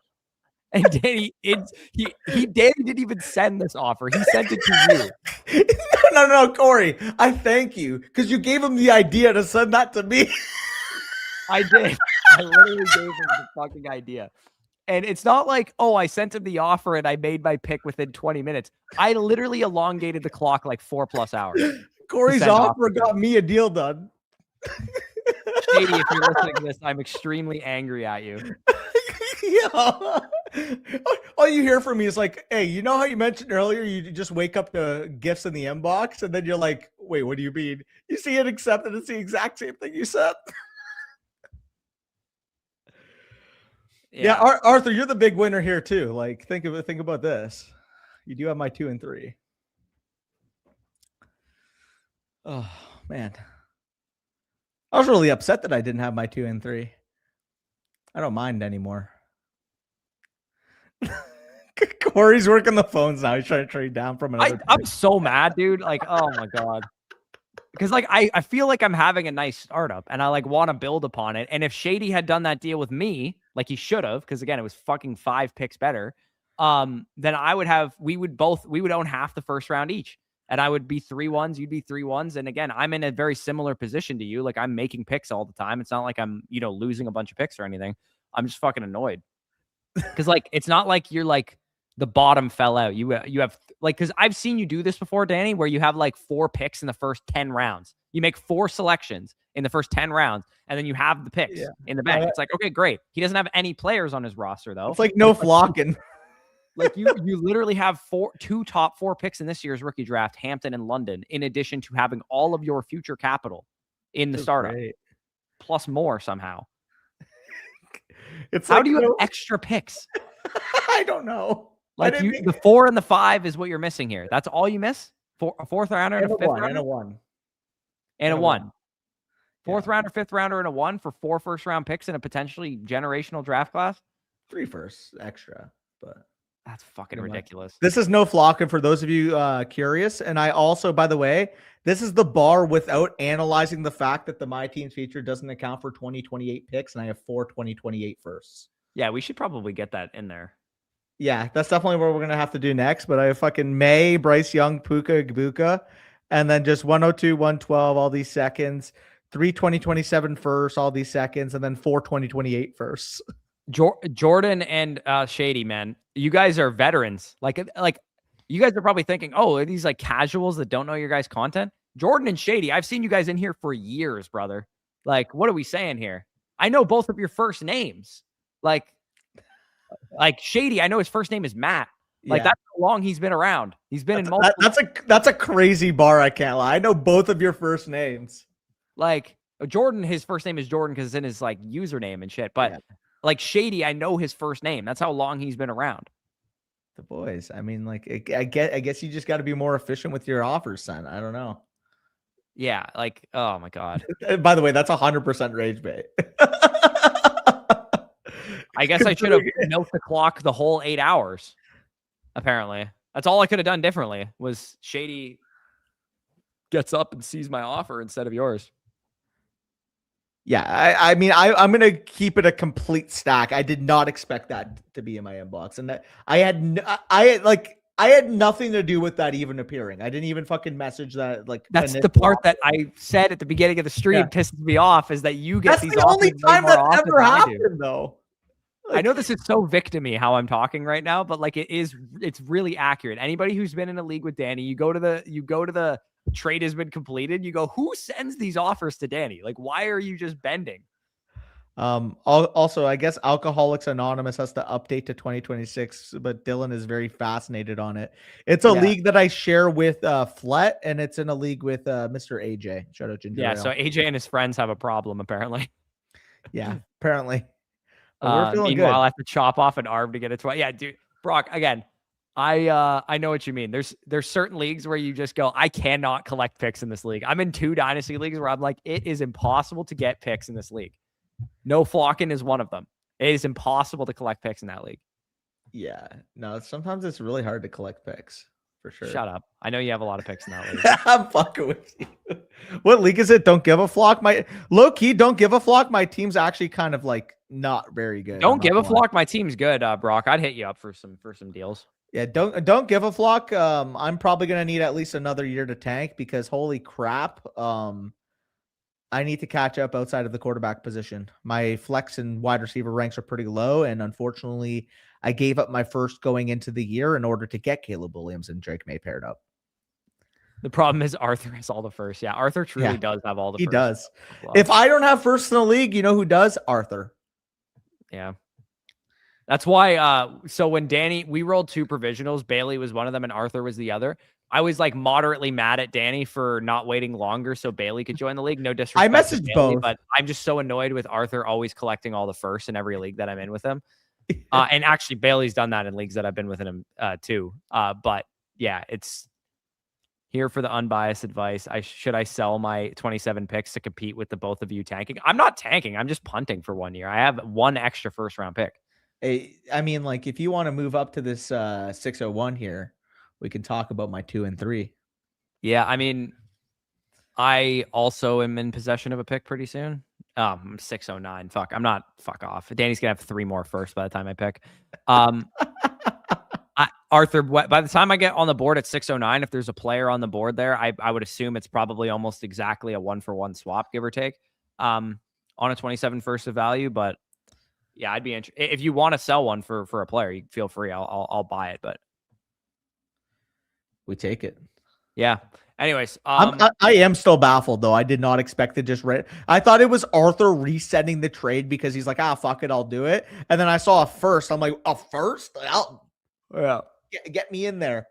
And Danny, Danny didn't even send this offer. He sent it to you. No, Corey. I thank you because you gave him the idea to send that to me. I did. I literally gave him the fucking idea. And it's not like, oh, I sent him the offer and I made my pick within 20 minutes. I literally elongated the clock like 4+ hours. Corey's offer got me a deal done. Shady, if you're listening to this, I'm extremely angry at you. Yeah. All you hear from me is like, hey, you know how you mentioned earlier you just wake up to gifts in the inbox and then you're like, wait, what do you mean? You see it accepted, it's the exact same thing you said. Yeah, Arthur, you're the big winner here too. Like, think about this. You do have my 2 and 3. Oh man. I was really upset that I didn't have my 2 and 3. I don't mind anymore. Corey's working the phones now. He's trying to trade down from another. I'm so mad, dude. Like, oh my God. Because like I feel like I'm having a nice startup and I like want to build upon it. And if Shady had done that deal with me, like he should have, because again, it was fucking 5 picks better. Then we would own half the first round each. And I would be 3-1s, you'd be 3-1s. And again, I'm in a very similar position to you. Like I'm making picks all the time. It's not like I'm, losing a bunch of picks or anything. I'm just fucking annoyed. Because like it's not like you're like the bottom fell out. You have like, because I've seen you do this before, Danny, where you have like 4 picks in the first 10 rounds. You make 4 selections in the first 10 rounds, and then you have the picks in the bank. It's like, okay, great. He doesn't have any players on his roster though. It's like no flocking. Like you literally have 2 top 4 picks in this year's rookie draft, Hampton and London, in addition to having all of your future capital in the startup, plus more somehow. It's how do you have extra picks? I don't know. Like the 4 and the 5 is what you're missing here. That's all you miss? A 4th rounder and a 5th rounder? And a 1. And a 1. 4th rounder, 5th rounder, and a 1 for 4 first-round picks in a potentially generational draft class? 3 firsts extra, but... That's fucking ridiculous. This is no flocking for those of you curious. And I also, by the way, this is the bar without analyzing the fact that the My Teams feature doesn't account for 2028 picks, and I have 4 2028 firsts. Yeah, we should probably get that in there. Yeah, that's definitely what we're going to have to do next. But I have fucking May, Bryce Young, Puka, Gbuka, and then just 102, 112, all these seconds, 3 2027 firsts, all these seconds, and then 4 2028 firsts. Jordan and Shady, man, you guys are veterans. Like you guys are probably thinking, oh, are these like casuals that don't know your guys' content? Jordan and Shady, I've seen you guys in here for years, brother. Like, what are we saying here? I know both of your first names. Like Shady, I know his first name is Matt. Like that's how long he's been around. He's been in multiple. That's a crazy bar. I can't lie. I know both of your first names. Like Jordan, his first name is Jordan because it's in his like username and shit. But like Shady, I know his first name. That's how long he's been around. The boys. I mean, like I guess you just got to be more efficient with your offers, son. I don't know. Yeah, like oh my God. By the way, that's 100% rage bait. I guess I should have milked the clock the whole 8 hours. Apparently, that's all I could have done differently. Was Shady gets up and sees my offer instead of yours. Yeah, I mean, I'm gonna keep it a complete stack. I did not expect that to be in my inbox, and that I had nothing to do with that even appearing. I didn't even fucking message that. Like that's the part that I said at the beginning of the stream pisses me off is that you get these. That's the only time that ever happened, though. Like, I know this is so victim-y how I'm talking right now, but like it's really accurate. Anybody who's been in a league with Danny, you go to the trade has been completed. You go, who sends these offers to Danny? Like, why are you just bending? Also, I guess Alcoholics Anonymous has to update to 2026, but Dylan is very fascinated on it. It's a league that I share with Flet, and it's in a league with Mr. AJ. Shout out Ginger Ale. So AJ and his friends have a problem apparently. Yeah, apparently. Meanwhile, I have to chop off an arm to get a 20. Yeah, dude, Brock, again, I know what you mean. There's certain leagues where you just go, I cannot collect picks in this league. I'm in 2 dynasty leagues where I'm like, it is impossible to get picks in this league. No flocking is one of them. It is impossible to collect picks in that league. Yeah, no, sometimes it's really hard to collect picks for sure. Shut up. I know you have a lot of picks in that league. I'm fucking with you. What league is it? Don't give a flock. My low key, don't give a flock. My team's actually kind of like not very good. Don't give a flock. My team's good, Brock. I'd hit you up for some deals. Yeah, don't give a flock. I'm probably gonna need at least another year to tank because holy crap. I need to catch up outside of the quarterback position. My flex and wide receiver ranks are pretty low, and unfortunately, I gave up my first going into the year in order to get Caleb Williams and Drake May paired up. The problem is Arthur has all the first. Yeah, Arthur truly does have all the first. He does. If I don't have first in the league, you know who does? Arthur. Yeah. That's why, so when we rolled 2 provisionals, Bailey was one of them and Arthur was the other. I was like moderately mad at Danny for not waiting longer so Bailey could join the league. No disrespect. I messaged Bailey, both, but I'm just so annoyed with Arthur always collecting all the first in every league that I'm in with him. And actually, Bailey's done that in leagues that I've been with him too. But yeah, it's here for the unbiased advice. Should I sell my 27 picks to compete with the both of you tanking? I'm not tanking. I'm just punting for 1 year. I have 1 extra first round pick. I mean, like, if you want to move up to this 601 here, we can talk about my 2 and 3. Yeah, I mean, I also am in possession of a pick pretty soon. 609. Fuck. I'm not. Fuck off. Danny's gonna have 3 more first by the time I pick. Arthur, by the time I get on the board at 609, if there's a player on the board there, I would assume it's probably almost exactly a 1-for-1 swap, give or take, on a 27 first of value. But yeah, I'd be interested if you want to sell one for a player. You feel free. I'll buy it. But we take it. Yeah. Anyways, I am still baffled though. I did not expect to just I thought it was Arthur resetting the trade because he's like, fuck it, I'll do it. And then I saw a first. I'm like, a first? Yeah. Get me in there.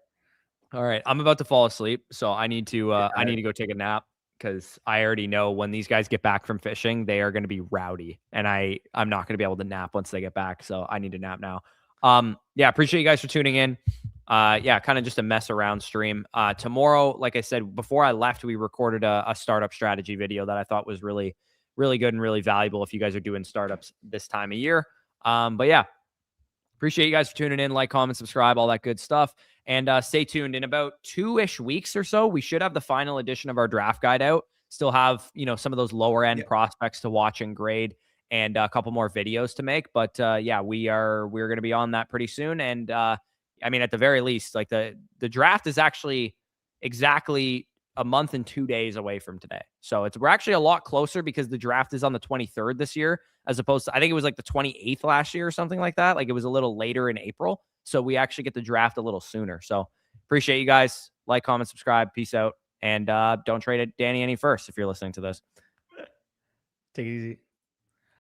All right, I'm about to fall asleep, so I need to go take a nap because I already know when these guys get back from fishing, they are going to be rowdy, and I'm not going to be able to nap once they get back, so I need to nap now. Yeah, appreciate you guys for tuning in. Yeah, kind of just a mess around stream. Tomorrow, like I said before I left, we recorded a startup strategy video that I thought was really, really good and really valuable if you guys are doing startups this time of year. But yeah, appreciate you guys for tuning in. Like, comment, subscribe, all that good stuff. And stay tuned. In about 2-ish weeks or so, we should have the final edition of our draft guide out. Still have, some of those lower end prospects to watch and grade, and a couple more videos to make. But yeah, we're going to be on that pretty soon. And I mean, at the very least, like the draft is actually exactly a month and 2 days away from today. So we're actually a lot closer because the draft is on the 23rd this year, as opposed to, I think it was like the 28th last year or something like that. Like it was a little later in April. So we actually get the draft a little sooner. So appreciate you guys. Like, comment, subscribe. Peace out. And don't trade it Danny any first if you're listening to this. Take it easy.